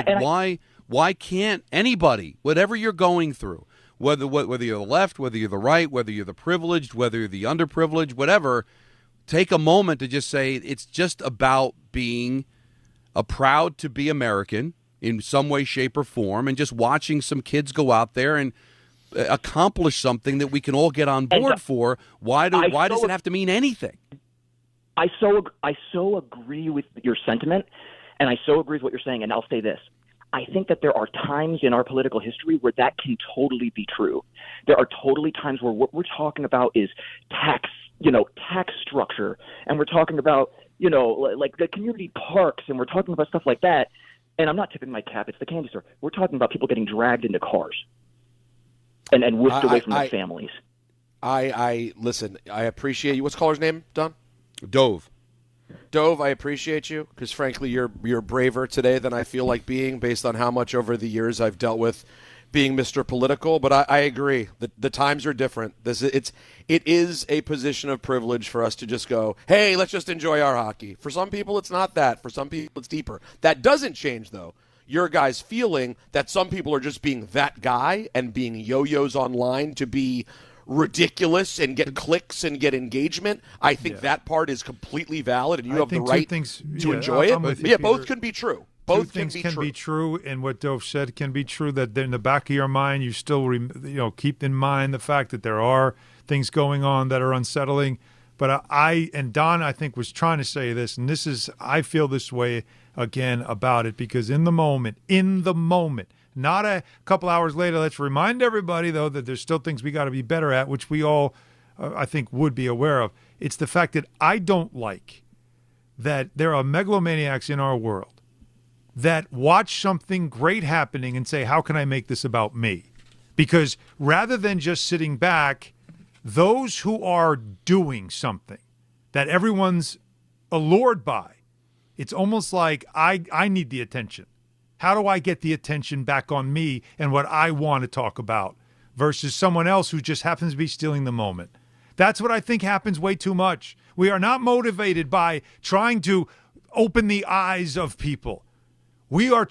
Why can't anybody, whatever you're going through, whether you're the left, whether you're the right, whether you're the privileged, whether you're the underprivileged, whatever, take a moment to just say it's just about being proud to be American in some way, shape, or form, and just watching some kids go out there and accomplish something that we can all get on board for. Why does it have to mean anything? I so agree with your sentiment, and I so agree with what you're saying, and I'll say this. I think that there are times in our political history where that can totally be true. There are totally times where what we're talking about is tax structure, and we're talking about, like the community parks, and we're talking about stuff like that. And I'm not tipping my cap, it's the candy store. We're talking about people getting dragged into cars and whisked away from their families. Listen, I appreciate you. What's the caller's name, Don? Dove, I appreciate you because, frankly, you're braver today than I feel like being based on how much over the years I've dealt with being Mr. Political. But I agree. The times are different. It is a position of privilege for us to just go, hey, let's just enjoy our hockey. For some people, it's not that. For some people, it's deeper. That doesn't change, though. Your guys feeling that some people are just being that guy and being yo-yos online to be ridiculous and get clicks and get engagement. I think that part is completely valid, and you have the right to enjoy it. Both can be true. Both things can be true, and what Dove said can be true. That in the back of your mind, you still keep in mind the fact that there are things going on that are unsettling. But and Don, I think, was trying to say this, and I feel this way again about it because in the moment, not a couple hours later. Let's remind everybody, though, that there's still things we got to be better at, which we all, I think, would be aware of. It's the fact that I don't like that there are megalomaniacs in our world that watch something great happening and say, how can I make this about me? Because rather than just sitting back, those who are doing something that everyone's allured by, it's almost like I need the attention. How do I get the attention back on me and what I want to talk about versus someone else who just happens to be stealing the moment? That's what I think happens way too much. We are not motivated by trying to open the eyes of people. We are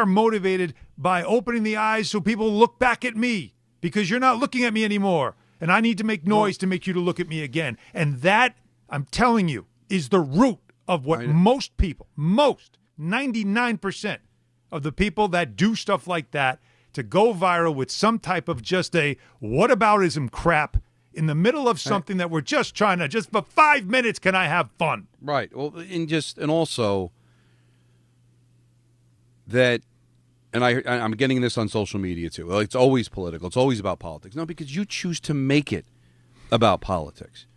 motivated by opening the eyes so people look back at me because you're not looking at me anymore. And I need to make noise to make you to look at me again. And that, I'm telling you, is the root of what most 99% of the people that do stuff like that to go viral with some type of just a whataboutism crap in the middle of something that we're just trying to, just for 5 minutes, can I have fun? Right. Well, and also that, and I'm getting this on social media too. Well, it's always political. It's always about politics. No, because you choose to make it about politics.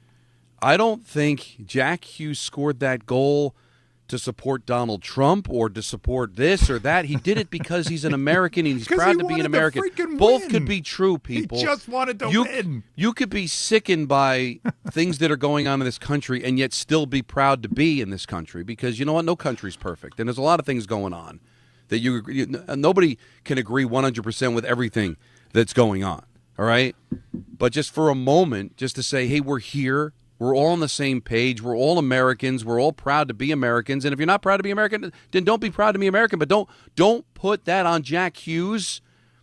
I don't think Jack Hughes scored that goal to support Donald Trump or to support this or that. He did it because he's an American and he's proud to be an American. Both could be true, people. He just wanted to win. You could be sickened by things that are going on in this country and yet still be proud to be in this country because you know what? No country's perfect. And there's a lot of things going on that nobody can agree 100% with everything that's going on. All right? But just for a moment, just to say, hey, we're here. We're all on the same page. We're all Americans. We're all proud to be Americans. And if you're not proud to be American, then don't be proud to be American. But don't put that on Jack Hughes.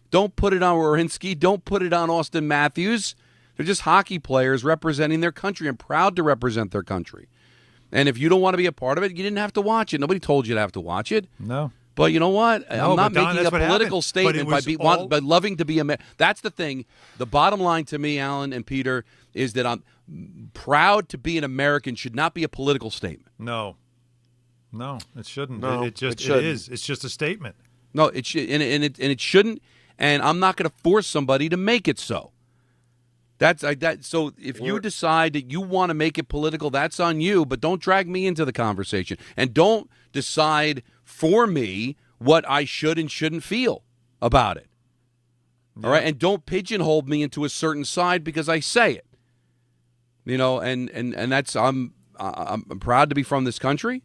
Don't put it on Werenski. Don't put it on Austin Matthews. They're just hockey players representing their country and proud to represent their country. And if you don't want to be a part of it, you didn't have to watch it. Nobody told you to have to watch it. No. But you know what? No, I'm not Don, making a political statement by loving to be American. That's the thing. The bottom line to me, Alan and Peter, is that I'm proud to be an American should not be a political statement. No, it shouldn't. No, it is. It's just a statement. No, it should, and it shouldn't. And I'm not going to force somebody to make it so. That's that. So if you decide that you want to make it political, that's on you. But don't drag me into the conversation, and don't decide for me what I should and shouldn't feel about it. All right, and don't pigeonhole me into a certain side because I say it. And that's I'm proud to be from this country,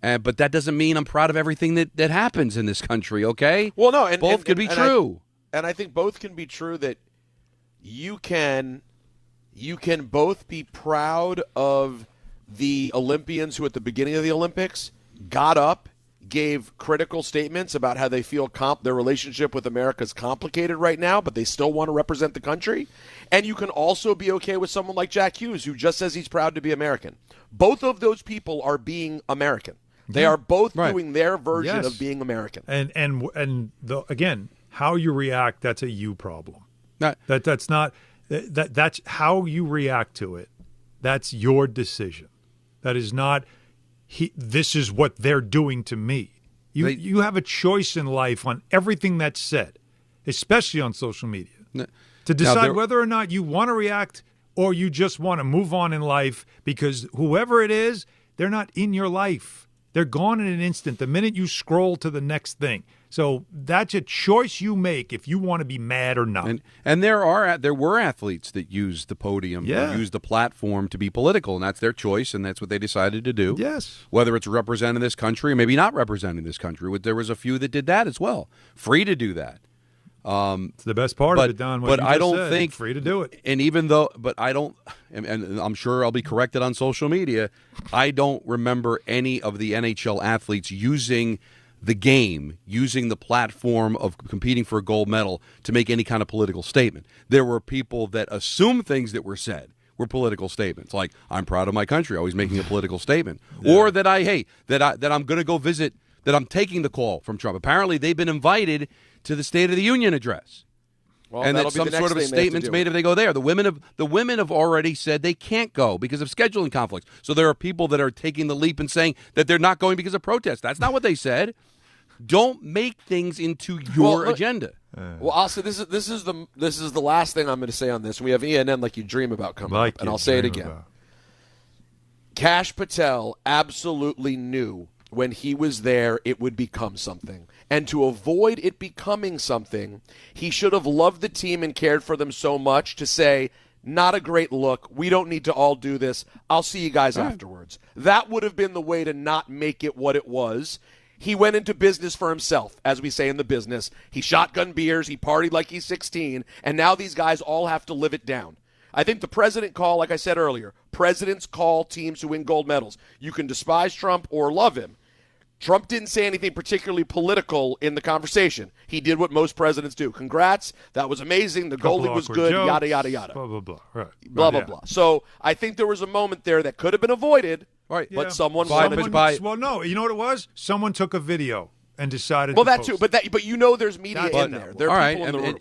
but that doesn't mean I'm proud of everything that happens in this country. Okay. Well, no, and both could be true. I think both can be true. That you can both be proud of the Olympians who, at the beginning of the Olympics, got up, gave critical statements about how they feel their relationship with America is complicated right now, but they still want to represent the country. And you can also be okay with someone like Jack Hughes, who just says he's proud to be American. Both of those people are being American. They are both doing their version of being American. Again, how you react, that's a you problem. That's how you react to it. That's your decision. That is not this is what they're doing to me. You have a choice in life on everything that's said, especially on social media, to decide whether or not you want to react or you just want to move on in life, because whoever it is, they're not in your life. They're gone in an instant the minute you scroll to the next thing. So that's a choice you make if you want to be mad or not. And there were athletes that used the podium, or used the platform to be political, and that's their choice, and that's what they decided to do. Yes. Whether it's representing this country or maybe not representing this country. There was a few that did that as well. Free to do that. It's the best part of it, Don. But I don't think free to do it. And even though, but I don't, and I'm sure I'll be corrected on social media, I don't remember any of the NHL athletes using the game, using the platform of competing for a gold medal to make any kind of political statement. There were people that assumed things that were said were political statements, like I'm proud of my country, always making a political statement, or that I'm going to go visit, that I'm taking the call from Trump. Apparently, they've been invited to the State of the Union address. Well, and that some sort of a statement's made if they go there. The women have already said they can't go because of scheduling conflicts. So there are people that are taking the leap and saying that they're not going because of protests. That's not what they said. Don't make things into your agenda. Well, also this is the last thing I'm going to say on this. We have ENN like you dream about coming up, and I'll say it again. Kash Patel absolutely knew when he was there it would become something. And to avoid it becoming something, he should have loved the team and cared for them so much to say, not a great look. We don't need to all do this. I'll see you guys afterwards. That would have been the way to not make it what it was. He went into business for himself, as we say in the business. He shotgun beers, he partied like he's 16, and now these guys all have to live it down. I think the president call, like I said earlier, presidents call teams who win gold medals. You can despise Trump or love him. Trump didn't say anything particularly political in the conversation. He did what most presidents do. Congrats. That was amazing. The goalie was good. Jokes, yada, yada, yada. Blah, blah, blah. Right. Blah, blah, blah. So I think there was a moment there that could have been avoided, but someone wanted to. Well, no. You know what it was? Someone took a video and decided to post. Too. But you know there's media in there. There are people in the room.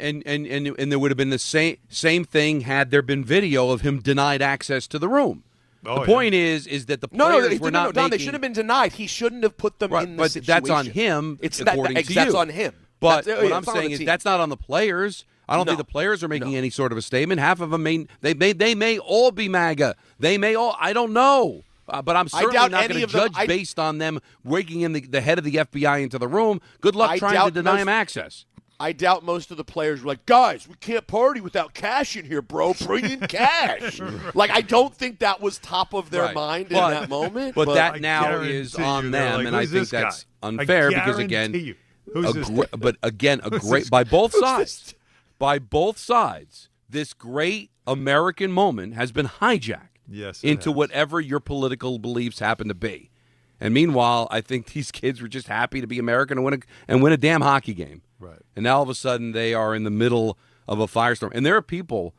And there would have been the same thing had there been video of him denied access to the room. The point is that the players were not making... they should have been denied. He shouldn't have put them in the situation. But that's on him, according to you. That's on him. But what I'm saying is that's not on the players. I don't think the players are making any sort of a statement. Half of them they may all be MAGA. They may all... I don't know. But I'm certainly not going to judge based on them breaking in the head of the FBI into the room. Good luck trying to deny him access. I doubt most of the players were like, guys, we can't party without cash in here, bro. Bring in cash. Like, I don't think that was top of their mind in that moment. But that now is on them, and I think that's unfair because, again, by both sides, this great American moment has been hijacked into whatever your political beliefs happen to be. And meanwhile, I think these kids were just happy to be American and win a damn hockey game. Right. And now all of a sudden they are in the middle of a firestorm. And there are people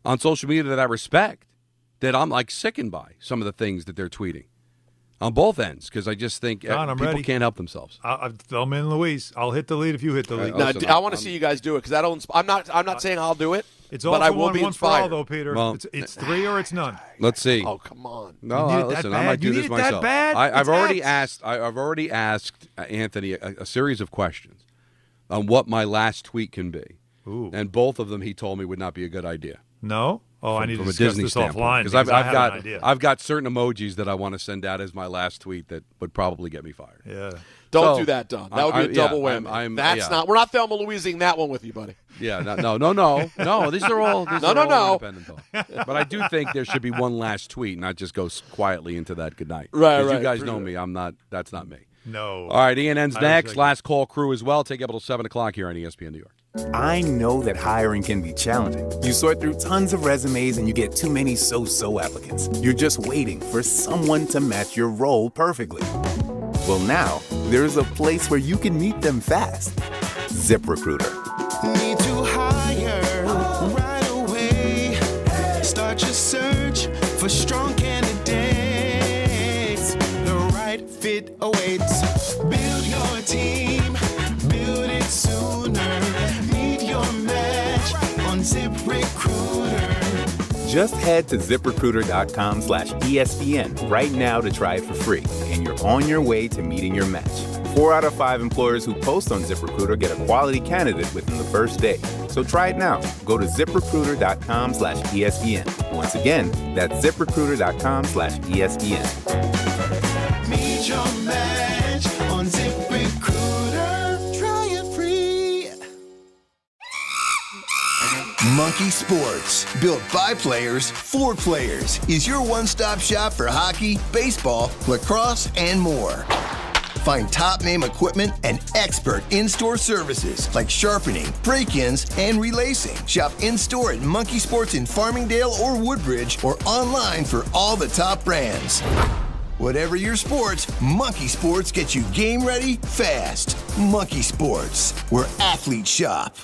on social media that I respect that I'm like sickened by some of the things that they're tweeting on both ends because I just think people can't help themselves. I'm in, Louise. I'll hit the lead if you hit the lead. I want to see you guys do it because I'm not saying I'll do it. It's all but I will be once inspired. for all, though, Peter. Well, it's three or it's none. Let's see. Oh, come on. No, listen, I might do this myself. I've already asked Anthony a series of questions on what my last tweet can be. Ooh. And both of them he told me would not be a good idea. No? Oh, I need to from a discuss Disney this standpoint. offline Because I have an idea. I've got certain emojis that I want to send out as my last tweet that would probably get me fired. Yeah. Don't do that, Don. That would be a double whammy. That's not. We're not Thelma Louising that one with you, buddy. Yeah. No. These are all. Independent thoughts. But I do think there should be one last tweet, not just go quietly into that good night. Right. You guys know me. I'm not. That's not me. No. All right. ENN's next. Last call crew as well. Take up until 7 o'clock here on ESPN New York. I know that hiring can be challenging. You sort through tons of resumes and you get too many so-so applicants. You're just waiting for someone to match your role perfectly. Well, now, there's a place where you can meet them fast. ZipRecruiter. Need to hire right away. Start your search for strong candidates. The right fit awaits. Build your team. Build it sooner. Meet your match on ZipRecruiter. Just head to ZipRecruiter.com/ESPN right now to try it for free, and you're on your way to meeting your match. 4 out of 5 employers who post on ZipRecruiter get a quality candidate within the first day. So try it now. Go to ZipRecruiter.com/ESPN. Once again, that's ZipRecruiter.com/ESPN. Meet your match on ZipRecruiter. Try it free. Monkey Sports, built by players for players, is your one-stop shop for hockey, baseball, lacrosse, and more. Find top-name equipment and expert in-store services like sharpening, break-ins, and relacing. Shop in-store at Monkey Sports in Farmingdale or Woodbridge, or online for all the top brands. Whatever your sports, Monkey Sports gets you game ready fast. Monkey Sports, where athletes shop.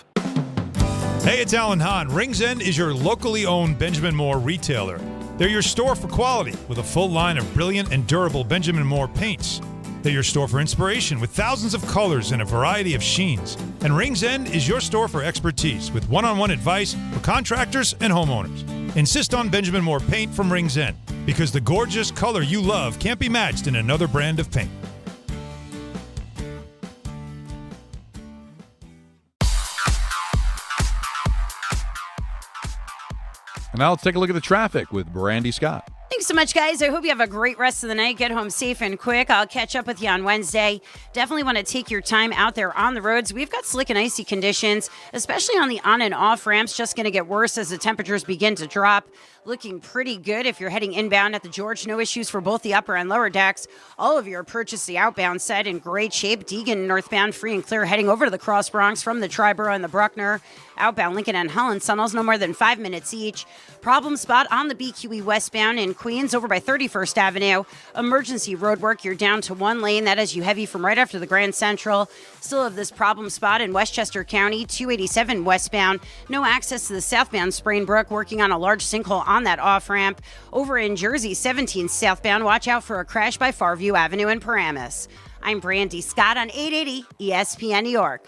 Hey, it's Alan Hahn. Rings End is your locally owned Benjamin Moore retailer. They're your store for quality with a full line of brilliant and durable Benjamin Moore paints. They're your store for inspiration with thousands of colors and a variety of sheens. And Rings End is your store for expertise with one-on-one advice for contractors and homeowners. Insist on Benjamin Moore paint from Rings End because the gorgeous color you love can't be matched in another brand of paint. And now let's take a look at the traffic with Brandy Scott. Thanks so much, guys. I hope you have a great rest of the night. Get home safe and quick. I'll catch up with you on Wednesday. Definitely want to take your time out there on the roads. We've got slick and icy conditions, especially on the on and off ramps. Just going to get worse as the temperatures begin to drop. Looking pretty good if you're heading inbound at the George. No issues for both the upper and lower decks. All of your approaches to the outbound side in great shape. Deegan northbound free and clear heading over to the Cross Bronx from the Triborough and the Bruckner. Outbound Lincoln and Holland tunnels no more than 5 minutes each. Problem spot on the BQE westbound in Queens over by 31st Avenue. Emergency road work. You're down to 1 lane. That is you heavy from right after the Grand Central. Still have this problem spot in Westchester County, 287 westbound. No access to the southbound Sprainbrook. Working on a large sinkhole on that off-ramp. Over in Jersey, 17 southbound. Watch out for a crash by Farview Avenue in Paramus. I'm Brandy Scott on 880 ESPN New York.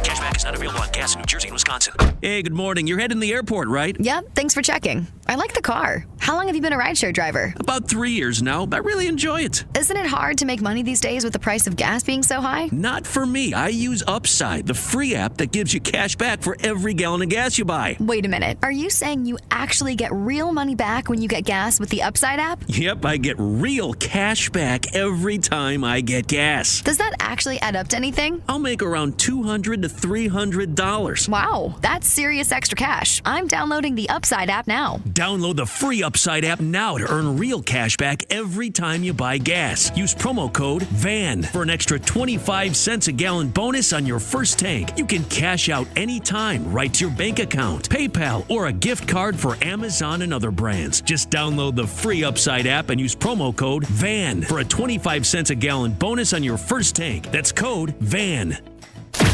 Cashback is not available on gas in New Jersey and Wisconsin. Hey, good morning. You're heading to the airport, right? Yep, thanks for checking. I like the car. How long have you been a rideshare driver? About 3 years now. I really enjoy it. Isn't it hard to make money these days with the price of gas being so high? Not for me. I use Upside, the free app that gives you cash back for every gallon of gas you buy. Wait a minute. Are you saying you actually get real money back when you get gas with the Upside app? Yep, I get real cash back every time I get gas. Does that actually add up to anything? I'll make around $200 to $300. Wow, that's serious extra cash. I'm downloading the Upside app now. Download the free Upside app now to earn real cash back every time you buy gas. Use promo code VAN for an extra 25 cents a gallon bonus on your first tank. You can cash out anytime right to your bank account, PayPal, or a gift card for Amazon and other brands. Just download the free Upside app and use promo code VAN for a 25 cents a gallon bonus on your first tank. That's code VAN.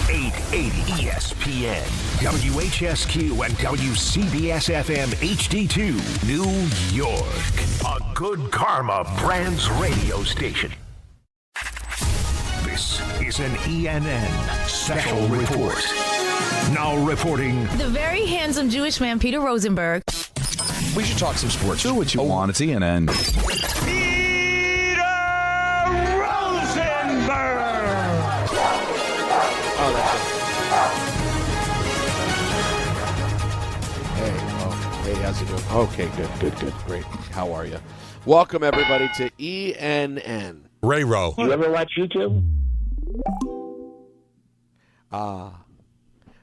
880 ESPN, WHSQ, and WCBS-FM HD2, New York. A Good Karma Brands radio station. This is an ENN Special Report. Now reporting... The very handsome Jewish man, Peter Rosenberg. We should talk some sports. Do what you want. It's ENN. How's it doing? Okay, good, great. How are you? Welcome, everybody, to ENN. Ray Rowe. You ever watch YouTube?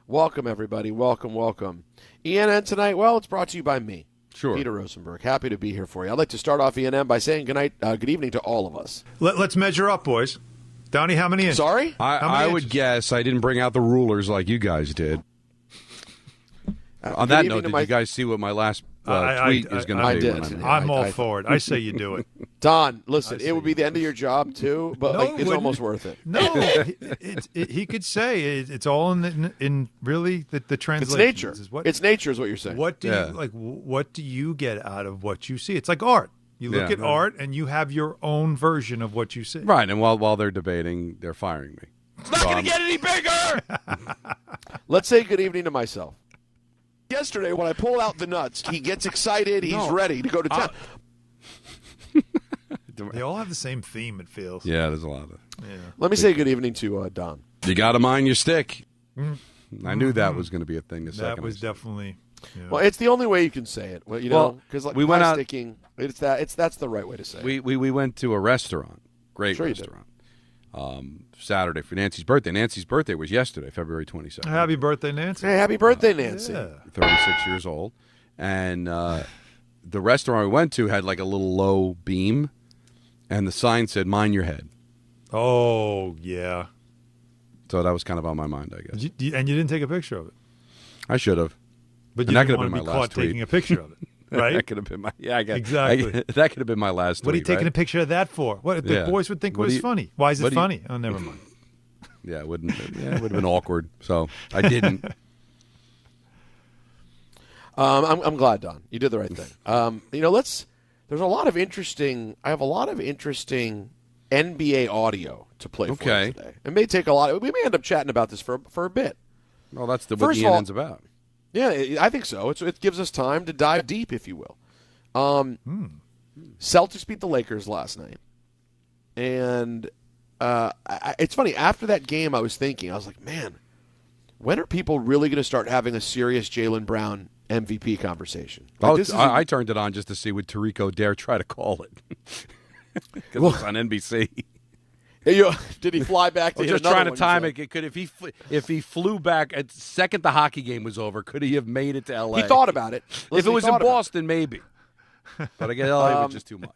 Welcome, everybody. Welcome. ENN tonight, well, it's brought to you by me. Sure. Peter Rosenberg. Happy to be here for you. I'd like to start off ENN by saying good evening to all of us. Let's measure up, boys. Downey, how many inches? Sorry? I would guess I didn't bring out the rulers like you guys did. On that note, did you guys see what my last tweet is going to be? I did. I'm all for it. I say you do it. Don, listen, it would be the end of your job, too, but it's almost worth it. No, he could say it's all in really the translation. It's nature. It's nature is what you're saying. What do you get out of what you see? It's like art. You look at art, and you have your own version of what you see. Right, and while they're debating, they're firing me. It's not going to get any bigger! Let's say good evening to myself. Yesterday, when I pull out the nuts, he gets excited. He's ready to go to town. They all have the same theme, it feels. Yeah, there's a lot of it. Yeah. Let me say good evening to Don. You got to mind your stick. I knew that was going to be a thing. That was definitely. Yeah. Well, it's the only way you can say it. Well, because we went out. Sticking, that's the right way to say it. We went to a restaurant, great restaurant, Saturday for Nancy's birthday. Nancy's birthday was yesterday, February 22nd. Happy birthday, Nancy! Hey, happy birthday, Nancy! Yeah. 36 years old, and the restaurant we went to had like a little low beam, and the sign said "Mind your head." Oh yeah. So that was kind of on my mind, I guess. And you didn't take a picture of it. I should have. But you didn't want to be caught taking a picture of it, right? That could have been my exactly. That could have been my last. What are you tweet, taking a picture of that for? What the boys would think was funny? Why is it funny? Oh, never mind. Yeah, it wouldn't. Yeah, it would have been awkward. So I didn't. I'm glad, Don. You did the right thing. There's a lot of interesting. I have a lot of interesting NBA audio to play for you today. It may take a lot. We may end up chatting about this for a bit. Well, that's what ENN's about. Yeah, I think so. It gives us time to dive deep, if you will. Celtics beat the Lakers last night. And it's funny. After that game, I was like, man, when are people really going to start having a serious Jalen Brown MVP conversation? I turned it on just to see would Tariq dare try to call it. Because it's on NBC. Did he fly back to just trying to time it? If he flew back at the second the hockey game was over, could he have made it to L.A.? He thought about it. If it was in Boston, maybe. But I guess L.A. was just too much.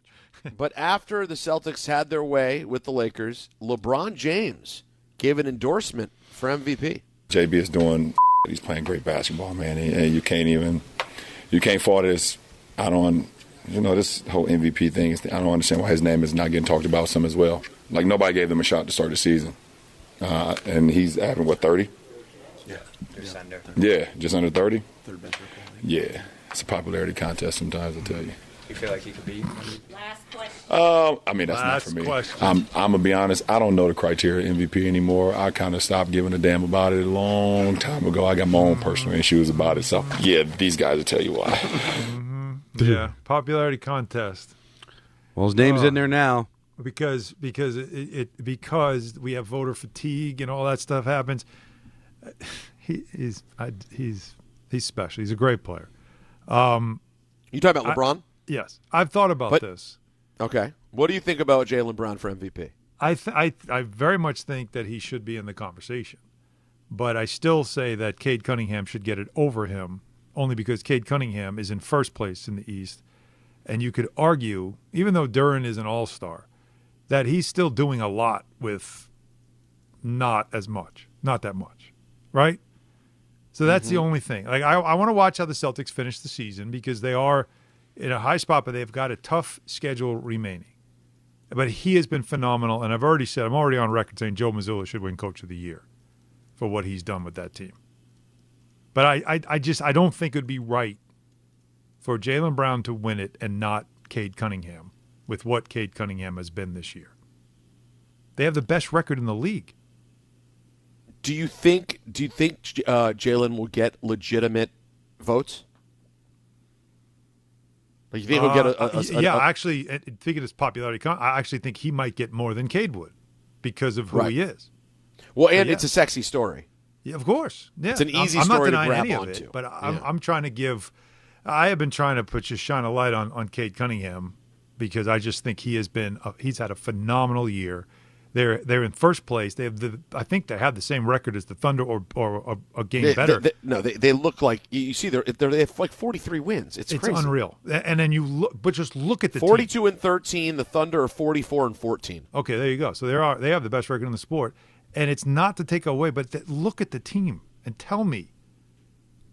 But after the Celtics had their way with the Lakers, LeBron James gave an endorsement for MVP. JB is doing. He's playing great basketball, man, and you can't fault this. This whole MVP thing. I don't understand why his name is not getting talked about some as well. Like, nobody gave them a shot to start the season. And he's having, 30? Yeah, just under. Yeah, just under 30? Third best record. Yeah, it's a popularity contest sometimes, I tell you. You feel like he could be? Last question. That's not for me. I'm going to be honest. I don't know the criteria of MVP anymore. I kind of stopped giving a damn about it a long time ago. I got my own personal issues about it. So, yeah, these guys will tell you why. Yeah, popularity contest. Well, his name's in there now. Because we have voter fatigue and all that stuff happens. He's special. He's a great player. You talking about LeBron? Yes, I've thought about this. Okay, what do you think about Jalen Brown for MVP? I very much think that he should be in the conversation, but I still say that Cade Cunningham should get it over him, only because Cade Cunningham is in first place in the East, and you could argue, even though Duren is an all-star, that he's still doing a lot with not that much, right? So that's the only thing. Like I want to watch how the Celtics finish the season because they are in a high spot, but they've got a tough schedule remaining. But he has been phenomenal, and I've already said, I'm already on record saying Joe Mazzulla should win Coach of the Year for what he's done with that team. But I don't think it would be right for Jalen Brown to win it and not Cade Cunningham with what Cade Cunningham has been this year. They have the best record in the league. Do you think Jalen will get legitimate votes? Like you think he'll get actually, thinking his popularity, I actually think he might get more than Cade would because of who he is. Well, and it's a sexy story. Yeah, of course. Yeah. It's an easy story to grab I'm not denying any onto. of it, but I'm trying to give I have been trying to just shine a light on Cade Cunningham because I just think he's had a phenomenal year. They're in first place. I think they have the same record as the Thunder or a game better. They look like you see they have like 43 wins. It's crazy. Unreal. And then you look, but just look at the 42 team. and 13. The Thunder are 44 and 14. Okay, there you go. So they have the best record in the sport, and it's not to take away, but look at the team and tell me,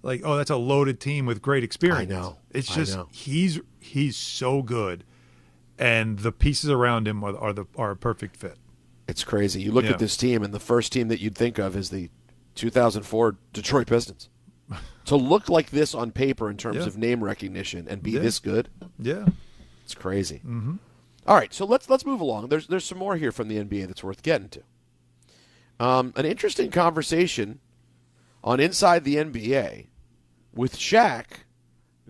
like, oh, that's a loaded team with great experience. I know. It's just he's so good, and the pieces around him are a perfect fit. It's crazy. You look at this team, and the first team that you'd think of is the 2004 Detroit Pistons. To look like this on paper in terms of name recognition and be this good, it's crazy. Mm-hmm. All right, so let's move along. There's some more here from the NBA that's worth getting to. An interesting conversation on Inside the NBA with Shaq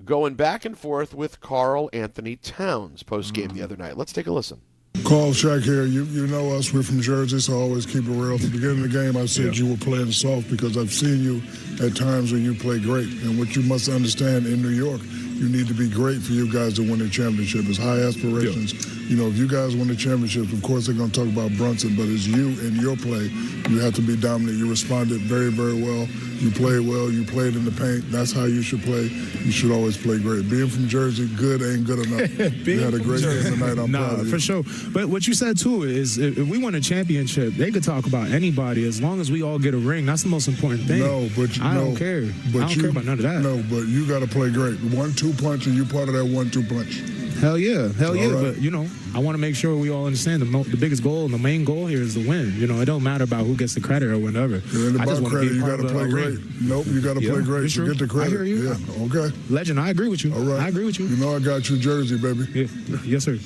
going back and forth with Karl-Anthony Towns post-game the other night. Let's take a listen. Carl, Shaq here. You know us. We're from Jersey, so I always keep it real. At the beginning of the game, I said you were playing soft because I've seen you at times when you play great. And what you must understand in New York, you need to be great for you guys to win a championship. It's high aspirations. You know, if you guys win the championships, of course they're going to talk about Brunson, but it's you and your play. You have to be dominant. You responded very, very well. You played well. You played in the paint. That's how you should play. You should always play great. Being from Jersey, good ain't good enough. You had a great game tonight. I'm proud of you. For sure. But what you said, too, is if we win a championship, they could talk about anybody as long as we all get a ring. That's the most important thing. I don't care. I don't care about none of that. No, but you got to play great. 1-2 punch, and you part of that 1-2 punch. Hell yeah. Right. But, I want to make sure we all understand the biggest goal and the main goal here is to win. It don't matter about who gets the credit or whatever. I just want to be part of the great. Nope, you got to play great to get the credit. I hear you. Yeah, okay. Legend, I agree with you. All right. I agree with you. You know I got you Jersey, baby. Yeah. Yes, sir.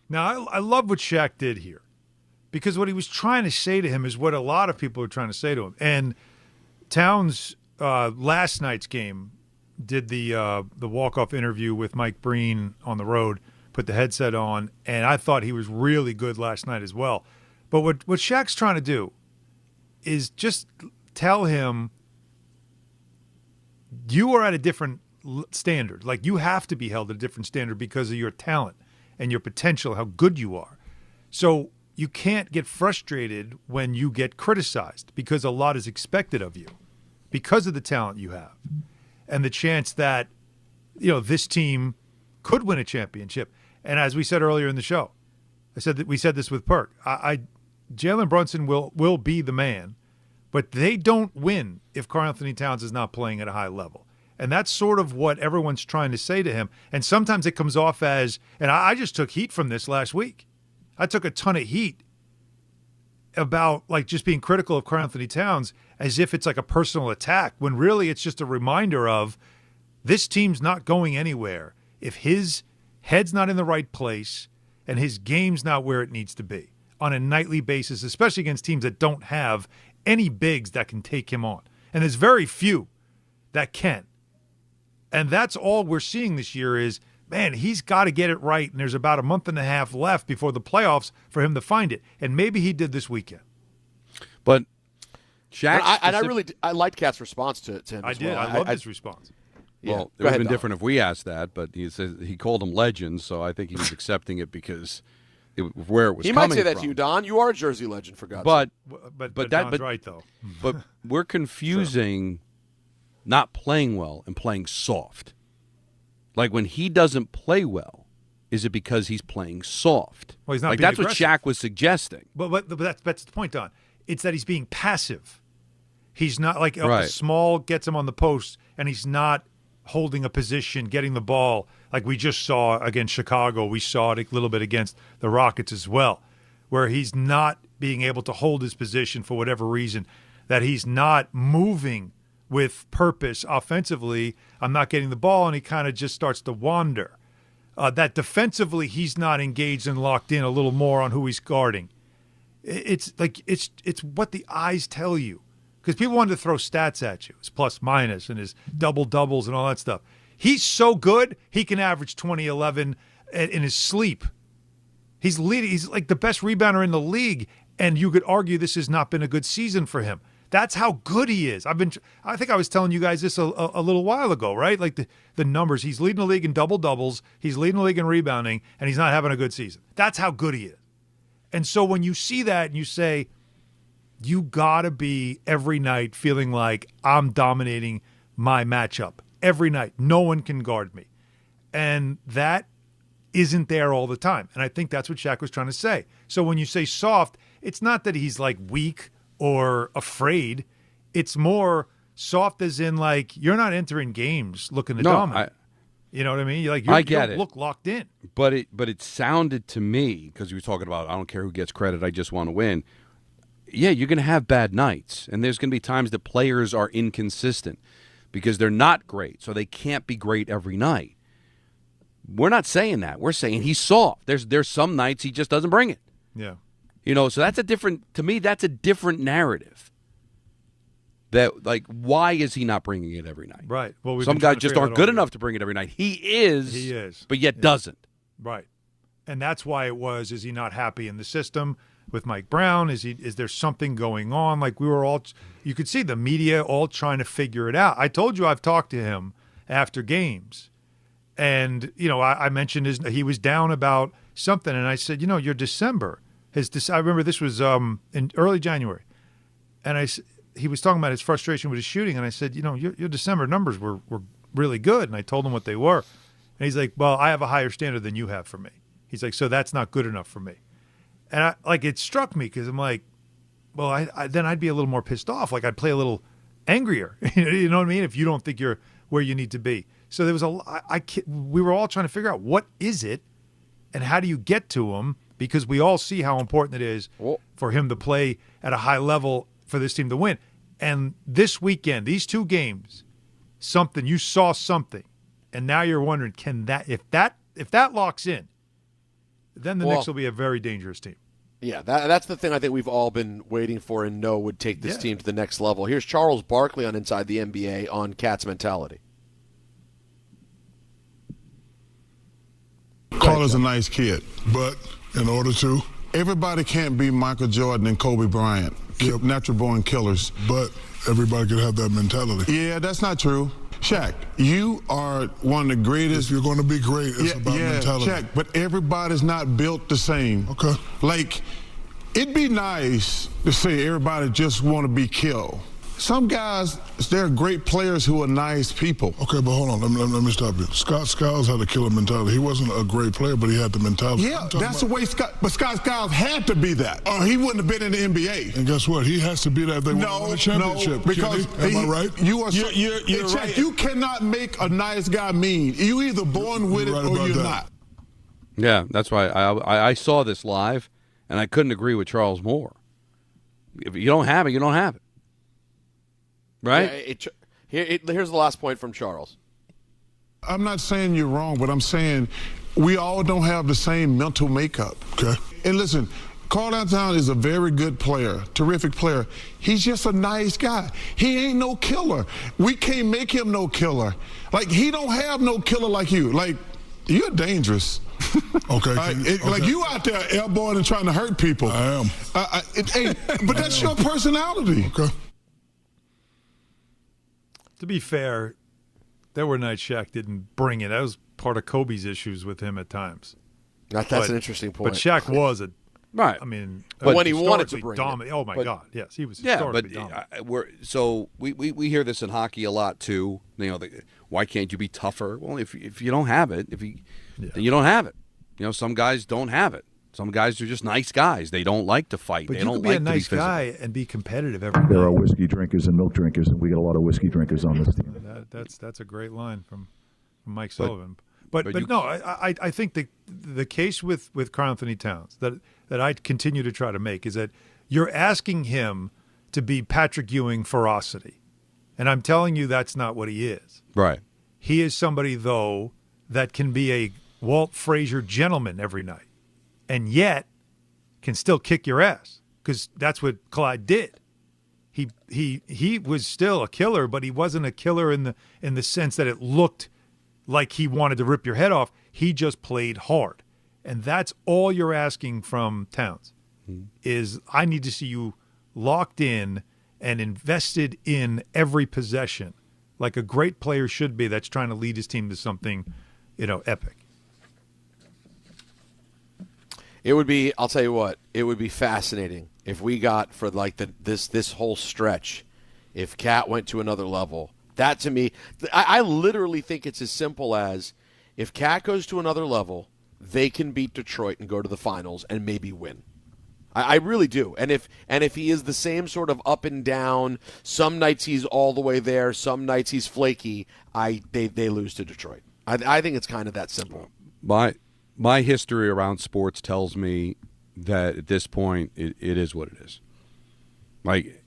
Now, I love what Shaq did here because what he was trying to say to him is what a lot of people are trying to say to him. And Towns, last night's game, did the walk-off interview with Mike Breen on the road, put the headset on, and I thought he was really good last night as well. But what Shaq's trying to do is just tell him you are at a different standard. Like, you have to be held at a different standard because of your talent and your potential, how good you are. So you can't get frustrated when you get criticized because a lot is expected of you because of the talent you have and the chance that, this team could win a championship. And as we said earlier in the show, we said this with Perk. Jalen Brunson will be the man, but they don't win if Karl-Anthony Towns is not playing at a high level. And that's sort of what everyone's trying to say to him. And sometimes it comes off as, and I just took heat from this last week. I took a ton of heat about just being critical of Karl-Anthony Towns as if it's like a personal attack, when really it's just a reminder of this team's not going anywhere if his head's not in the right place and his game's not where it needs to be on a nightly basis, especially against teams that don't have any bigs that can take him on. And there's very few that can. And that's all we're seeing this year is, man, he's got to get it right, and there's about a month and a half left before the playoffs for him to find it. And maybe he did this weekend. But Shaq, I liked Cat's response to him. I as did. well. I loved his response. Well, it would have been different if we asked that, but he says he called him legend, so I think he was accepting it because where it was he coming might say that from. to you, Don. You are a Jersey legend, for God's sake. But Don's right, though. But we're confusing not playing well and playing soft. Like when he doesn't play well, is it because he's playing soft? Well, he's not being that's aggressive. what Shaq was suggesting. But that's the point, Don. It's that he's being passive. He's not like Right. small gets him on the post, and he's not holding a position, getting the ball like we just saw against Chicago. We saw it a little bit against the Rockets as well, where he's not being able to hold his position for whatever reason, that he's not moving with purpose offensively. I'm not getting the ball, and he kind of just starts to wander. That defensively he's not engaged and locked in a little more on who he's guarding. It's what the eyes tell you. Because people wanted to throw stats at you, his plus minus and his double-doubles and all that stuff. He's so good, he can average 20-11 in his sleep. He's leading. He's like the best rebounder in the league, and you could argue this has not been a good season for him. That's how good he is. I think I was telling you guys this a little while ago, right? Like the numbers. He's leading the league in double-doubles. He's leading the league in rebounding, and he's not having a good season. That's how good he is. And so when you see that and you say, you got to be every night feeling like I'm dominating my matchup. Every night. No one can guard me. And that isn't there all the time. And I think that's what Shaq was trying to say. So when you say soft, it's not that he's like weak or afraid. It's more soft as in like you're not entering games looking to dominate. You know what I mean? You're like I get you it. Look locked in. But it sounded to me, because you were talking about I don't care who gets credit, I just want to win. Yeah, you're going to have bad nights, and there's going to be times that players are inconsistent because they're not great, so they can't be great every night. We're not saying that. We're saying he's soft. There's some nights he just doesn't bring it. Yeah. So that's to me, that's a different narrative. That, like, why is he not bringing it every night? Right. Well, some guys just aren't good enough to bring it every night. He is, but yet doesn't. Right. And that's why it was, is he not happy in the system with Mike Brown? Is there something going on? Like you could see the media all trying to figure it out. I told you I've talked to him after games. And, I mentioned he was down about something. And I said, your December, I remember this was in early January. And he was talking about his frustration with his shooting. And I said, your December numbers were really good. And I told him what they were. And he's like, well, I have a higher standard than you have for me. He's like, so that's not good enough for me. And it struck me because I'm like, well, then I'd be a little more pissed off. Like I'd play a little angrier. You know what I mean? If you don't think you're where you need to be. So there was we were all trying to figure out what is it and how do you get to him, because we all see how important it is for him to play at a high level for this team to win. And this weekend, these two games, you saw something, and now you're wondering, if that locks in, then the Knicks will be a very dangerous team. Yeah, that's the thing I think we've all been waiting for and know would take this team to the next level. Here's Charles Barkley on Inside the NBA on Cat's mentality. Carter's a nice kid, but in order to, everybody can't be Michael Jordan and Kobe Bryant, natural-born killers. But everybody can have that mentality. Yeah, that's not true. Shaq, you are one of the greatest. If you're going to be great, it's about mentality. Shaq, but everybody's not built the same. Okay. Like, it'd be nice to say everybody just want to be killed. Some guys, they're great players who are nice people. Okay, but hold on. Let me stop you. Scott Skiles had a killer mentality. He wasn't a great player, but he had the mentality. Yeah, that's the way Scott Skiles had to be that, or he wouldn't have been in the NBA. And guess what? He has to be that if they want to win a championship. No, because am I right? You're right. You cannot make a nice guy mean. You either born with it or you're not. Yeah, that's why I saw this live, and I couldn't agree with Charles more. If you don't have it, you don't have it. Right? Yeah, here's the last point from Charles. I'm not saying you're wrong, but I'm saying we all don't have the same mental makeup. Okay. And listen, Karl-Anthony is a very good player, terrific player. He's just a nice guy. He ain't no killer. We can't make him no killer. Like, he don't have no killer like you. Like, you're dangerous. Okay. Like, you out there elbowing and trying to hurt people. I am. But that's your personality. Okay. To be fair, there were nights Shaq didn't bring it. That was part of Kobe's issues with him at times. That's an interesting point. But Shaq was right. I mean, but when he wanted to bring dominant. Oh my God, yes, he was. But dominant. we hear this in hockey a lot too. Why can't you be tougher? Well, if you don't have it, then you don't have it. Some guys don't have it. Some guys are just nice guys. They don't like to fight. But they you don't can be like a nice to be guy and be competitive every There night. are whiskey drinkers and milk drinkers, and we get a lot of whiskey drinkers on this team. That's a great line from Mike Sullivan. But no, I think the case with Karl-Anthony Towns that I continue to try to make is that you're asking him to be Patrick Ewing ferocity, and I'm telling you that's not what he is. Right. He is somebody though that can be a Walt Frazier gentleman every night, and yet can still kick your ass, because that's what Clyde did. He was still a killer, but he wasn't a killer in the sense that it looked like he wanted to rip your head off. He just played hard. And that's all you're asking from Towns is I need to see you locked in and invested in every possession, like a great player should be that's trying to lead his team to something, epic. It would be, I'll tell you what, it would be fascinating if we got for like this whole stretch, if Cat went to another level. That to me, I literally think it's as simple as if Cat goes to another level, they can beat Detroit and go to the finals and maybe win. I really do. And if he is the same sort of up and down, some nights he's all the way there, some nights he's flaky, they lose to Detroit. I think it's kind of that simple. My history around sports tells me that at this point it is what it is. Like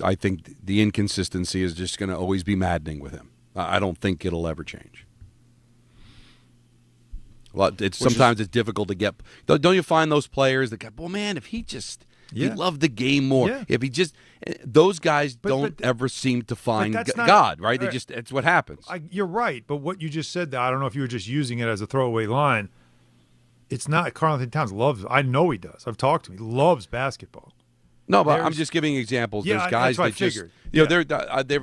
I think the inconsistency is just going to always be maddening with him. I don't think it'll ever change. Well, sometimes it's difficult to get. Don't you find those players that go, well, man, if he just he loved the game more. Yeah. If he just those guys don't ever seem to find God, right? They just it's what happens. You're right, but what you just said, I don't know if you were just using it as a throwaway line. It's not. Karl-Anthony Towns loves. I know he does. I've talked to him. He loves basketball. No, but I'm just giving examples. Yeah, there's guys that just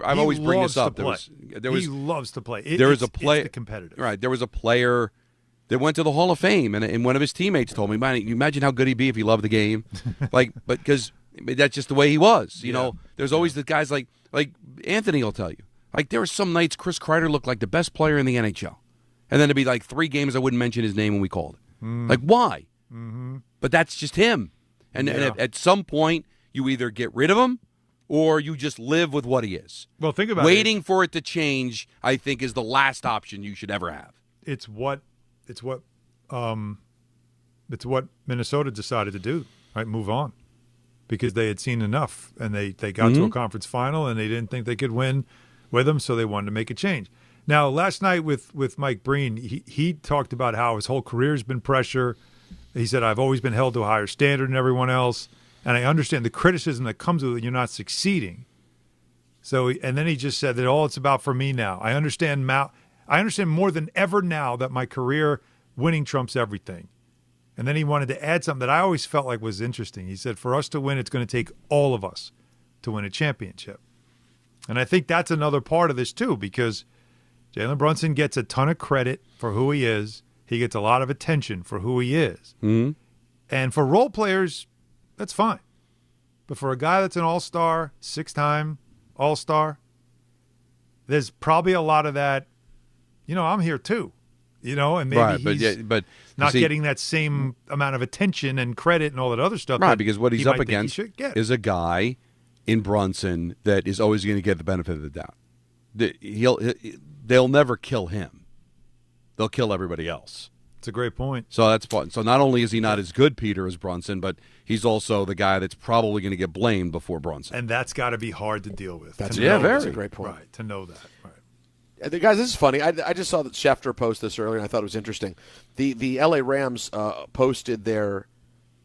I've always bring this up. He loves to play. There was a player. It's the competitive. Right. There was a player that went to the Hall of Fame, and one of his teammates told me, "Man, you imagine how good he'd be if he loved the game." But because that's just the way he was. You know, there's always the guys like Anthony will tell you. Like there were some nights Chris Kreider looked like the best player in the NHL, and then it'd be like 3 games I wouldn't mention his name when we called it. Like why? Mm-hmm. But that's just him. And at some point, you either get rid of him or you just live with what he is. Well, think about waiting for it to change, I think, is the last option you should ever have. It's what Minnesota decided to do, right? Move on. Because they had seen enough, and they got to a conference final, and they didn't think they could win with them, so they wanted to make a change. Now, last night with Mike Breen, he talked about how his whole career has been pressure. He said, I've always been held to a higher standard than everyone else. And I understand the criticism that comes with it. You're not succeeding. So, and then he just said that all it's about for me now. I understand more than ever now that my career winning trumps everything. And then he wanted to add something that I always felt like was interesting. He said, for us to win, it's going to take all of us to win a championship. And I think that's another part of this too, because Jalen Brunson gets a ton of credit for who he is. He gets a lot of attention for who he is. Mm-hmm. And for role players, that's fine. But for a guy that's an all-star, 6-time all-star, there's probably a lot of that, I'm here too. And maybe he's not getting that same amount of attention and credit and all that other stuff. Right, because what he's up against is a guy in Brunson that is always going to get the benefit of the doubt. They'll never kill him. They'll kill everybody else. It's a great point. So that's fun. So not only is he not as good, Peter, as Brunson, but he's also the guy that's probably going to get blamed before Brunson. And that's got to be hard to deal with. That's very a great point. Right, to know that. Right. Guys, this is funny. I just saw that Schefter post this earlier, and I thought it was interesting. The LA Rams posted the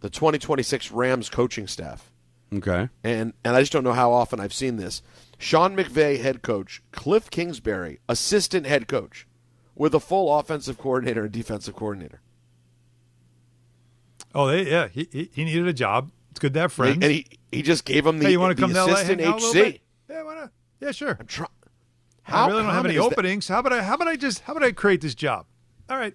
2026 Rams coaching staff. Okay. And I just don't know how often I've seen this. Sean McVay, head coach. Cliff Kingsbury, assistant head coach, with a full offensive coordinator and defensive coordinator. Oh, he needed a job. It's good to have friends. And he just gave him the, you want to come to LA, assistant hang out HC. Yeah, why not? Yeah, sure. I'm trying. I really don't have any openings. How about I create this job? All right.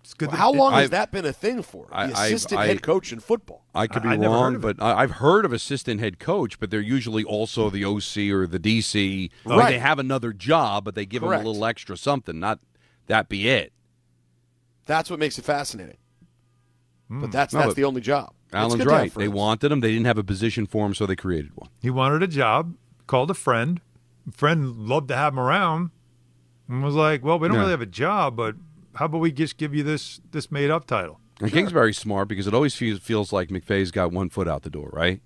It's good. How long has that been a thing for? The assistant head coach in football. I could be wrong, but I've heard of assistant head coach, but they're usually also the OC or the DC. Right. Like they have another job, but they give them a little extra something. Not that be it. That's what makes it fascinating. But that's the only job. Alan's right. They wanted him. They didn't have a position for him, so they created one. He wanted a job, called a friend. Friend loved to have him around and was like, well, we don't really have a job, but how about we just give you this made-up title? And Kingsbury's smart because it always feels like McVay's got one foot out the door, right?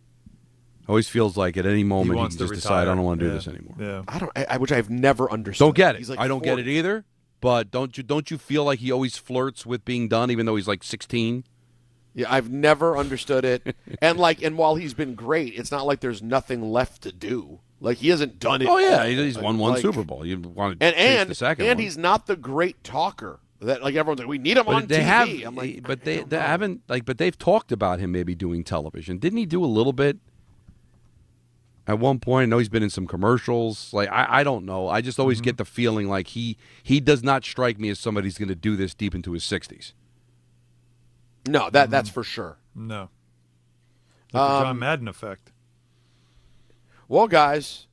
Always feels like at any moment he can just decide, I don't want to do this anymore. Yeah. Which I've never understood. Don't get it. Like I don't get it either, but don't you feel like he always flirts with being done even though he's like 16? Yeah, I've never understood it. and while he's been great, it's not like there's nothing left to do. Like he hasn't done it. Oh yeah, all. He's won one Super Bowl. You want to chase the second and one. He's not the great talker that like everyone's like. We need him on TV. I'm like, but they haven't but they've talked about him maybe doing television. Didn't he do a little bit? At one point, I know he's been in some commercials. Like I don't know. I just always get the feeling like he does not strike me as somebody who's going to do this deep into his 60s. No, that's for sure. No. The John Madden effect. Well, guys,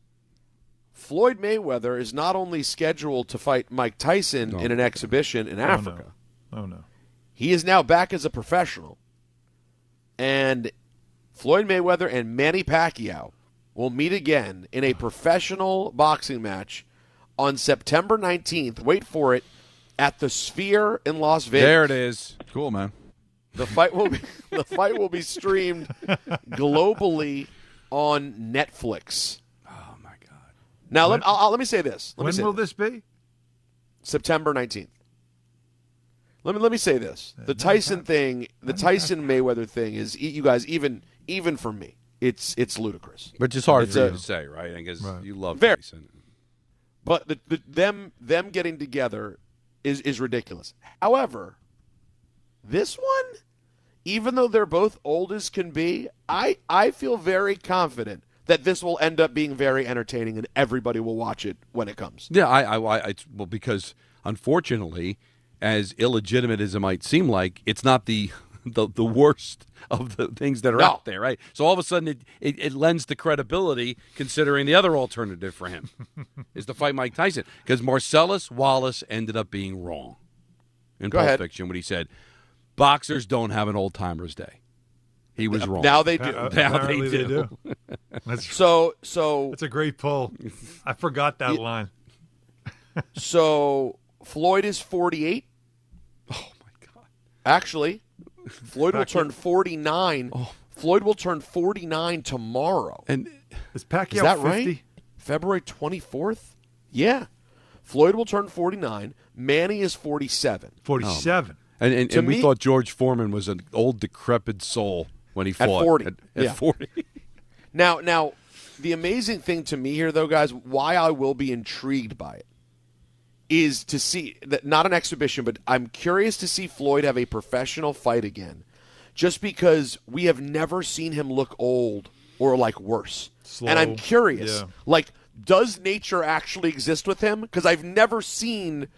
Floyd Mayweather is not only scheduled to fight Mike Tyson in an exhibition in Africa. Oh, no. He is now back as a professional. And Floyd Mayweather and Manny Pacquiao will meet again in a professional boxing match on September 19th. Wait for it, at the Sphere in Las Vegas. There it is. Cool, man. The fight will be streamed globally on Netflix. Oh my God! Now let me say this. When will this be? September 19th. Let me say this. The Tyson thing, the Tyson Mayweather thing is, you guys, even for me, it's ludicrous. Which is hard for you to say, right? Because you love Tyson. But them getting together is ridiculous. However, this one, even though they're both old as can be, I feel very confident that this will end up being very entertaining and everybody will watch it when it comes. Yeah, well, because unfortunately, as illegitimate as it might seem like, it's not the worst of the things that are out there, right? So all of a sudden it lends to credibility, considering the other alternative for him is to fight Mike Tyson. Because Marcellus Wallace ended up being wrong in Pulp Fiction when he said, boxers don't have an old-timers day. He was wrong. Now they do. Now they do. So that's a great pull. I forgot that line. So Floyd is 48. Oh, my God. Actually, Floyd will turn 49. Oh. Floyd will turn 49 tomorrow. And is Pacquiao is that 50? right? February 24th? Yeah. Floyd will turn 49. Manny is 47. 47. And we thought George Foreman was an old, decrepit soul when he fought. At 40. At 40. Now, the amazing thing to me here, though, guys, why I will be intrigued by it, is to see that, not an exhibition, but I'm curious to see Floyd have a professional fight again, just because we have never seen him look old or like worse. Slow. And I'm curious, does nature actually exist with him? Because I've never seen.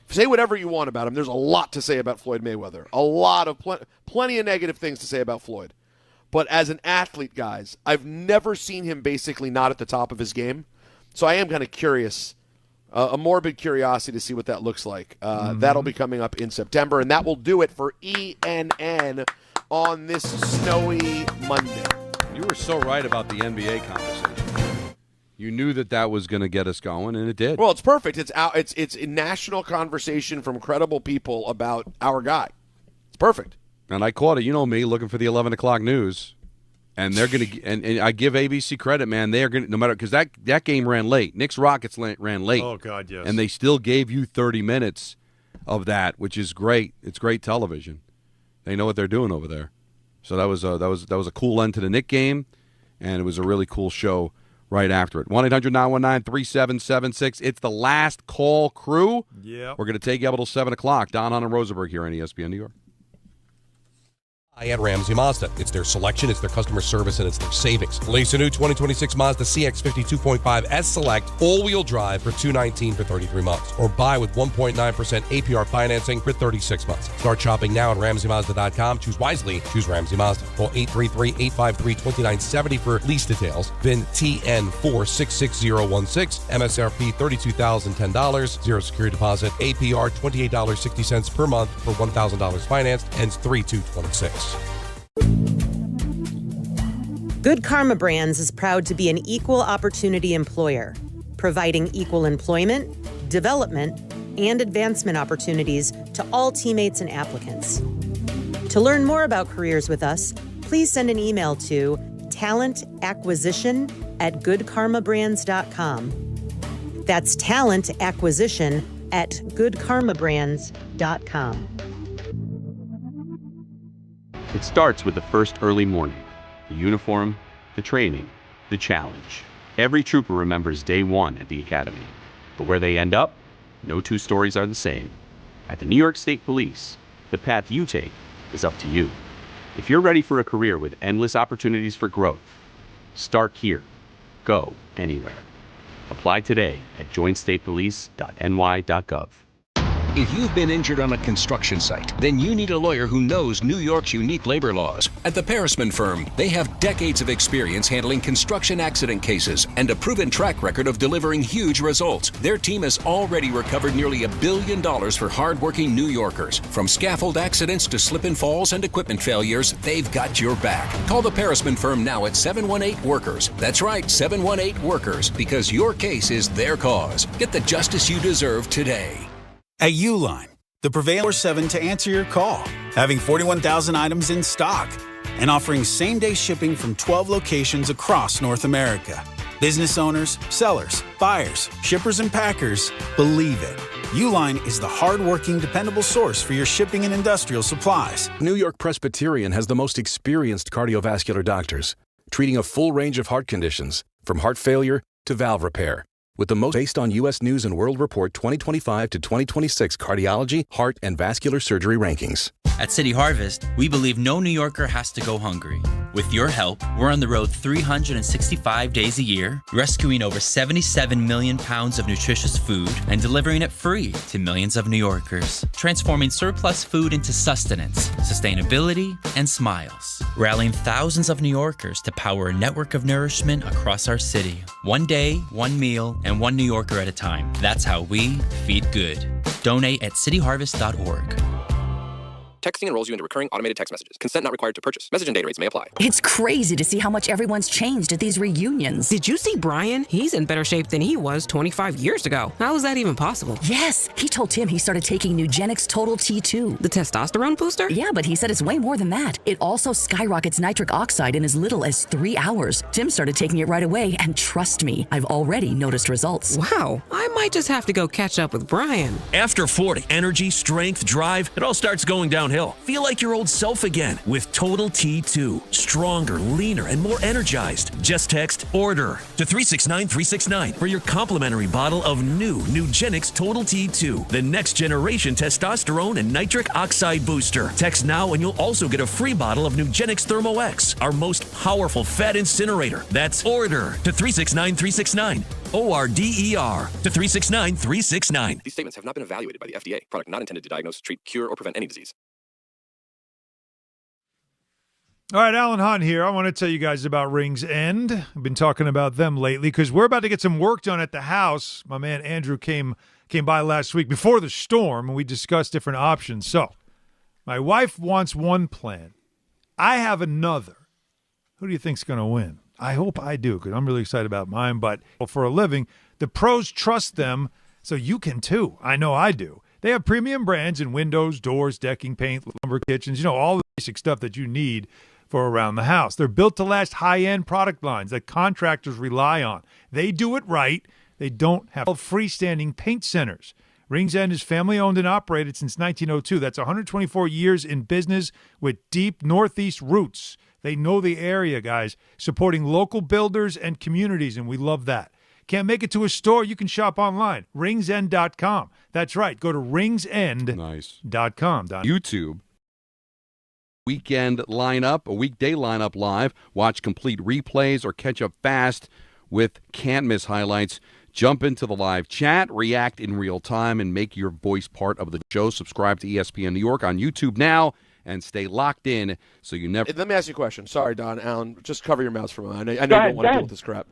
Say whatever you want about him. There's a lot to say about Floyd Mayweather. A lot of plenty of negative things to say about Floyd. But as an athlete, guys, I've never seen him basically not at the top of his game. So I am kind of curious. A morbid curiosity to see what that looks like. That'll be coming up in September, and that will do it for ENN on this snowy Monday. You were so right about the NBA conversation. You knew that was going to get us going, and it did. Well, it's perfect. It's a national conversation from credible people about our guy. It's perfect. And I caught it. You know me, looking for the 11 o'clock news. And they're going to, and I give ABC credit, man. They are going to, no matter, because that game ran late. Knicks Rockets ran late. Oh God, yes. And they still gave you 30 minutes of that, which is great. It's great television. They know what they're doing over there. So that was a cool end to the Knick game, and it was a really cool show right after it. 1-800-919-3776. It's the last call crew. Yeah. We're going to take you up until 7 o'clock. Don, Hahn, and Rosenberg here on ESPN New York. At Ramsey Mazda. It's their selection, it's their customer service, and it's their savings. Lease a new 2026 Mazda CX-50 2.5 S Select all-wheel drive for $219 for 33 months. Or buy with 1.9% APR financing for 36 months. Start shopping now at RamseyMazda.com. Choose wisely. Choose Ramsey Mazda. Call 833-853-2970 for lease details. VIN TN466016. MSRP $32,010. Zero security deposit. APR $28.60 per month for $1,000 financed. Ends 3/2/26. Good Karma Brands is proud to be an equal opportunity employer, providing equal employment, development, and advancement opportunities to all teammates and applicants. To learn more about careers with us, please send an email to talentacquisition@goodkarmabrands.com. That's talentacquisition@goodkarmabrands.com. It starts with the first early morning, the uniform, the training, the challenge. Every trooper remembers day one at the academy. But where they end up, no two stories are the same. At the New York State Police, the path you take is up to you. If you're ready for a career with endless opportunities for growth, start here. go anywhere. Apply today at joinstatepolice.ny.gov. If you've been injured on a construction site, then you need a lawyer who knows New York's unique labor laws. At the Parisman Firm, they have decades of experience handling construction accident cases and a proven track record of delivering huge results. Their team has already recovered nearly $1 billion for hardworking New Yorkers. From scaffold accidents to slip and falls and equipment failures, they've got your back. Call the Parisman Firm now at 718-WORKERS. That's right, 718-WORKERS, because your case is their cause. Get the justice you deserve today. At Uline, the Prevail 7 to answer your call, having 41,000 items in stock and offering same-day shipping from 12 locations across North America. Business owners, sellers, buyers, shippers, and packers, believe it. Uline is the hard-working, dependable source for your shipping and industrial supplies. New York Presbyterian has the most experienced cardiovascular doctors, treating a full range of heart conditions, from heart failure to valve repair. With the most based on U.S. News & World Report 2025 to 2026 cardiology, heart, and vascular surgery rankings. At City Harvest, we believe no New Yorker has to go hungry. With your help, we're on the road 365 days a year, rescuing over 77 million pounds of nutritious food and delivering it free to millions of New Yorkers, transforming surplus food into sustenance, sustainability, and smiles, rallying thousands of New Yorkers to power a network of nourishment across our city. One day, one meal, and one New Yorker at a time. That's how we feed good. Donate at cityharvest.org. Texting enrolls you into recurring automated text messages. Consent not required to purchase. Message and data rates may apply. It's crazy to see how much everyone's changed at these reunions. Did you see Brian? He's in better shape than he was 25 years ago. How is that even possible? Yes, he told Tim he started taking Nugenix Total T2. The testosterone booster? Yeah, but he said it's way more than that. It also skyrockets nitric oxide in as little as 3 hours. Tim started taking it right away, and trust me, I've already noticed results. Wow, I might just have to go catch up with Brian. After 40, energy, strength, drive, it all starts going downhill. Feel like your old self again with Total T2. Stronger, leaner, and more energized. Just text ORDER to 369-369 for your complimentary bottle of new Nugenix Total T2, the next generation testosterone and nitric oxide booster. Text now and you'll also get a free bottle of Nugenix Thermo X, our most powerful fat incinerator. That's ORDER to 369-369. ORDER to 369-369. These statements have not been evaluated by the FDA. Product not intended to diagnose, treat, cure, or prevent any disease. All right, Alan Hahn here. I want to tell you guys about Rings End. I've been talking about them lately because we're about to get some work done at the house. My man Andrew came by last week before the storm, and we discussed different options. So my wife wants one plan. I have another. Who do you think's going to win? I hope I do because I'm really excited about mine. But for a living, the pros trust them, so you can too. I know I do. They have premium brands in windows, doors, decking, paint, lumber, kitchens, all the basic stuff that you need for around the house. They're built to last high-end product lines that contractors rely on. They do it right. They don't have freestanding paint centers. Rings End is family-owned and operated since 1902. That's 124 years in business with deep Northeast roots. They know the area, guys, supporting local builders and communities, and we love that. Can't make it to a store? You can shop online. ringsend.com. That's right. Go to ringsend.com. YouTube. Weekend lineup, a weekday lineup live. Watch complete replays or catch up fast with can't miss highlights. Jump into the live chat, react in real time, and make your voice part of the show. Subscribe to ESPN New York on YouTube now and stay locked in so you never. Let me ask you a question. Sorry, Don, Alan, just cover your mouths for a moment. I know you don't want to deal with this crap.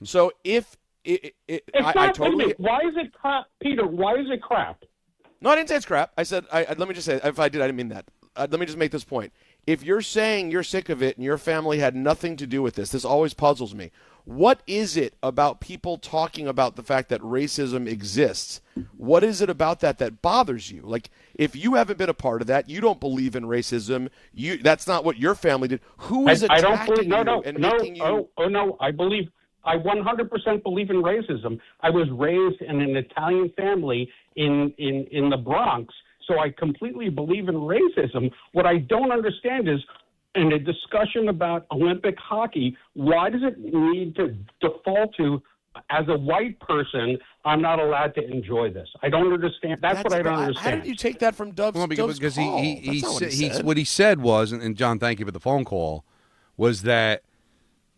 So if I totally. Why is it crap, Peter? Why is it crap? No, I didn't say it's crap. I said let me just say if I did, I didn't mean that. Let me just make this point. If you're saying you're sick of it and your family had nothing to do with this always puzzles me. What is it about people talking about the fact that racism exists? What is it about that bothers you? Like, if you haven't been a part of that, you don't believe in racism. That's not what your family did. Who is attacking I don't believe, making you? No, I 100% believe in racism. I was raised in an Italian family in the Bronx. So I completely believe in racism. What I don't understand is, in a discussion about Olympic hockey, why does it need to default to, as a white person, I'm not allowed to enjoy this? I don't understand. That's what I don't understand. How did you take that from Dove's because call? What he said was, and John, thank you for the phone call, was that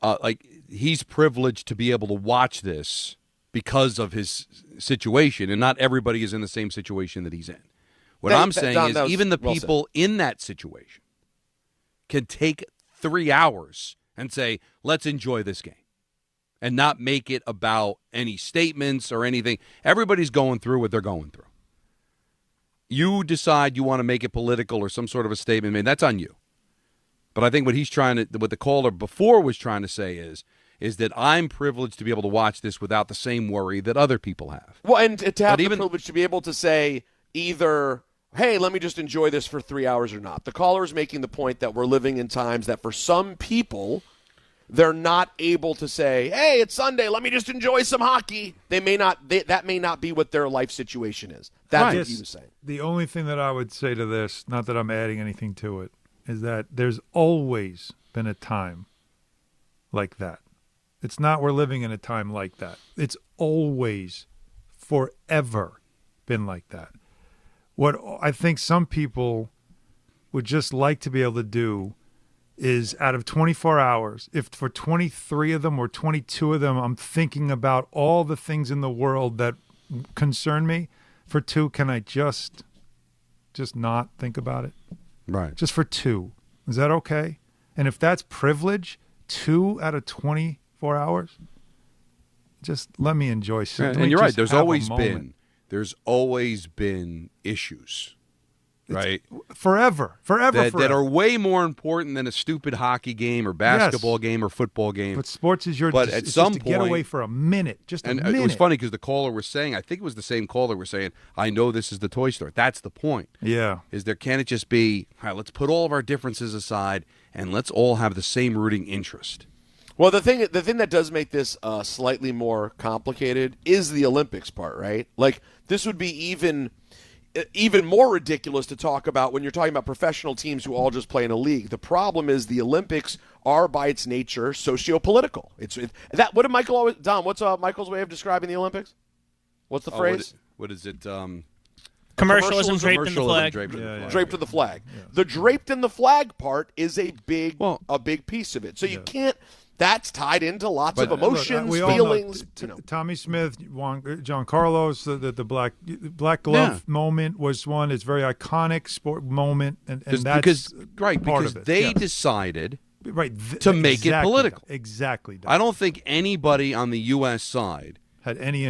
like he's privileged to be able to watch this because of his situation, and not everybody is in the same situation that he's in. What I'm saying is even the people in that situation can take 3 hours and say, let's enjoy this game, and not make it about any statements or anything. Everybody's going through what they're going through. You decide you want to make it political or some sort of a statement, man, that's on you. But I think what the caller before was trying to say is that I'm privileged to be able to watch this without the same worry that other people have. Well, and to have the privilege to be able to say either, hey, let me just enjoy this for 3 hours or not. The caller is making the point that we're living in times that for some people, they're not able to say, hey, it's Sunday, let me just enjoy some hockey. That may not be what their life situation is. That's what he was saying. The only thing that I would say to this, not that I'm adding anything to it, is that there's always been a time like that. It's not we're living in a time like that. It's always, forever been like that. What I think some people would just like to be able to do is out of 24 hours, if for 23 of them or 22 of them, I'm thinking about all the things in the world that concern me, for 2, can I just not think about it? Right. Just for 2. Is that okay? And if that's privilege, 2 out of 24 hours, just let me enjoy something. And you're right. There's always been issues, right? Forever that are way more important than a stupid hockey game or basketball game or football game. But sports is at some just to point, get away for a minute, It was funny because the caller was saying, I think it was the same caller was saying, I know this is the toy store. That's the point. Yeah. Can it just be, all right, let's put all of our differences aside and let's all have the same rooting interest. Well, the thing that does make this slightly more complicated is the Olympics part, right? Like, this would be even more ridiculous to talk about when you're talking about professional teams who all just play in a league. The problem is the Olympics are, by its nature, socio-political. What did Michael always, Don, what's Michael's way of describing the Olympics? What's the phrase? What is it? Commercialism draped in the flag. Draped in the flag. Yeah. The draped in the flag part is a big piece of it. So you can't. That's tied into lots of emotions, feelings. Tommy Smith, John Carlos, the black glove moment was one. It's a very iconic sport moment, and that's because they decided to make it political. Exactly. I don't think anybody on the U.S. side had any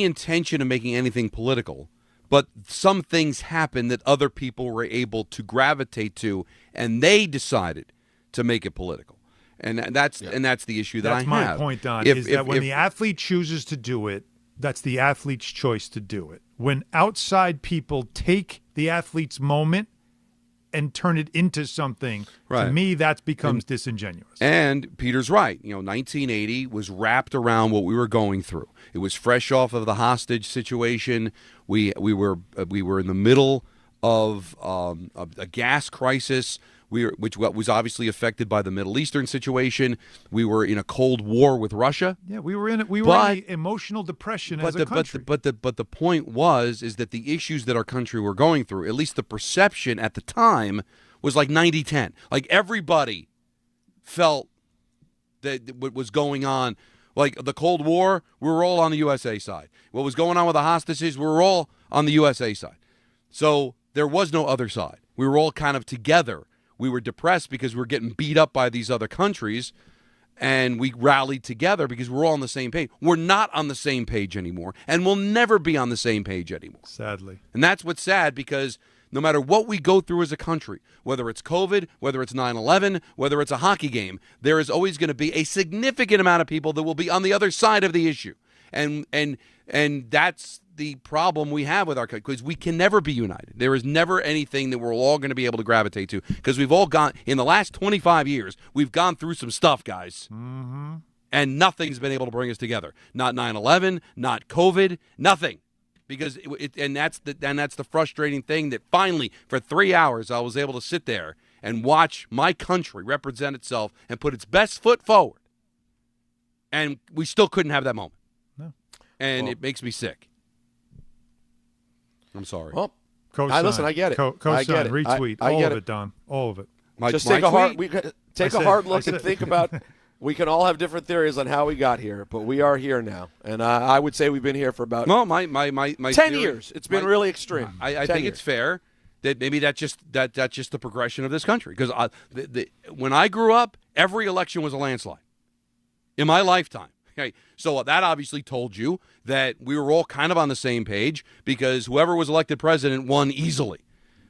intention of making anything political, but some things happened that other people were able to gravitate to, and they decided to make it political. And that's the issue that I have. That's my point, Don, is that when the athlete chooses to do it, that's the athlete's choice to do it. When outside people take the athlete's moment and turn it into something, to me, that becomes disingenuous. And Peter's right. 1980 was wrapped around what we were going through. It was fresh off of the hostage situation. We were in the middle of a gas crisis. Which was obviously affected by the Middle Eastern situation. We were in a Cold War with Russia. Yeah, we were in emotional depression as a country. But the point was that the issues that our country were going through, at least the perception at the time, was like 90-10. Like everybody felt that what was going on. Like the Cold War, we were all on the USA side. What was going on with the hostages, we were all on the USA side. So there was no other side. We were all kind of together. We were depressed because we were getting beat up by these other countries, and we rallied together because we're all on the same page. We're not on the same page anymore, and we'll never be on the same page anymore. Sadly. And that's what's sad, because no matter what we go through as a country, whether it's COVID, whether it's 9/11, whether it's a hockey game, there is always going to be a significant amount of people that will be on the other side of the issue. And that's the problem we have with our country, because we can never be united. There is never anything that we're all going to be able to gravitate to, because we've all gone, in the last 25 years, we've gone through some stuff, guys. Mm-hmm. And nothing's been able to bring us together. Not 9/11, not COVID, nothing. Because that's the frustrating thing, that finally, for 3 hours, I was able to sit there and watch my country represent itself and put its best foot forward. And we still couldn't have that moment. No. And it makes me sick. I'm sorry. Well, co-sign. Listen, I get it. Co-sign, get it. retweet, I all get of it, Don. All of it. Just take a hard look and think about We can all have different theories on how we got here, but we are here now. And I would say we've been here for about 10 10 years. It's been really extreme. I think it's fair that maybe that's just the progression of this country. Because when I grew up, every election was a landslide in my lifetime. Okay, so that obviously told you that we were all kind of on the same page because whoever was elected president won easily.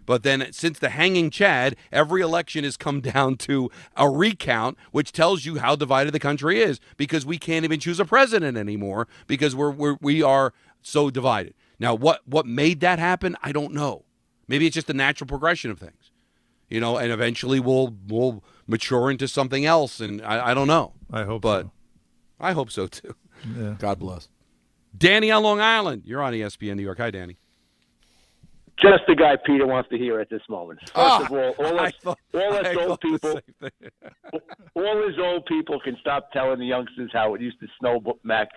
But then since the hanging Chad, every election has come down to a recount, which tells you how divided the country is because we can't even choose a president anymore because we are so divided. Now, what made that happen? I don't know. Maybe it's just the natural progression of things, and eventually we'll mature into something else. And I don't know. I hope so. I hope so, too. Yeah. God bless. Danny on Long Island. You're on ESPN New York. Hi, Danny. Just the guy Peter wants to hear at this moment. First of all us old people can stop telling the youngsters how it used to snow back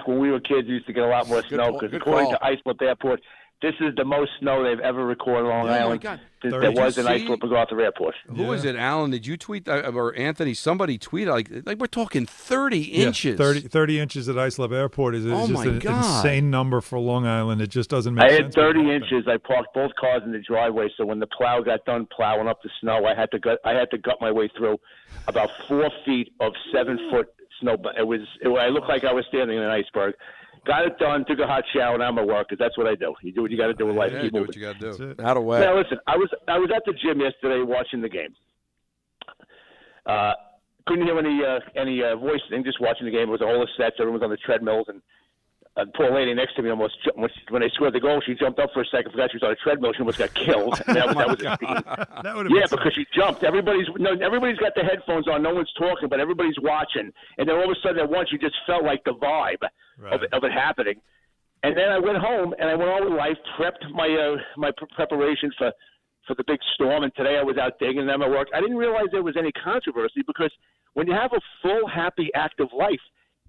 when we were kids. We used to get a lot more snow because according to Islip Airport, this is the most snow they've ever recorded on Long Island since there was in Islip MacArthur Airport. Who was it, Alan? Did you tweet or Anthony? Somebody tweeted like we're talking 30 inches. 30 inches at Islip Airport is just an insane number for Long Island. It just doesn't make sense. I had 30 inches. I parked both cars in the driveway, so when the plow got done plowing up the snow, I had to gut my way through about 4 feet of 7-foot snow. I looked like I was standing in an iceberg. Got it done, took a hot shower, and I'm at work because that's what I do. You do what you got to do in life. Yeah, Keep do moving. what you got to do. Out of way. Now, listen, I was at the gym yesterday watching the game. Couldn't hear any voice thing, just watching the game. It was all the sets. Everyone was on the treadmills, and a poor lady next to me almost, when they scored the goal, she jumped up for a second, forgot she was on a treadmill. She almost got killed. And that was a scene. Yeah, because she jumped. Everybody's got the headphones on. No one's talking, but everybody's watching. And then all of a sudden at once, you just felt like the vibe of it happening. And then I went home, and I went on with life, prepped my preparations for the big storm. And today I was out digging and I'm at work. I didn't realize there was any controversy because when you have a full, happy, active life,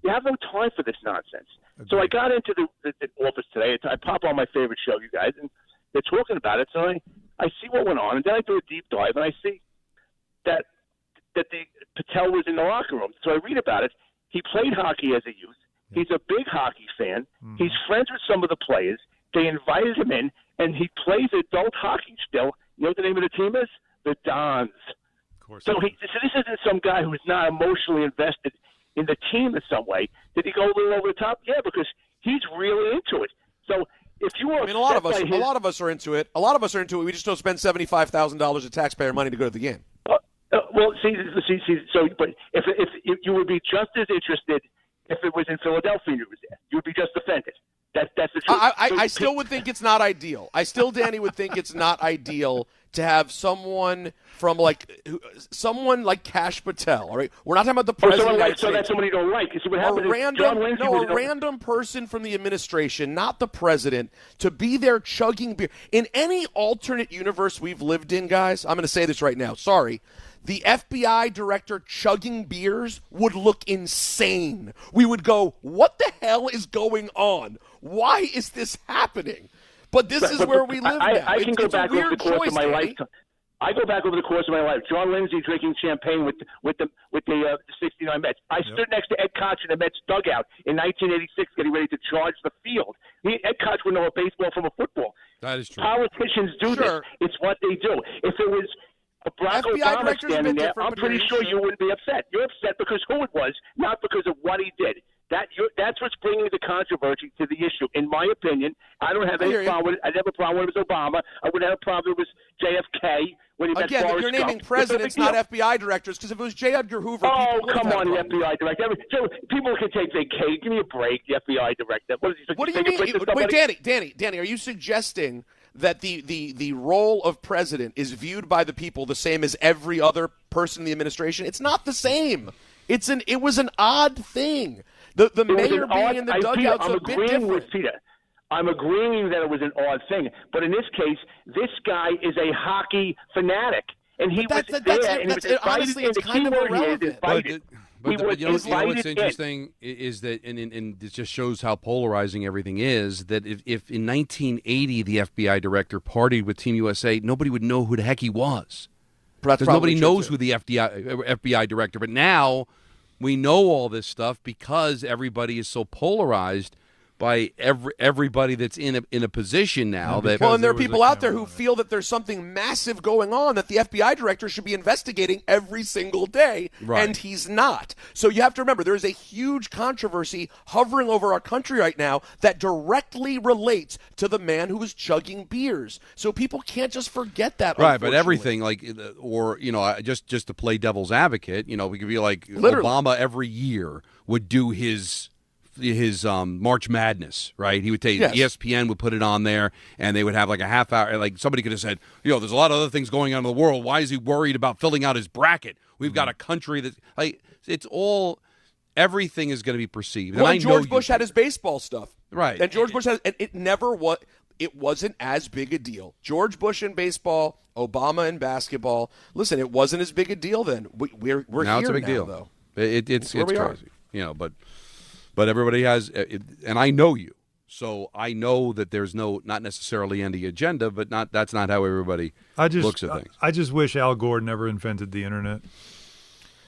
you have no time for this nonsense. Okay. So I got into the office today. I pop on my favorite show, you guys, and they're talking about it. So I see what went on, and then I do a deep dive, and I see that the Patel was in the locker room. So I read about it. He played hockey as a youth. He's a big hockey fan. Mm-hmm. He's friends with some of the players. They invited him in, and he plays adult hockey still. You know what the name of the team is? The Dons. Of course. So this isn't some guy who's not emotionally invested in the team in some way. Did he go a little over the top? Yeah, because he's really into it. So if you were, a lot of us are into it. A lot of us are into it. We just don't spend $75,000 of taxpayer money to go to the game. Well, see. So, but if you would be just as interested if it was in Philadelphia, you was there. You would be just offended. That's the truth. I still would think it's not ideal. Danny, would think it's not ideal to have someone from someone like Kash Patel. All right, we're not talking about the president. So that's someone you don't like. So what happened a random person from the administration, not the president, to be there chugging beer. In any alternate universe we've lived in, guys, I'm going to say this right now. Sorry. The FBI director chugging beers would look insane. We would go, what the hell is going on? Why is this happening? But this is where we live now. I can go back over the course of my life. I go back over the course of my life. John Lindsay drinking champagne with the 69 Mets. I stood next to Ed Koch in the Mets dugout in 1986 getting ready to charge the field. Ed Koch would know a baseball from a football. That is true. Politicians do this. It's what they do. If it was Barack Obama standing there, I'm pretty sure you wouldn't be upset. You're upset because who it was, not because of what he did. That's what's bringing the controversy to the issue. In my opinion, I don't have any problem with it. I never have a problem when it was Obama. I wouldn't have a problem if it was JFK. When he met Forrest you're naming Gump. presidents, not FBI directors, because if it was J. Edgar Hoover, come on, the FBI director. People can take vacation. Give me a break, the FBI director. What do you mean? Wait, Danny, are you suggesting that the role of president is viewed by the people the same as every other person in the administration? It's not the same. It was an odd thing. The mayor being in the dugout's a bit different. With Peter. I'm agreeing that it was an odd thing, but in this case, this guy is a hockey fanatic, and he was there, and he was invited. Honestly, it's kind of irrelevant. But you know what's interesting is that, and it just shows how polarizing everything is, that if in 1980 the FBI director partied with Team USA, nobody would know who the heck he was. Because nobody knows who the FBI director. But now, We know all this stuff because everybody is so polarized by everybody that's in a position now. And there are people out there who feel that there's something massive going on that the FBI director should be investigating every single day, and he's not. So you have to remember, there is a huge controversy hovering over our country right now that directly relates to the man who was chugging beers. So people can't just forget that. Right, but everything, just to play devil's advocate, we could be like, literally, Obama every year would do his March Madness, right? He would take ESPN would put it on there, and they would have like a half hour. Like somebody could have said, there's a lot of other things going on in the world. Why is he worried about filling out his bracket? We've got a country that it's all everything is going to be perceived. Well, and I George know Bush had his baseball stuff, right? And George Bush had, and it wasn't as big a deal. George Bush in baseball, Obama in basketball. Listen, it wasn't as big a deal then. We're now here it's a big now, deal though. It's crazy, But everybody has, and I know you, so I know that there's not necessarily any agenda, but that's not how everybody looks at things. I just wish Al Gore never invented the internet.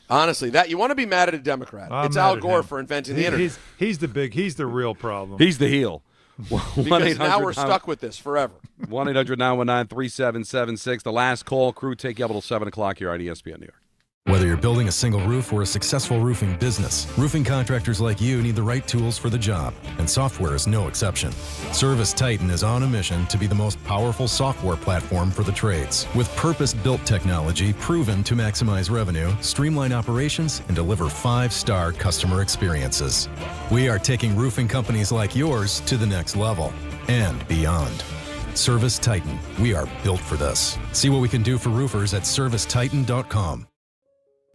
Honestly, that you want to be mad at a Democrat. It's Al Gore for inventing the internet. He's the real problem. He's the heel. Because now we're stuck with this forever. 1-800-919-3776. The last call. Crew take you up until 7 o'clock here on ESPN New York. Whether you're building a single roof or a successful roofing business, roofing contractors like you need the right tools for the job, and software is no exception. Service Titan is on a mission to be the most powerful software platform for the trades, with purpose-built technology proven to maximize revenue, streamline operations, and deliver 5-star customer experiences. We are taking roofing companies like yours to the next level and beyond. Service Titan, we are built for this. See what we can do for roofers at servicetitan.com.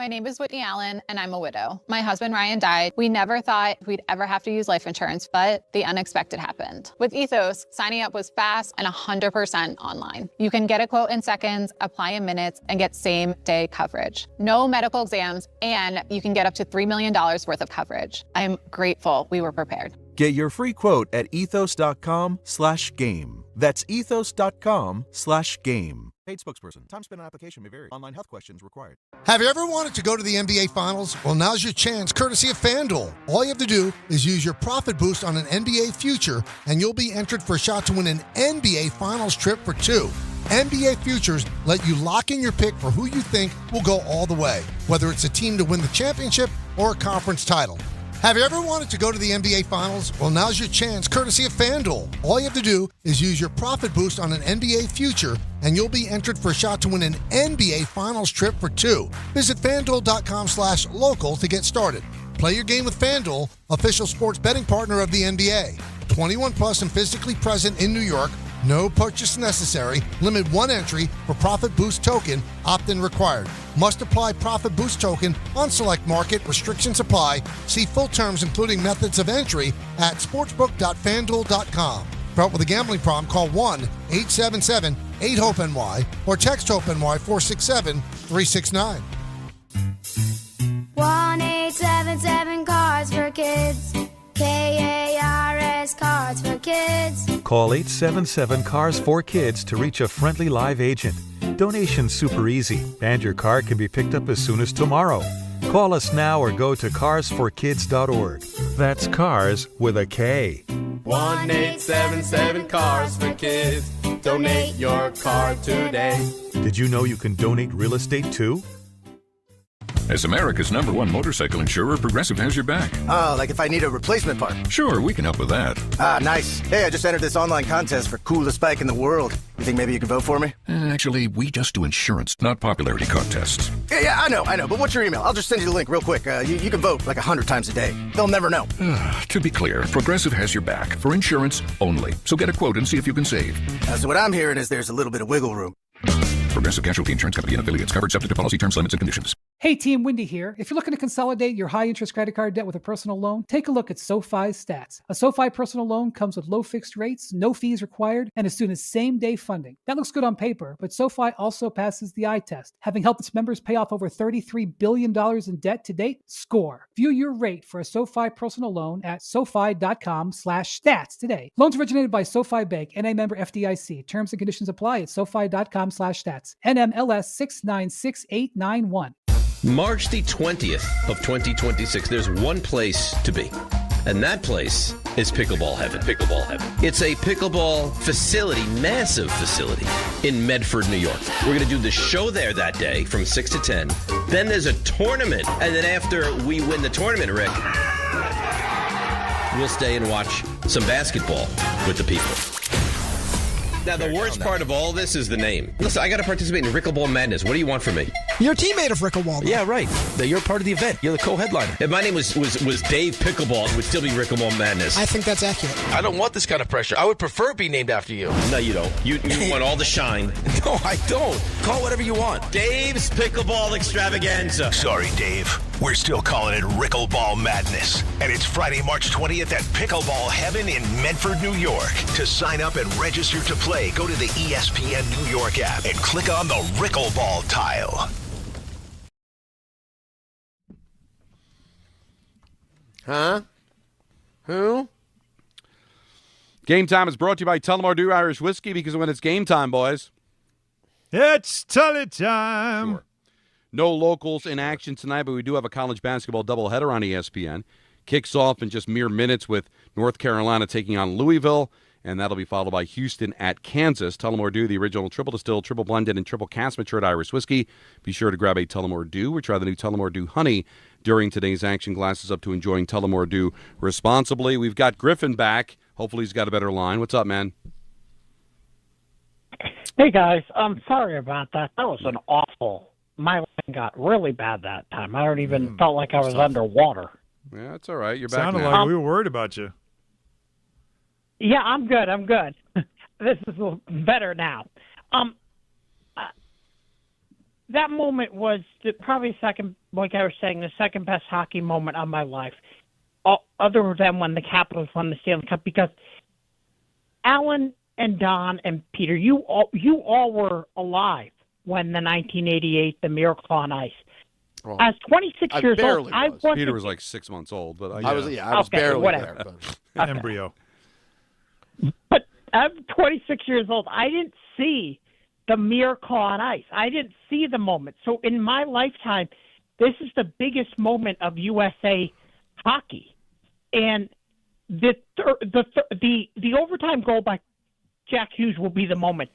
My name is Whitney Allen, and I'm a widow. My husband, Ryan, died. We never thought we'd ever have to use life insurance, but the unexpected happened. With Ethos, signing up was fast and 100% online. You can get a quote in seconds, apply in minutes, and get same-day coverage. No medical exams, and you can get up to $3 million worth of coverage. I'm grateful we were prepared. Get your free quote at ethos.com/game. That's ethos.com/game. Paid spokesperson. Time spent on application may vary. Online health questions required. Have you ever wanted to go to the NBA Finals? Well, now's your chance, courtesy of FanDuel. All you have to do is use your profit boost on an NBA future, and you'll be entered for a shot to win an NBA Finals trip for 2. NBA Futures let you lock in your pick for who you think will go all the way, whether it's a team to win the championship or a conference title. Have you ever wanted to go to the NBA Finals? Well, now's your chance, courtesy of FanDuel. All you have to do is use your profit boost on an NBA future, and you'll be entered for a shot to win an NBA Finals trip for 2. Visit FanDuel.com/local to get started. Play your game with FanDuel, official sports betting partner of the NBA. 21 plus and physically present in New York. No purchase necessary. Limit 1 entry for Profit Boost token. Opt-in required. Must apply Profit Boost token on select market. Restrictions apply. See full terms including methods of entry at sportsbook.fanduel.com. For help with a gambling problem, call 1-877-8-HOPE-NY or text HOPE-NY 467-369. 1-877 Cards for Kids. KARS Cards for Kids. Call 877-CARS-4-KIDS to reach a friendly live agent. Donation's super easy, and your card can be picked up as soon as tomorrow. Call us now or go to carsforkids.org. That's cars with a K. 1-877 Cars for Kids. Donate your card today. Did you know you can donate real estate too? As America's #1 motorcycle insurer, Progressive has your back. Oh, like if I need a replacement part? Sure, we can help with that. Ah, nice. Hey, I just entered this online contest for coolest bike in the world. You think maybe you can vote for me? Actually, we just do insurance, not popularity contests. Yeah, I know. But what's your email? I'll just send you the link real quick. You can vote like 100 times a day. They'll never know. To be clear, Progressive has your back for insurance only. So get a quote and see if you can save. So what I'm hearing is there's a little bit of wiggle room. Progressive Casualty Insurance Company and affiliates, covered subject to policy terms, limits, and conditions. Hey team, Wendy here. If you're looking to consolidate your high-interest credit card debt with a personal loan, take a look at SoFi's stats. A SoFi personal loan comes with low fixed rates, no fees required, and as soon as same-day funding. That looks good on paper, but SoFi also passes the eye test. Having helped its members pay off over $33 billion in debt to date, score. View your rate for a SoFi personal loan at SoFi.com/stats today. Loans originated by SoFi Bank, NA member FDIC. Terms and conditions apply at SoFi.com/stats. NMLS 696891. March the 20th of 2026, there's one place to be. And that place is Pickleball Heaven. Pickleball Heaven. It's a pickleball facility, massive facility in Medford, New York. We're going to do the show there that day from 6 to 10. Then there's a tournament. And then after we win the tournament, Rick, we'll stay and watch some basketball with the people. Now, the worst part of all this is the name. Listen, I got to participate in Rickleball Madness. What do you want from me? You're a teammate of Rickleball. Yeah, right. You're part of the event. You're the co-headliner. If my name was Dave Pickleball, it would still be Rickleball Madness. I think that's accurate. I don't want this kind of pressure. I would prefer it be named after you. No, you don't. You want all the shine. No, I don't. Call whatever you want. Dave's Pickleball Extravaganza. Sorry, Dave. We're still calling it Rickleball Madness. And it's Friday, March 20th at Pickleball Heaven in Medford, New York. To sign up and register to play, go to the ESPN New York app and click on the Rickleball tile. Huh? Who? Game Time is brought to you by Tullamore Dew Irish Whiskey, because when it's game time, boys, it's Tully time. Sure. No locals in action tonight, but we do have a college basketball doubleheader on ESPN. Kicks off in just mere minutes with North Carolina taking on Louisville, and that'll be followed by Houston at Kansas. Tullamore Dew, the original triple distilled, triple blended, and triple cask matured Irish whiskey. Be sure to grab a Tullamore Dew or try the new Tullamore Dew Honey during today's action. Glasses up to enjoying Tullamore Dew responsibly. We've got Griffin back. Hopefully he's got a better line. What's up, man? Hey, guys. I'm sorry about that. That was an awful. My line got really bad that time. I don't even felt like I was underwater. Yeah, that's all right. You're back Sounded now. like we were worried about you. Yeah, I'm good. This is better now. That moment was probably second, like I was saying, the second best hockey moment of my life, other than when the Capitals won the Stanley Cup, because Alan and Don and Peter, you all were alive when the 1988, the Miracle on Ice. Well, As 26 years old, I wasn't. Peter was like 6 months old, but I was barely whatever. there. An embryo. But I'm 26 years old. I didn't see the Miracle on Ice. I didn't see the moment. So in my lifetime, this is the biggest moment of USA hockey. And the overtime goal by Jack Hughes will be the moment.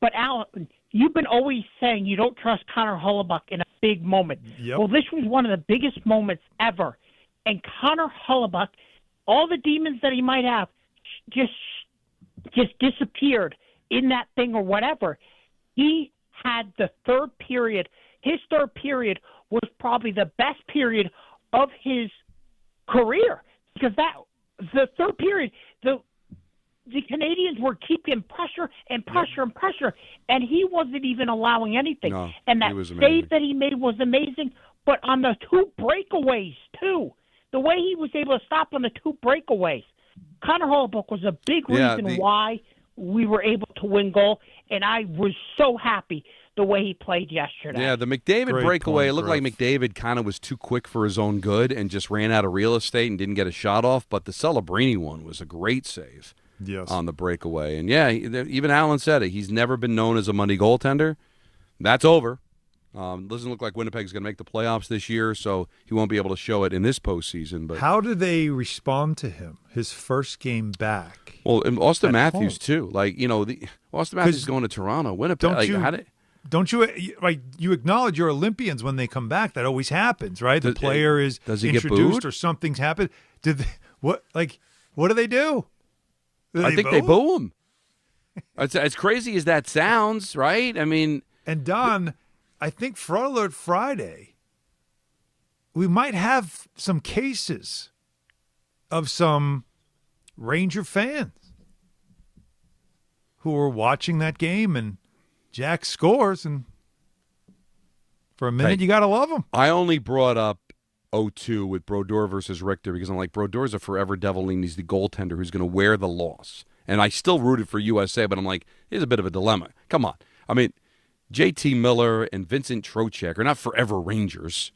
But Alan, you've been always saying you don't trust Connor Hellebuyck in a big moment. Yep. Well, this was one of the biggest moments ever. And Connor Hellebuyck, all the demons that he might have, just disappeared in that thing or whatever. He had the third period. His third period was probably the best period of his career, because the third period, the Canadians were keeping pressure and pressure and pressure, and he wasn't even allowing anything. No, and that he was save amazing. that he made was amazing. But on the two breakaways, too, the way he was able to stop on the two breakaways, Connor Hellebuyck was a big reason why we were able to win goal, and I was so happy the way he played yesterday. Yeah, the McDavid breakaway, it looked like McDavid kind of was too quick for his own good and just ran out of real estate and didn't get a shot off, but the Celebrini one was a great save on the breakaway. And, yeah, even Allen said it. He's never been known as a Monday goaltender. That's over. Doesn't look like Winnipeg's going to make the playoffs this year, so he won't be able to show it in this postseason. But how do they respond to him, his first game back? Well, and Austin Matthews, home. too. Like, Austin Matthews is going to Toronto. Winnipeg. Don't you acknowledge your Olympians when they come back? That always happens, right? The player is introduced or something's happened. What do they do? I think they boo him. As crazy as that sounds, right? I mean, and Don, I think Fraud Alert Friday, we might have some cases of some Ranger fans who were watching that game, and Jack scores, and for a minute, you got to love him. I only brought up 0-2 with Brodeur versus Richter because I'm like, Brodeur's a forever devil, and he's the goaltender who's going to wear the loss. And I still rooted for USA, but I'm like, it's a bit of a dilemma. Come on. I mean, JT Miller and Vincent Trocheck are not forever Rangers,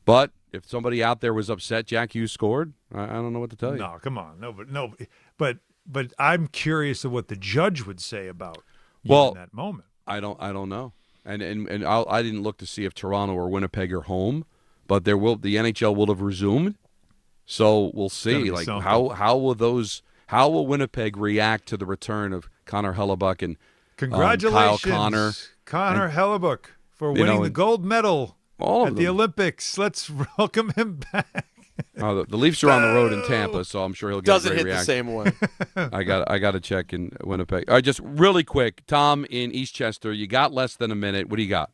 but if somebody out there was upset Jack Hughes scored, I don't know what to tell you. No, come on. But I'm curious of what the judge would say about in that moment. I don't know. And I didn't look to see if Toronto or Winnipeg are home, but the NHL will have resumed. So we'll see. Like how will Winnipeg react to the return of Connor Hellebuyck and congratulations, Kyle Connor, Connor Hellebuyck for winning the gold medal at the Olympics. Let's welcome him back. The Leafs are on the road in Tampa, so I'm sure he'll get a great reaction. The same way. I got to check in Winnipeg. All right, just really quick, Tom in Eastchester. You got less than a minute. What do you got?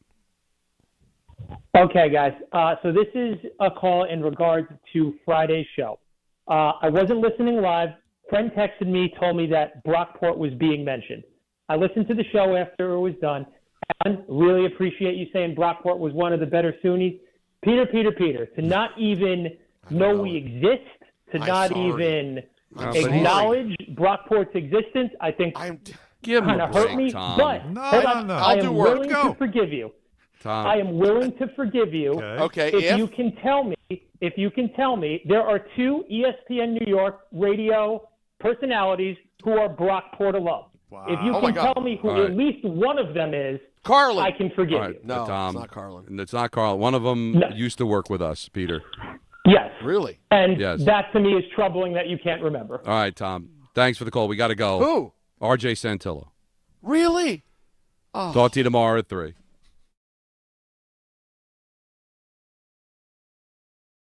Okay, guys. So this is a call in regards to Friday's show. I wasn't listening live. Friend texted me, told me that Brockport was being mentioned. I listened to the show after it was done. Alan, really appreciate you saying Brockport was one of the better Sunnis. Peter, to not even know we exist, to not even acknowledge Brockport's existence, I think kind of hurt me. Tom. But I am willing to forgive you. Tom. I am willing to forgive you. Okay. If you can tell me, there are 2 ESPN New York radio personalities who are Brockport alum. Wow. If you can tell me who at least one of them is, Carlin, I can forgive you. No, Tom, it's not Carlin. It's not Carlin. One of them used to work with us, Peter. Yes. Really? And yes. That to me is troubling that you can't remember. All right, Tom. Thanks for the call. We got to go. Who? RJ Santillo. Really? Oh. Talk to you tomorrow at 3.